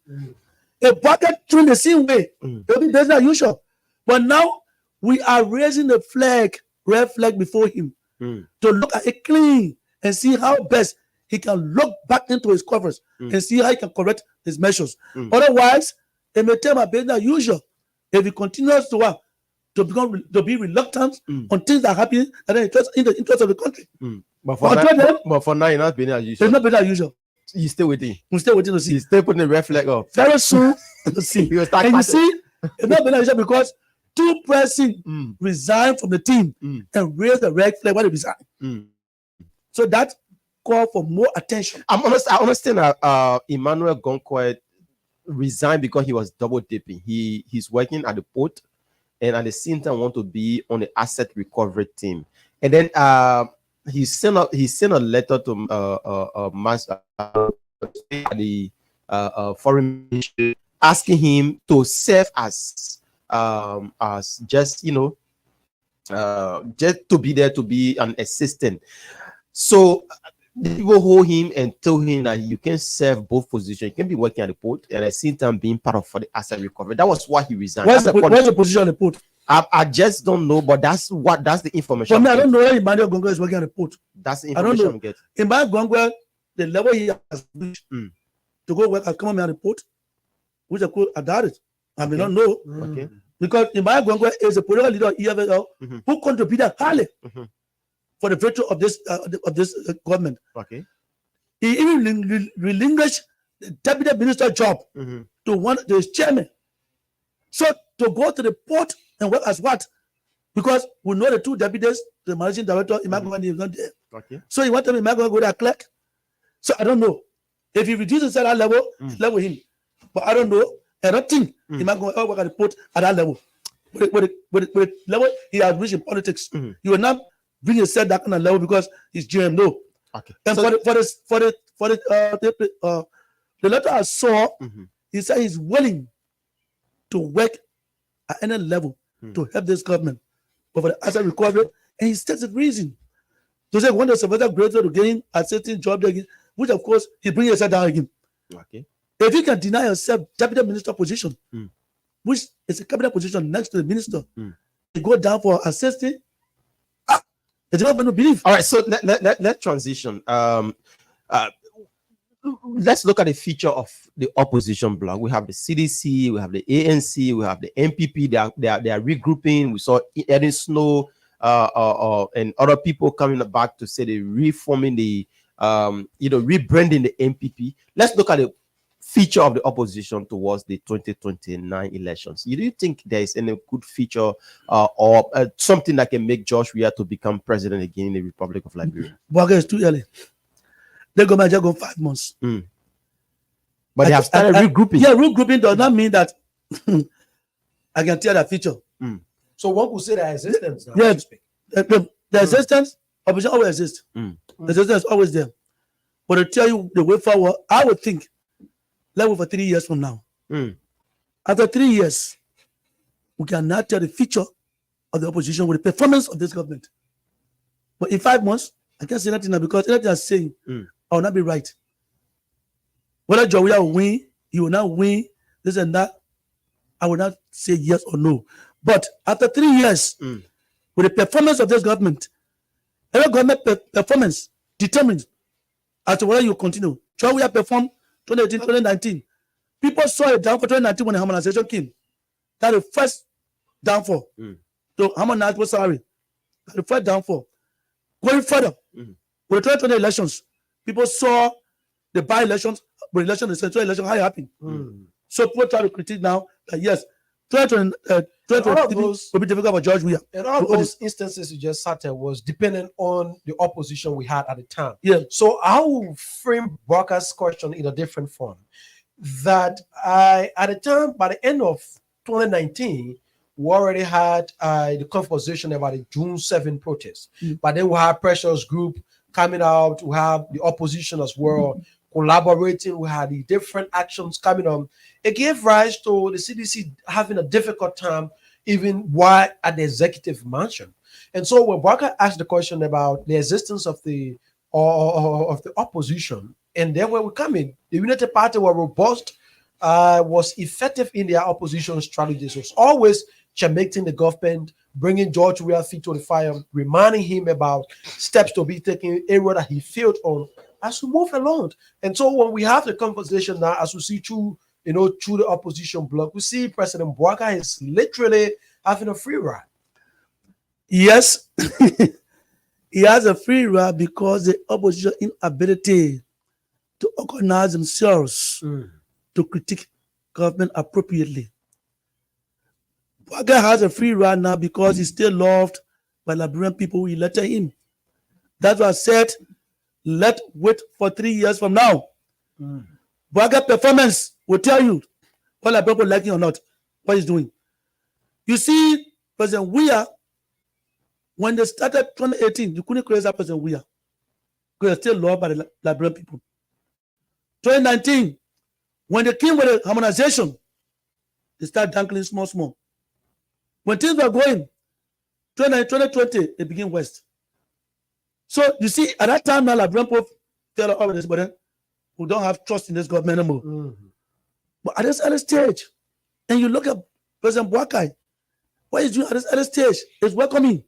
A bucket doing the same way. It'll be business as usual. But now we are raising the flag, red flag before him to look at it clean and see how best he can look back into his coffers and see how he can correct his measures. Otherwise, it may take my business as usual. If he continues to be reluctant on things that happen and then in the interest of the country. But for now, you're not being as usual. It's not better as usual. You're still waiting. We're still waiting to see. He's still putting the red flag up. Very soon to see. He will start And you passing. see, it's not better as usual because two persons resigned from the team and raised the red flag when they resigned. So that called for more attention. I understand that Emmanuel Gonkwe resigned because he was double dipping. He's working at the port and at the same time want to be on the asset recovery team. And then he sent a letter to the foreign ministry asking him to serve as just just to be there to be an assistant. So the people hold him and tell him that you can serve both positions. You can be working at the port and at the same time being part of for the asset recovery. That was why he resigned. Where's the position on the port? I just don't know, but that's the information. For me, I don't know where Emmanuel Gongwe is working at the port. That's the I don't information know. I'm getting. Emmanuel Gongwe, the level he has reached to go work at Common at the port, which I could doubt it. I may not know. Okay. Because Emmanuel Gongwe is a political leader of EFL who contributed highly for the virtue of this government. Okay. He even relinquished the deputy minister job to his chairman. So to go to the port and work as what? Because we know the two deputies, the managing director, Emmanuel is not there. Okay. So he wanted Emmanuel to go there clerk. So I don't know. If he reduces at that level, level him. But I don't know. I don't think Emmanuel will work at the port at that level. With the level he has reached in politics, he will not bring himself that kind of level because he's GM. No. Okay. And So- the letter I saw, he said he's willing to work at any level to help this government. But for the asset recovery, and he states the reason. To say when the survivor greater to gain a certain job again, which of course he brings himself down again. Okay. If you can deny yourself deputy minister position, which is a cabinet position next to the minister, you go down for assisting. The government will believe. All right. So let's transition. Let's look at the feature of the opposition bloc. We have the CDC, we have the ANC, we have the NPP. They are regrouping. We saw Eden Snow and other people coming back to say they're reforming the rebranding the MPP. Let's look at the feature of the opposition towards the 2029 elections. Do you think there is any good feature or something that can make George Weah to become president again in the Republic of Liberia? But it's too early. They go 5 months. But they have started regrouping. Yeah, regrouping does not mean that I can tell that feature. So one could say that existence now. Yeah, the existence, opposition always exists. The existence is always there. But to tell you the way forward, I would think, let's wait for 3 years from now. After 3 years, we can now tell the future of the opposition with the performance of this government. But in 5 months, I can't say nothing now because anything I'm saying, I will not be right. Whether George Weah will win, he will not win, this and that, I will not say yes or no. But after 3 years, with the performance of this government, every government performance determines as to whether you continue. George Weah performed 2018, 2019. People saw it down for 2019 when the harmonization came. That's the first downfall. So harmonized with salary. That's the first downfall. Going further, with the 2020 elections, people saw the by-elections, the central election, how it happened. So people try to critique now that yes, 2020 will be difficult for George Weah. And all those instances you just cited was dependent on the opposition we had at the time. Yeah. So I will frame Walker's question in a different form. That at the time, by the end of 2019, we already had the conversation about the June 7 protest. But then we had pressures group coming out. We have the opposition as well collaborating. We had the different actions coming on. It gave rise to the CDC having a difficult time even while at the executive mansion. And so when Walker asked the question about the existence of the opposition, and then when we come in, the United Party were robust, was effective in their opposition strategies. It was always checkmating the government, bringing George Weah feet to the fire, reminding him about steps to be taken, area that he failed on as we move along. And so when we have the conversation now, as we see through the opposition bloc, we see President Walker is literally having a free ride. Yes, he has a free ride because the opposition inability to organize themselves to critique government appropriately. Walker has a free ride now because he's still loved by Liberian people who elected him. That's why I said, let's wait for 3 years from now. Walker performance will tell you whether people like him or not, what he's doing. You see, President Weah, when they started 2018, you couldn't criticize President Weah because he's still loved by the Liberian people. 2019, when they came with the harmonization, they started dangling small. When things were going, 2020, they begin west. So you see, at that time, now Liberian people tell all of this, but then we don't have trust in this government anymore. But at this early stage, and you look at President Boakai, what he's doing at this early stage is welcoming.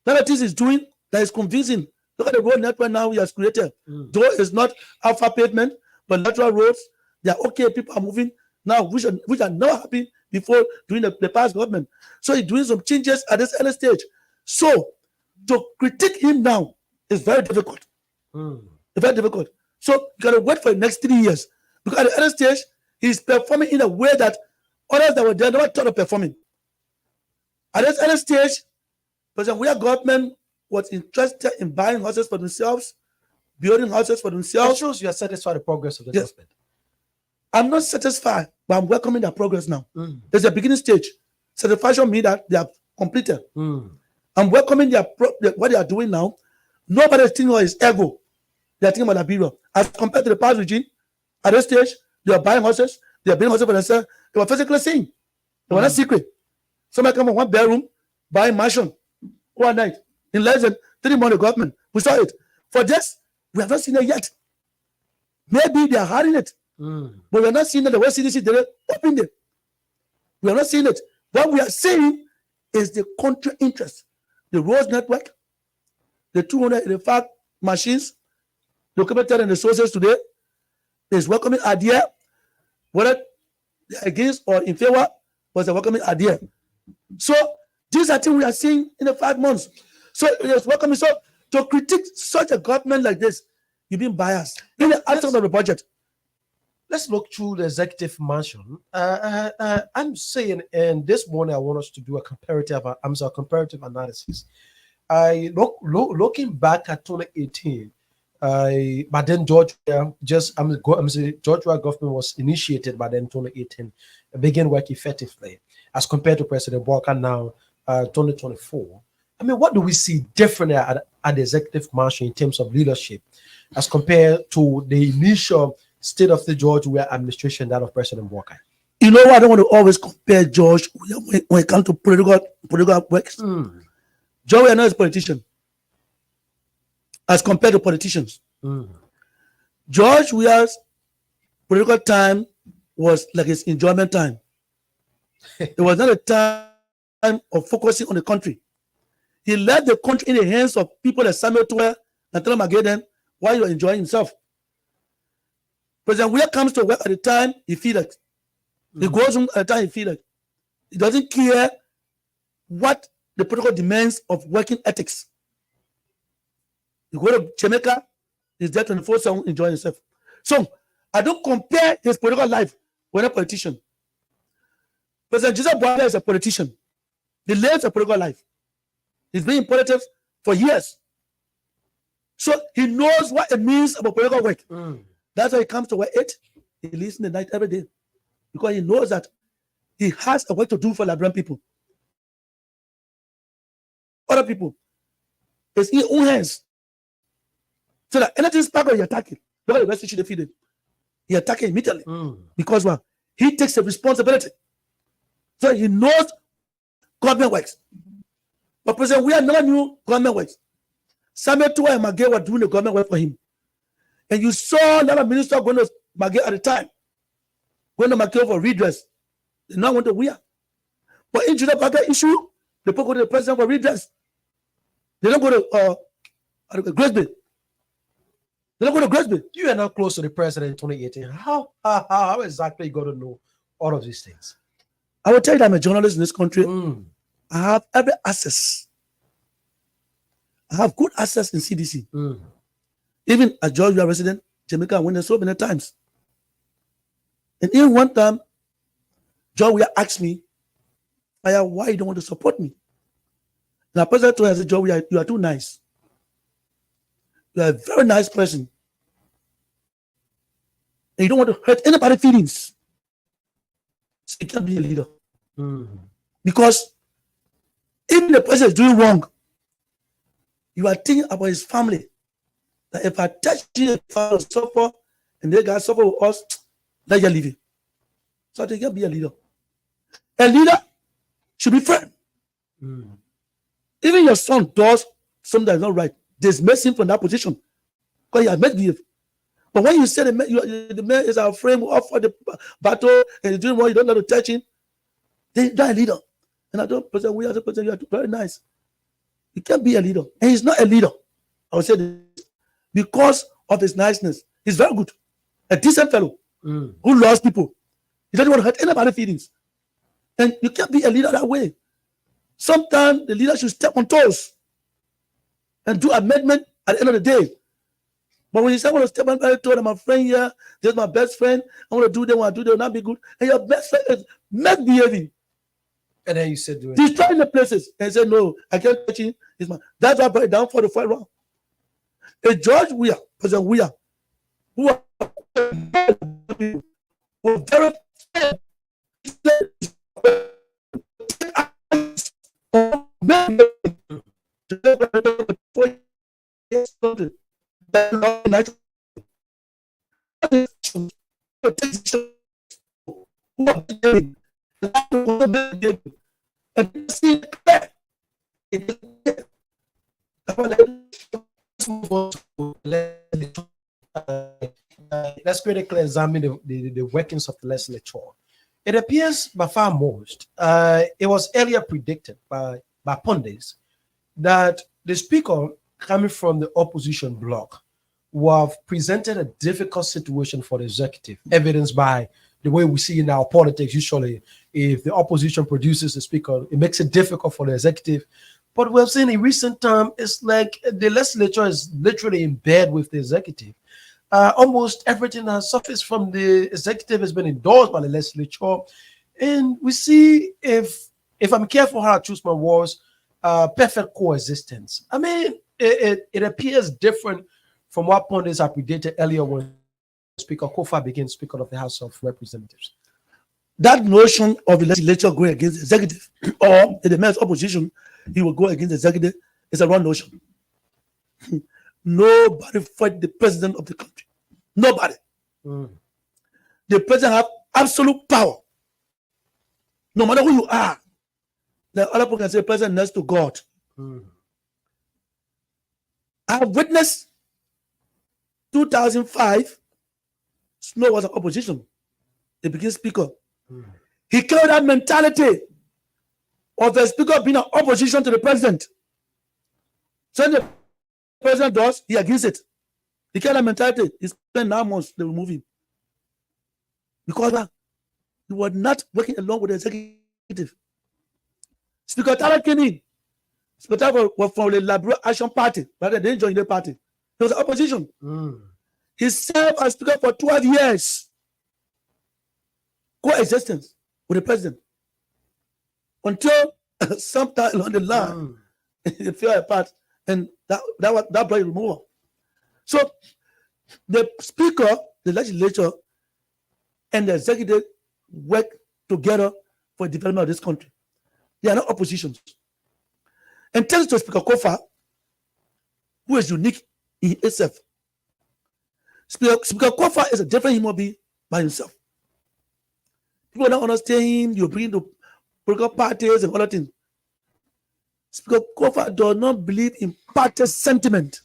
That things he's doing that is convincing. Look at the road network now he has created. Though it's not alpha pavement, but lateral roads, they are okay. People are moving now, which are not happy before during the past government. So he's doing some changes at this early stage. So to critique him now is very difficult. It's very difficult. So you gotta wait for the next 3 years. Because at the early stage, he's performing in a way that others that were there never thought of performing. At this early stage, President Weah government was interested in buying houses for themselves, building houses for themselves. That shows you are satisfied with the progress of the government. I'm not satisfied, but I'm welcoming their progress now. There's a beginning stage. Satisfaction means that they have completed. I'm welcoming what they are doing now. Nobody is thinking about his ego. They are thinking about Liberia. As compared to the past regime, at this stage, they are buying houses, they are building houses for themselves. They were physically seeing. They were not secret. Somebody come from one bedroom, buy a mansion one night. In less than 3 months, the government. We saw it. For this, we have not seen it yet. Maybe they are hiding it. But we are not seeing it the way CDC did it. Open it. We are not seeing it. What we are seeing is the country interest. The roads network, the 285 machines documented in the sources today is welcoming idea. Whether they are against or in favor was a welcoming idea. So this These are things we are seeing in the 5 months. So it's welcome. So to critique such a government like this, you've been biased in the absence of the budget. Let's look through the executive mansion. I'm saying, and this morning I want us to do a comparative analysis. Looking back at 2018, but then Georgia government was initiated by then 2018, began work effectively as compared to President Walker now, 2024. I mean, what do we see different at the executive mansion in terms of leadership as compared to the initial state of the George Weah administration, that of President Walker? You know what? I don't want to always compare George when it comes to political works. George Weah is a politician as compared to politicians. George Weah's political time was like his enjoyment time. It was not a time of focusing on the country. He left the country in the hands of people like Samuel Tuer and Tell Magadan while he was enjoying himself. President Weah comes to work at the time he feels like. He goes home at the time he feels like. He doesn't care what the protocol demands of working ethics. You go to Jamaica, he's there 24/7 enjoying himself. So I don't compare his political life with a politician. President Joseph Boakai is a politician. He lives a political life. He's been in politics for years. So he knows what it means about political work. That's why he comes to work 8. He leaves in the night every day. Because he knows that he has a work to do for Liberian people. Other people. It's in his own hands. So that anything sparkle, he attack it. Look at the rest issue defeated. He attack it immediately. Because well, he takes the responsibility. So he knows government works. But President Weah never knew government works. Samuel Tuer and Magay were doing the government work for him. And you saw a lot of ministers going to Magay at the time, going to Magay for redress. They now want to Weah. But in Joseph Boakai issue, they go to the president for redress. They don't go to Gresby. They don't go to Gresby. You are now close to the president in 2018. How exactly you got to know all of these things? I will tell you that I'm a journalist in this country. I have every access. I have good access in CDC. Even as George Weah resident, Jamaica, I went there so many times. And even one time, George Weah asked me, why you don't want to support me? And the president told me, I said, George Weah, you are too nice. You are a very nice person. And you don't want to hurt anybody's feelings. So you can't be a leader. Because if the person is doing wrong, you are thinking about his family. That if I touch you, if I suffer, and they guys suffer with us, let you leave it. So they can be a leader. A leader should be firm. Even your son does something that's not right, dismiss him from that position because he has misbehaved. But when you say the man is our friend who offered the battle and he's doing what you don't know to touch him, then you're a leader. And I don't present we as a person, you are very nice. You can't be a leader. And he's not a leader. I would say this because of his niceness. He's very good. A decent fellow who loves people. He doesn't want to hurt anybody's feelings. And you can't be a leader that way. Sometimes the leader should step on toes and do amendment at the end of the day. But when you say I want to step on toes, I'm my friend here, this is my best friend, I want to do them, will not be good. And your best friend is misbehaving. And then you said, destroying the places. And say, no, I can't touch him. That's why I brought it down for the 4th round. A George Weah, President Weah, who are very let's critically examine the workings of the legislature. It appears by far most, it was earlier predicted by pundits that the speaker coming from the opposition bloc would have presented a difficult situation for the executive, evidenced by the way we see in our politics, usually, if the opposition produces a speaker, it makes it difficult for the executive. But we've seen in recent time, it's like the legislature is literally in bed with the executive. Almost everything that surfaced from the executive has been endorsed by the legislature. And we see, if I'm careful how I choose my words, perfect coexistence. I mean, it appears different from what pundits have predated earlier when Speaker Kofa became Speaker of the House of Representatives. That notion of the legislature going against the executive, or in the mayor's opposition, he will go against the executive, is a wrong notion. Nobody fight the president of the country. Nobody. The president have absolute power. No matter who you are. The other people can say president next to God. I have witnessed 2005, Snow was an opposition. He became speaker. He carried that mentality of the speaker being an opposition to the president. So the president does, he against it. He carried that mentality. He spent 9 months, they remove him. Because he was not working along with the executive. Speaker Tara came in. Speaker Tara was from the Liberal Action Party, but they didn't join the party. He was opposition. He served as speaker for 12 years. Coexistence with the president. Until sometime along the line, it fell apart, and that brought removal. So the speaker, the legislature, and the executive work together for the development of this country. They are not oppositions. And thanks to Speaker Kofa, who is unique in itself. Speaker Kofa is a different human being by himself. People don't understand him. You bring the political parties and other things. Speaker Kofa does not believe in party sentiment.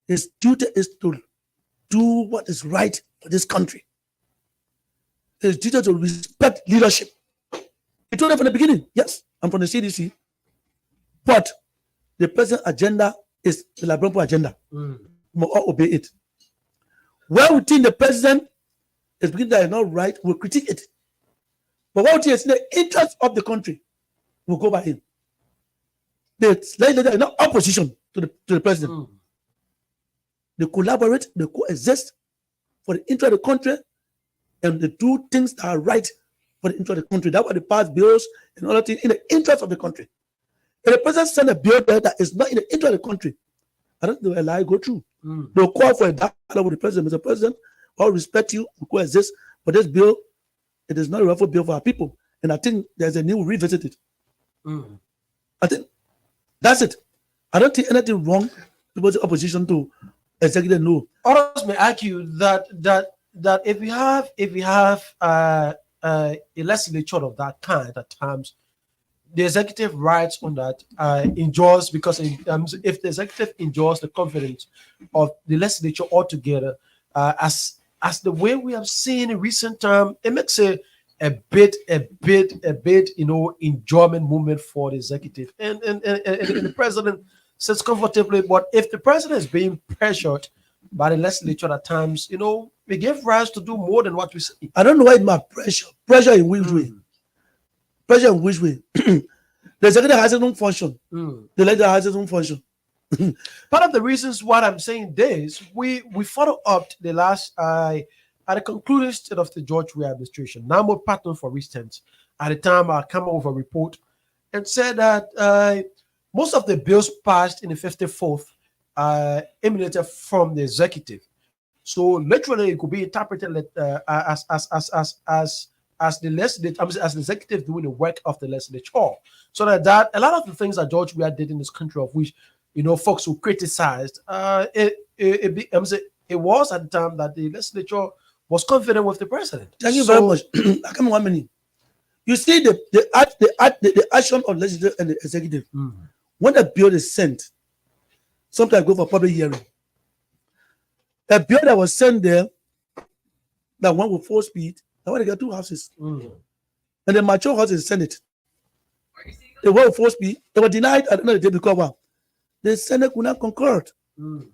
His duty is to do what is right for this country. His duty to respect leadership. He told them from the beginning, yes, I'm from the CDC, but the president's agenda is the Liberal agenda. We must all obey it. Where we think the president is beginning that is not right, we'll critique it. But what we think is in the interest of the country, we'll go by him. The legislature is not opposition to the president. They collaborate, they coexist for the interest of the country, and they do things that are right for the interest of the country. That's why they pass bills and other things in the interest of the country. If the president send a bill there that is not in the interest of the country, I don't know where I go through. They'll call for a dialogue with the president. Mr. President, I will respect you, we coexist, but this bill, it is not a rightful bill for our people. And I think there's a need to revisit it. I think that's it. I don't think anything wrong with the opposition to executive no. Others may argue that if we have a legislature of that kind at times, the executive rights on that endures, because if the executive enjoys the confidence of the legislature altogether, as the way we have seen in recent time, it makes a bit enjoyment moment for the executive, and the president sits comfortably. But if the president is being pressured by the legislature at times, we give rise to do more than what we see. I don't know why it meant pressure. Pressure in which way? Pressure in which way? The executive has its own function. The legislature has its own function. Part of the reasons why I'm saying this, we follow up the last at the concluding state of the George Weah administration. Namo Patton, for instance, at the time I came up with a report and said that most of the bills passed in the 54th emanated from the executive. So literally, it could be interpreted as the legislature, as the executive doing the work of the legislature. So that a lot of the things that George Weah did in this country, of which folks who criticized, it was at the time that the legislature was confident with the president. Thank you very much. I come 1 minute. You see the action of legislature and the executive. When a bill is sent, sometimes go for public hearing. A bill that was sent there, that went with full speed, I want to get 2 houses. And the mature house is Senate. They went with full speed. They were denied at the end of the day because the Senate could not concur. You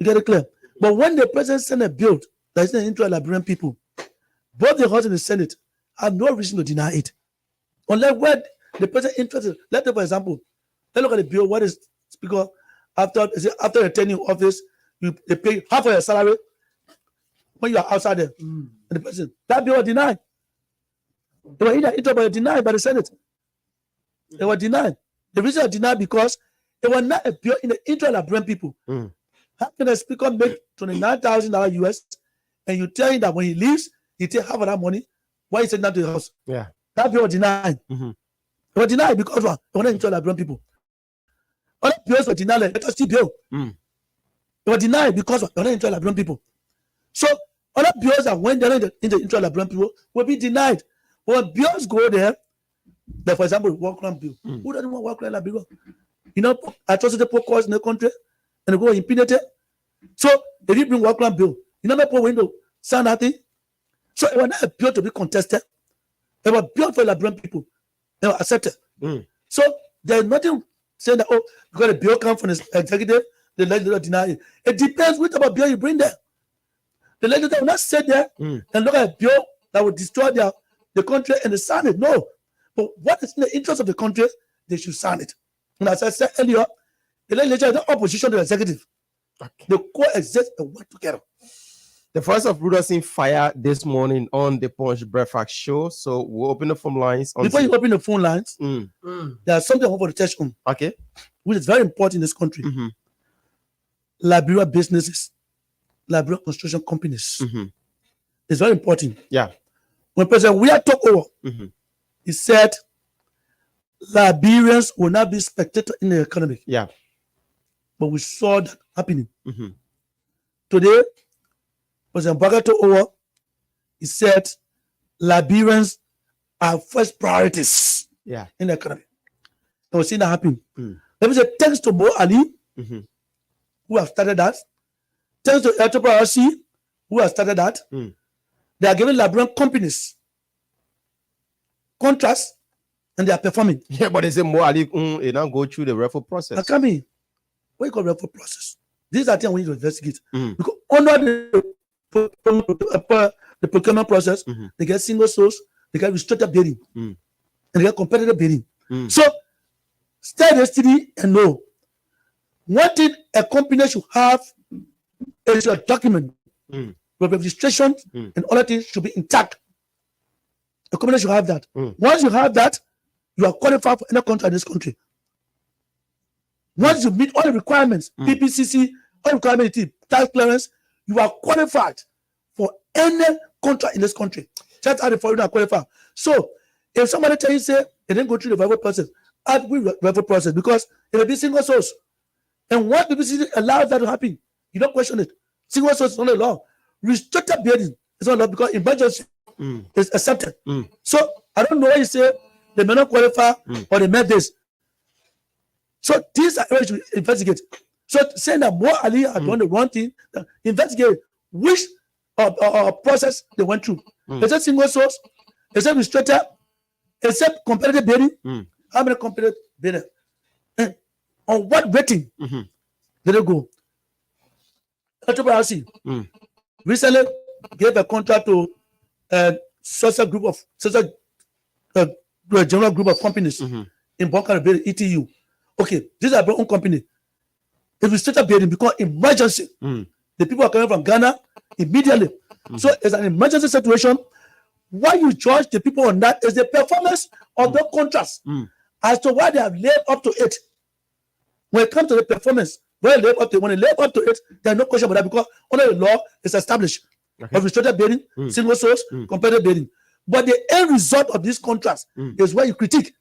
get it clear? But when the president sent a bill that is in the interest of Liberian people. Both the House and the Senate have no reason to deny it. Unless where the president interested, let's say, for example, let's look at the bill. What is Speaker after a tenure in office, they pay half of your salary when you are outside there. And the president, that bill was denied. They were either interest but denied by the Senate. They were denied. The reason they were denied because it was not a bill in the interest of Liberian people. How can a speaker make $29,000 US and you tell him that when he leaves, he take half of that money? Why he sent that to the house? Yeah. That bill was denied. It was denied because what? It was not interest of Liberian people. Other bills were denied, like let us see bill. It was denied because what? It was not interest of Liberian people. So other bills that went there in the interest of Liberian people will be denied. But when bills go there, like for example, work crime bill. Who doesn't want work crime like bill? You know, atrocity cause in the country and they go impunity. So if you bring work crime bill, you know, people window sign nothing. So it was not a bill to be contested. It was built for Liberian people. They were accepted. So there's nothing saying that, oh, because the bill comes from the executive, the legislature deny it. It depends which type of bill you bring there. The legislature will not sit there and look at a bill that will destroy the country and they sign it. No. But what is in the interest of the country, they should sign it. And as I said earlier, the legislature is not opposition to the executive. They coexist and work together. The voice of Rudolph fire this morning on the Punch Breakfast Show. So we'll open the phone lines. Before you open the phone lines, there's something I want to touch on. Okay. Which is very important in this country. Liberia businesses, Liberia construction companies. It's very important. Yeah. When President Weah took over, he said Liberians will not be spectators in the economy. Yeah. But we saw that happening. Today, President Baga took over, he said Liberians are first priorities in the economy. And we're seeing that happen. Let me say thanks to Mo Ali, who have started that. Thanks to Ethiopia RC, who have started that. They are giving Liberian companies contracts and they are performing. Yeah, but they say Mo Ali they now go through the referral process. Come in. What you call referral process? These are things we need to investigate. Because under the procurement process, they get single source, they get restricted bidding, and they get competitive bidding. So, stay yesterday and know one thing a company should have is your document, your registration, and all that things should be intact. A company should have that. Once you have that, you are qualified for any contract in this country. Once you meet all the requirements, PPCC, all requirements, tax clearance, you are qualified for any contract in this country. That's how the foreigner are qualified. So, if somebody tell you, say, they didn't go through the referral process, add with referral process because it will be single source. And what PPCC allows that to happen, you don't question it. Single source is not a law. Restricted bidding is not a law because emergency is accepted. So, I don't know why you say they may not qualify or they met this. So, these are areas to investigate. So, saying that Mo Ali had done the wrong thing, investigate which process they went through. Is it single source? Is it restricted? Is it competitive bidding? How many competitive bidders? On what rating did they go? RC recently gave a contract to a general group of companies in Bonkara Bay, ETU. Okay, these are their own company. If we start bidding because emergency, the people are coming from Ghana immediately. So it's an emergency situation. Why you judge the people on that is the performance of the contracts as to why they have lived up to it. When it comes to the performance, when they live up to it, there's no question about that because under the law it's established. Of restricted bidding, single source, competitive bidding. But the end result of these contracts is where you critique.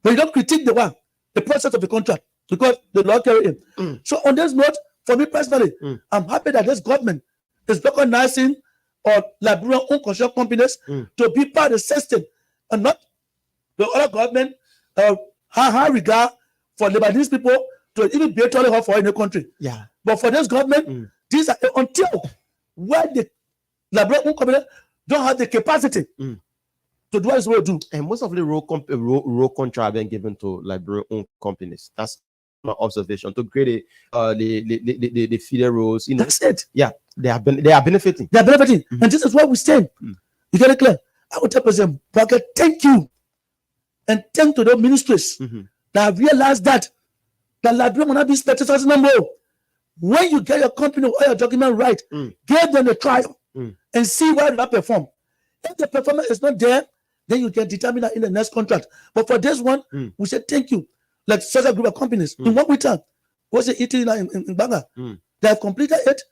But you don't critique the process of the contract because the law carry in. So on this note, for me personally, I'm happy that this government is recognizing Liberian owned construction companies to be part of the system and not the other government high regard for Lebanese people to even be totally hard for in the country. Yeah. But for this government, these are until where the Liberian owned company don't have the capacity to do what it's going to do. And most of the road contract have been given to Liberian owned companies. That's observation to create the feeder roads. You know, That's it. Yeah, they are benefiting. They are benefiting, and this is what we stand. You get it clear? I would tell President Bwake, thank you, and thank to the ministries that have realized that Liberia will not be spectators no more. When you get your company or your document right, give them a trial and see where they perform. If the performance is not there, then you can determine that in the next contract. But for this one, we say thank you. Like such a group of companies in 1 week time, was it eating in Banga? They have completed it.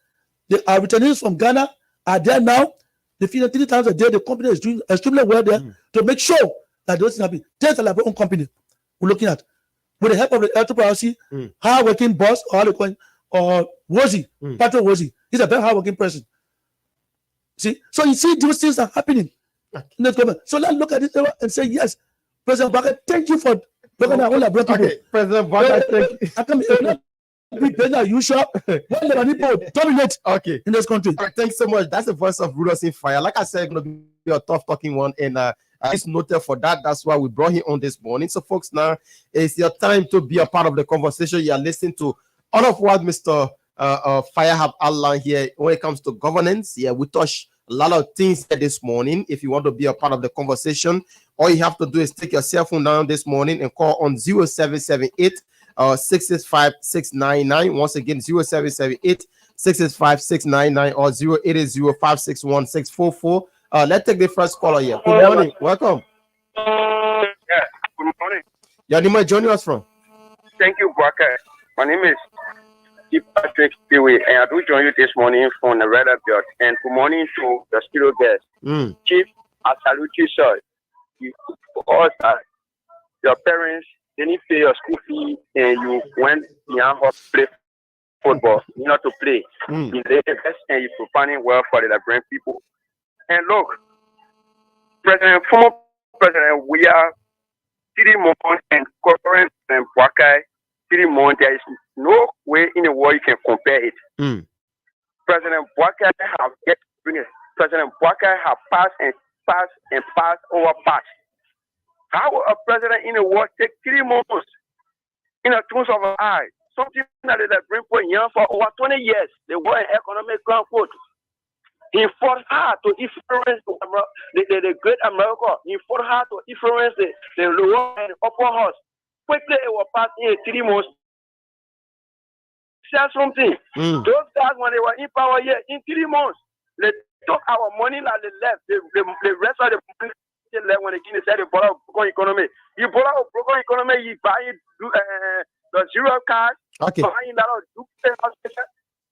The returnees from Ghana are there now. They feed 3 times a day. The company is doing extremely well there to make sure that those things happen. There's a Liberia own company we're looking at. With the help of the LTPRC, hard-working boss or Wozi, Patrick Wozi, he's a very hard-working person. See, so you see those things are happening in this government. So let's look at it and say, yes, President Bwake, thank you for looking at all our people. Okay, President Bwake, thank you. I come be better, you sure? When the people dominate in this country. All right, thanks so much. That's the voice of Rudolph in Fire. Like I said, going to be a tough talking one, and it's noted for that. That's why we brought him on this morning. So, folks, now it's your time to be a part of the conversation. You are listening to all of what Mr. Fire have outlined here when it comes to governance. Yeah, we touched a lot of things here this morning. If you want to be a part of the conversation, all you have to do is take your cell phone down this morning and call on 0778 665 699. Once again, 0778 665 699 or 0880 561 644. Let's take the first caller here. Good morning. Welcome. Yeah, good morning. Your name is joining us from? Thank you, Bwake. My name is Chief Patrick Stewie, and I do join you this morning from the Red Belt. And good morning to the studio guest. Chief, I salute you, sir. You, all your parents didn't pay your school fee, and you went beyond to play football, not to play. You did the best, and you're performing well for the Liberian people. And look, former President, we are 3 months and current and Bwake 3 months. There is no way in the world you can compare it. President Bwake President Bwake have passed over past. How will a president in the world take 3 months in a twinkle of an eye? Something that they bring for young for over 20 years. They were an economic ground quote. He fought hard to influence the great America. He fought hard to influence the lower and upper house. Quickly, it was passed in 3 months. Say something. Those guys, when they were in power here, in 3 months, they took our money like they left. The rest of the money they left when they said they bought a broken economy. You bought a broken economy, you buy the zero card, buying that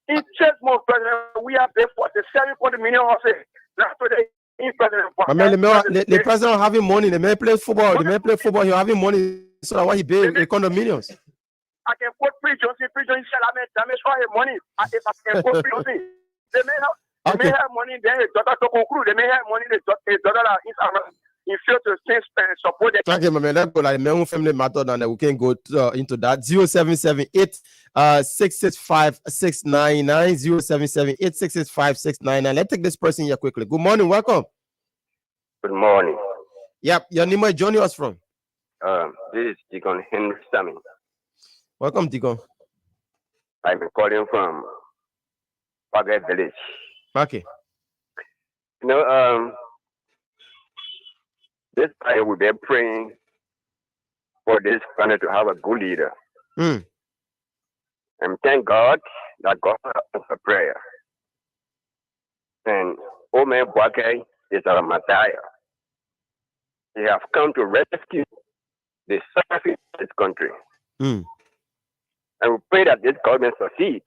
in 6 months, President, we have paid for the 7.0 million houses. That's what the president. The president having money. The man plays football. The man play football. He having money. So why he pay condominiums? I can quote Pre Johnson. Pre Johnson said, "I may try money. If I can quote Pre Johnson, they may have money. Then his daughter to conclude. They may have money. His daughter in fail to support them." Okay, my man. Let's go like my own family matter, and we can go into that. 0778 665 699 0778 665 699. Let's take this person here quickly. Good morning. Welcome. Good morning. Yep. Your name is joining us from? This is Deacon Henry Sammy. Welcome, Deacon. I'm calling from Paget Village. Okay. You know, this time we've been praying for this country to have a good leader. And thank God that God answered prayer. And old man Bwake is our Messiah. He has come to rescue the suffering of this country. And we pray that this government succeeds.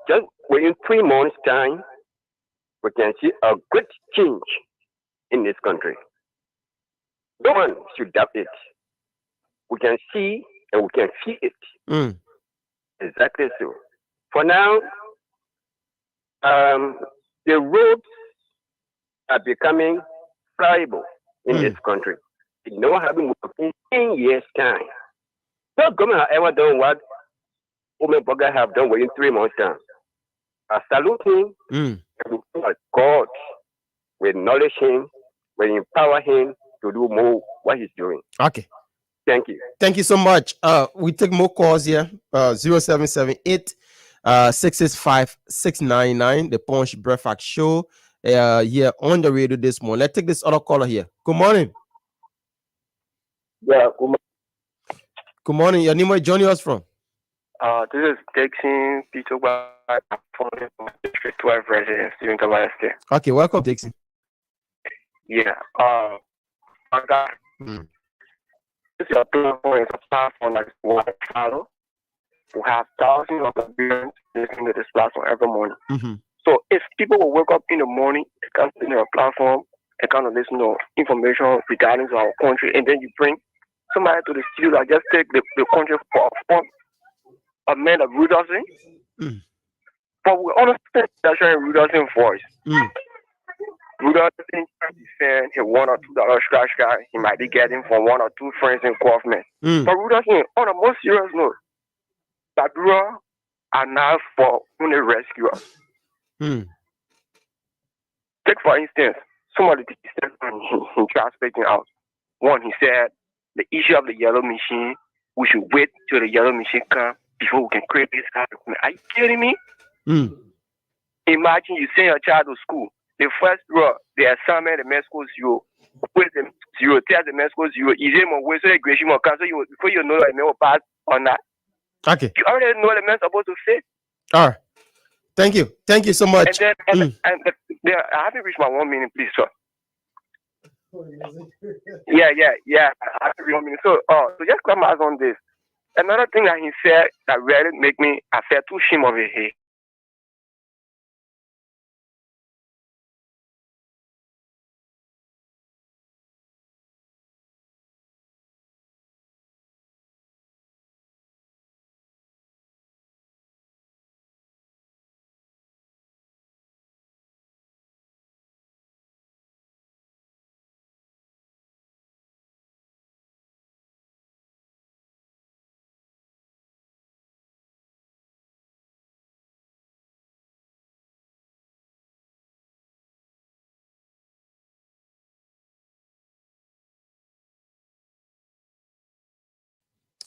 Just within 3 months' time, we can see a great change in this country. No one should doubt it. We can see and we can feel it. Exactly so. For now, the roads are becoming flyable in this country. It never happened within 10 years' time. No government has ever done what Omen Bwake have done within 3 months' time. I salute him and God will acknowledge him, will empower him to do more what he's doing. Okay. Thank you. Thank you so much. We take more calls here. 0778 665 699. The Punch Breakfast Show. Here on the radio this morning. Let's take this other caller here. Good morning. Yeah, Good morning. Your name, where you joining us from? this is Dixon Peter from District 12 resident, Stephen Caballo. Okay, welcome, Dixon. Yeah. I got this is a platform. It's a platform like Water Follow. We have thousands of Liberians listening to this platform every morning. So if people will wake up in the morning, they can listen to a platform and kind of listen to information regarding our country, and then you bring somebody to the studio that just take the country for a man of Rudolphin. But we understand that sharing Rudolphin's voice. Rudolphin defend his $1 or $2 scratch card he might be getting from one or two friends in government. But Rudolphin, on a more serious note, Liberia are now for only rescue us. Take for instance, some of the things he tried speaking out. One, he said the issue of the yellow machine, we should wait till the yellow machine comes before we can create this kind of document. Are you kidding me? Imagine you send your child to school. The first row, the assignment, the math score 0. With the 0, tell the math score 0. Is it more way so the gradation more cancel you before you know that may pass or not? Okay. You already know the man's supposed to say. All right. Thank you. Thank you so much. And then, I haven't reached my 1 minute, please, sir. Yeah. I haven't reached 1 minute. So just come out on this. Another thing that he said that really make me, I felt too shame of it here.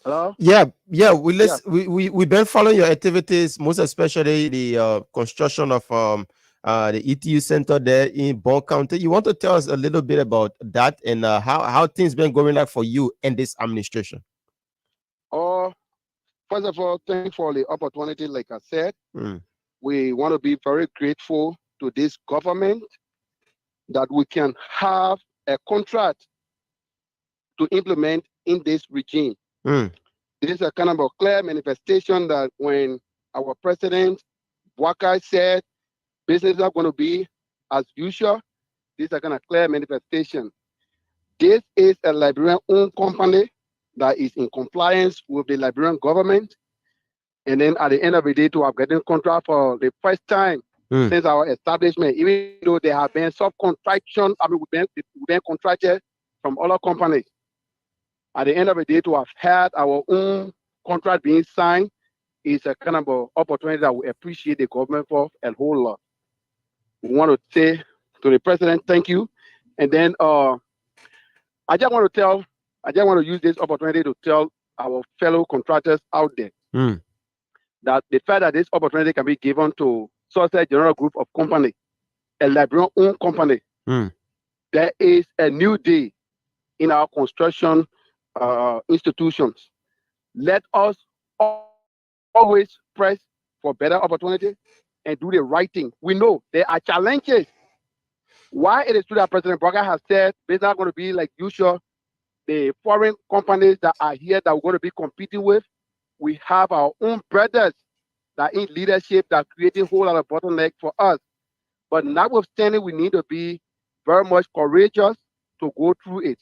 Hello? Yeah. We've been following your activities, most especially the construction of the ETU center there in Bond County. You want to tell us a little bit about that and how things been going like for you and this administration? First of all, thank you for the opportunity. Like I said, we want to be very grateful to this government that we can have a contract to implement in this regime. This is a kind of a clear manifestation that when our president Boakai said business is going to be as usual, this is a kind of clear manifestation. This is a Liberian-owned company that is in compliance with the Liberian government. And then at the end of the day, to have gotten contract for the first time since our establishment, even though there have been subcontraction, we've been contracted from other companies. At the end of the day, to have had our own contract being signed is a kind of an opportunity that we appreciate the government for a whole lot. We want to say to the president, thank you. And then I just want to use this opportunity to tell our fellow contractors out there that the fact that this opportunity can be given to Success General Group of Company, a Liberian-owned company, there is a new day in our construction institutions. Let us always press for better opportunity and do the right thing. We know there are challenges. Why it is true that President Boakai has said it's not going to be like usual. The foreign companies that are here that we're going to be competing with, we have our own brothers that in leadership that are creating a whole lot of bottleneck for us. But notwithstanding, we need to be very much courageous to go through it.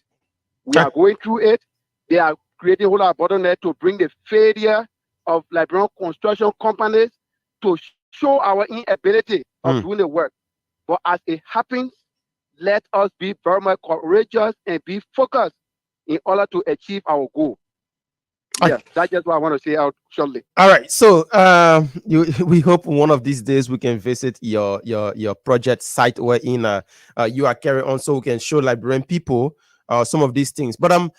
We are going through it. They are creating a whole lot of bottleneck to bring the failure of Liberian construction companies to show our inability of doing the work. But as it happens, let us be very much courageous and be focused in order to achieve our goal. Yeah, that's just what I want to say out shortly. All right. So we hope one of these days we can visit your project site wherein you are carrying on so we can show Liberian people some of these things. But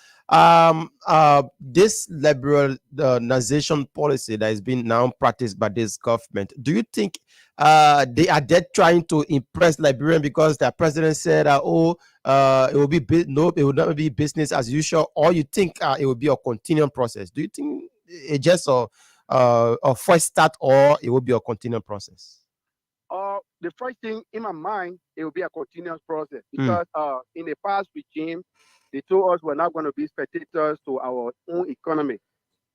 this liberalization policy that is being now practiced by this government, do you think they are trying to impress Liberian because their president said, it will be it will not be business as usual, or you think it will be a continuing process? Do you think it's just a first start, or it will be a continuing process? The first thing in my mind, it will be a continuous process because in the past regime, they told us we're not going to be spectators to our own economy.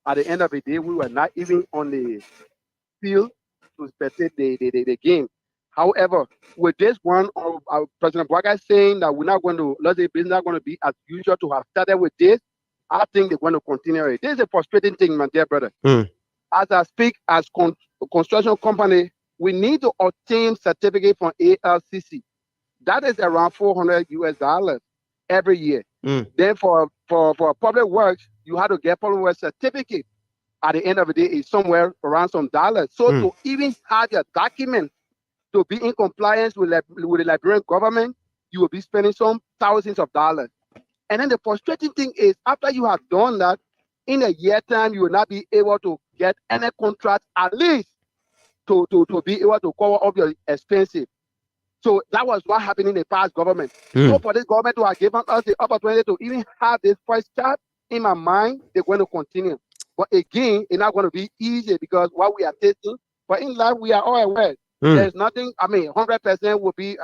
At the end of the day, we were not even on the field to spectate the game. However, with this one, President Bouakai saying that we're not going to, let's say, it's not going to be as usual to have started with this, I think they're going to continue it. This is a frustrating thing, my dear brother. As I speak, as construction company, we need to obtain certificate from ALCC. That is around $400 every year. Then for public works, you have to get public works certificate. At the end of the day, it's somewhere around some dollars. So to even have your document to be in compliance with the Liberian government, you will be spending some thousands of dollars. And then the frustrating thing is, after you have done that, in a year time, you will not be able to get any contract, at least to be able to cover up your expenses. So that was what happened in the past government. So for this government to have given us the opportunity to even have this first start, in my mind, they're going to continue. But again, it's not going to be easy because what we are tasting, but in life, we are all aware. There's nothing, 100% will be,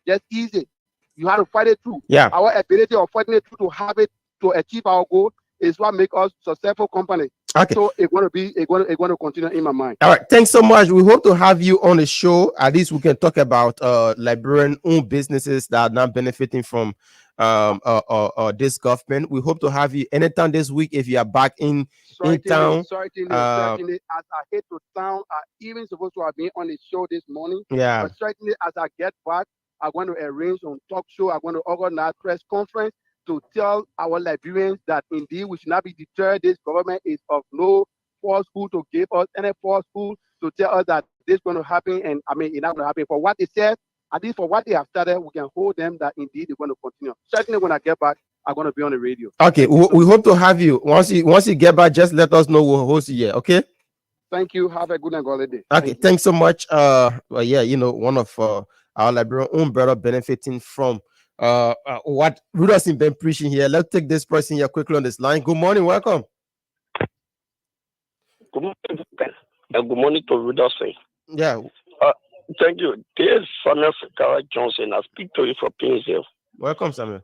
just easy. You have to fight it through. Yeah. Our ability of fighting it through to have it, to achieve our goal is what makes us successful company. Okay. So it's going to continue in my mind. All right. Thanks so much. We hope to have you on the show. At least we can talk about Liberian-owned businesses that are not benefiting from this government. We hope to have you anytime this week if you are back in town. Certainly. As I hate to sound, I even supposed to have been on the show this morning. Yeah. But certainly, as I get back, I'm going to arrange some talk show. I'm going to organize press conference to tell our Liberians that indeed we should not be deterred. This government is of no falsehood to give us any falsehood to tell us that this is going to happen, and it's not going to happen. For what they said, at least for what they have started, we can hold them that indeed they're going to continue. Certainly, when I get back, I'm going to be on the radio. Okay, we hope to have you. Once you get back, just let us know. We'll host you here. Okay. Thank you. Have a good and holiday. Okay, thanks so much. Well, yeah, one of our Liberian own brother benefiting from what Rudolph's been preaching here. Let's take this person here quickly on this line. Good morning, welcome. Good morning, good morning to Rudolph. Yeah. Thank you. This is Samuel Sakara Johnson. I speak to you from Painesville. Welcome, Samuel.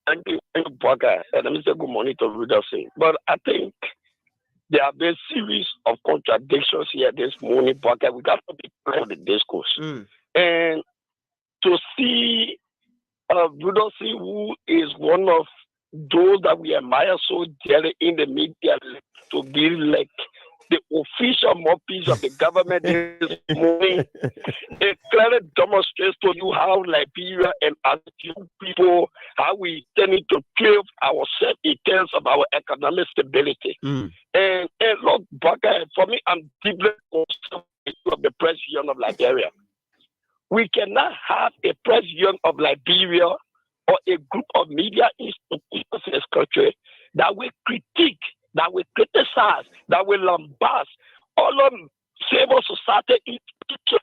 Thank you, Bouakai. And let me say good morning to Rudolph. But I think there have been a series of contradictions here this morning, Bouakai. We got to be clear on the discourse. And to see Rudolph, who is one of those that we admire so dearly in the media, to be like the official mouthpiece of the government this morning, it clearly demonstrates to you how Liberia and as young people, how we tend to crave ourselves in terms of our economic stability. And look, Bouakai, for me, I'm deeply concerned of the president of Liberia. We cannot have a president of Liberia or a group of media institutions in this country that will critique, that will criticize, that will lambast all of civil society,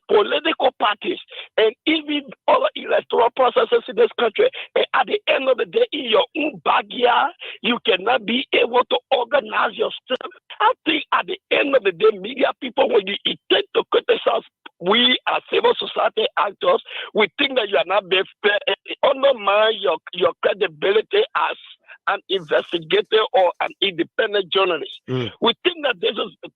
political parties, and even other electoral processes in this country. And at the end of the day, in your own backyard, you cannot be able to organize yourself. I think at the end of the day, media people, when you intend to criticize, we as civil society actors, we think that you are not being fair and undermine your credibility as an investigator or an independent journalist. We think that this is the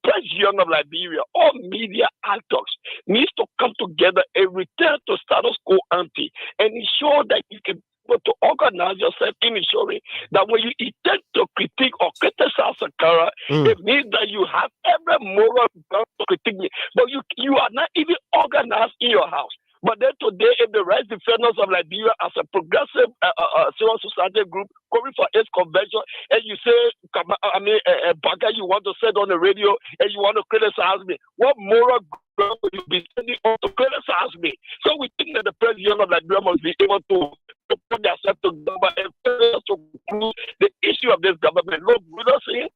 president of Liberia. All media actors needs to come together and return to status quo ante and ensure that you can to organize yourself in ensuring that when you intend to critique or criticize Sakara, it means that you have every moral ground to critique me. But you are not even organized in your house. But then today, if the rights defenders of Liberia as a progressive civil society group going for its convention, and you say, Bouakai, you want to sit on the radio and you want to criticize me, what moral ground will you be standing on to criticize me? So we think that the president of Liberia must be able to to put themselves together and fail to conclude the issue of this government. Look, we're not saying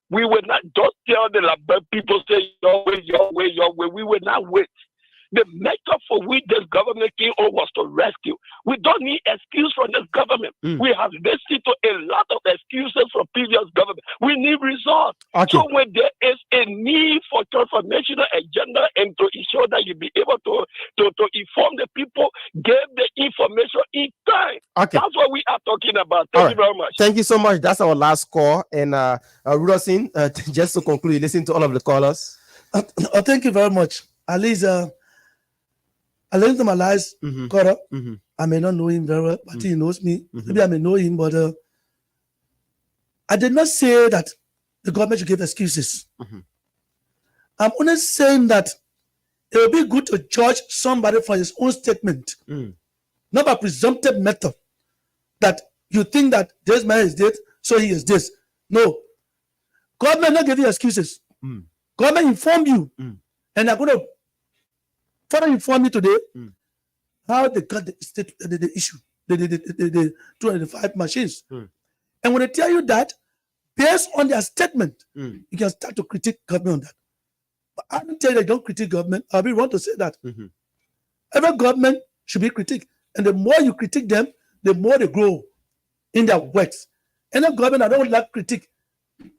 we will not just tell the Label people say your way, your way, your way. We will not wait. The method for which this government came on was to rescue. We don't need excuse from this government. We have listened to a lot of excuses from previous government. We need results. Okay. So when there is a need for transformational agenda and to ensure that you be able to inform the people, give the information in time. Okay. That's what we are talking about. Thank you very much. Thank you so much. That's our last call. And Rudolphin, just to conclude, listen to all of the callers. Thank you very much. At least I learned to my lies, Cora. I may not know him very well, but he knows me. Maybe I may know him, but I did not say that the government should give excuses. I'm only saying that it would be good to judge somebody for his own statement, not by presumptive method that you think that this man is this, so he is this. No. Government not give you excuses. Government inform you, and I'm going to further inform you today how they got the issue, the 205 machines. And when they tell you that, based on their statement, you can start to critique government on that. But I don't tell you that don't critique government. I'll be wrong to say that. Every government should be critiqued. And the more you critique them, the more they grow in their works. Any government that don't like critique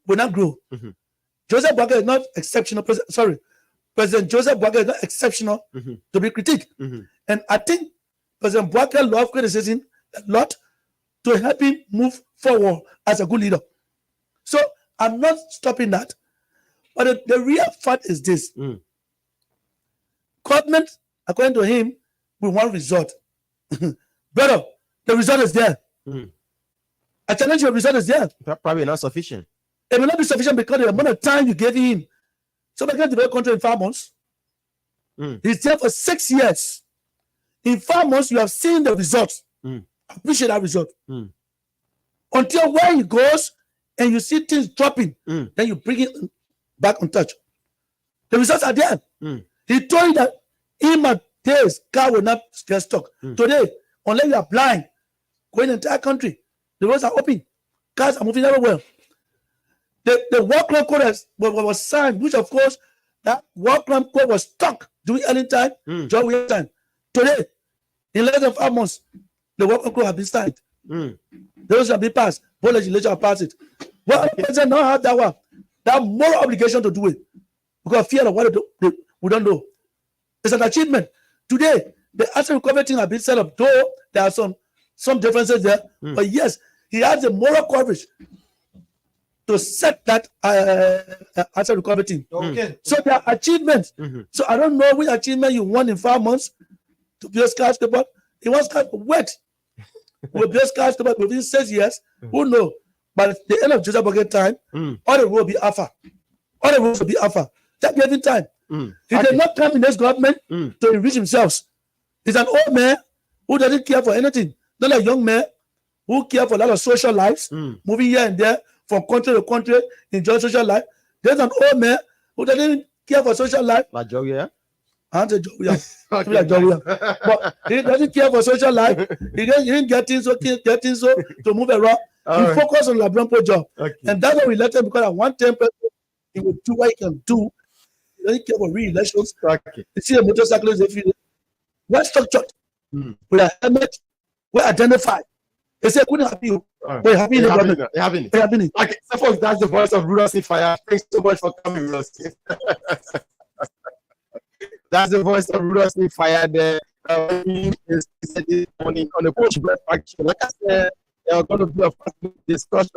will not grow. Joseph Boakai is not exceptional. President Joseph Boakai is not exceptional to be critiqued. And I think President Boakai loves criticism a lot to help him move forward as a good leader. So I'm not stopping that. But the real fact is this. Government, according to him, will want result. Brother, the result is there. I challenge you, the result is there. Probably not sufficient. It will not be sufficient because the amount of time you gave him. Somebody can develop country in 5 months. He's there for 6 years. In 5 months, you have seen the results. Appreciate that result. Until where he goes and you see things dropping, then you bring it back on touch. The results are there. He told you that in my days, car will not get stuck. Today, unless you are blind, going the entire country, the roads are open. Cars are moving everywhere. The work crime code was signed, which of course, that work crime code was stuck during any time, during time. Today, in less than 5 months, the work crime code has been signed. Those have been passed. Both legislature have passed it. Well, the president now have that moral obligation to do it because fear of what we don't know. It's an achievement. Today, the asset recovery thing has been set up, though there are some differences there. But yes, he has the moral coverage to set that asset recovery team. So there are achievements. So I don't know which achievement you want in 5 months to build skyscraper. He wants to wait. We'll build skyscraper within 6 years. Who knows? But at the end of Joseph Boakai time, all the roads will be alpha. All the roads will be alpha. That given time. He did not come in this government to enrich himself. He's an old man who doesn't care for anything. Not a young man who cares for a lot of social lives, moving here and there from country to country, enjoy social life. There's an old man who doesn't care for social life. Like Joe, yeah? But he doesn't care for social life. He didn't get things so to move around. He focused on Labrampo job. And that's why we let him, because at one time he will do what he can do. He doesn't care for re-elections. You see the motorcyclists every day. Well structured. We are helmet. We identify. They say, couldn't have you. We're happy in the government. We're having it. Okay, so folks, that's the voice of Rudolphin Fire. Thanks so much for coming, Rudolphin. That's the voice of Rudolphin Fire there. This morning on the Coach Breakfast. Like I said, there are going to be a discussion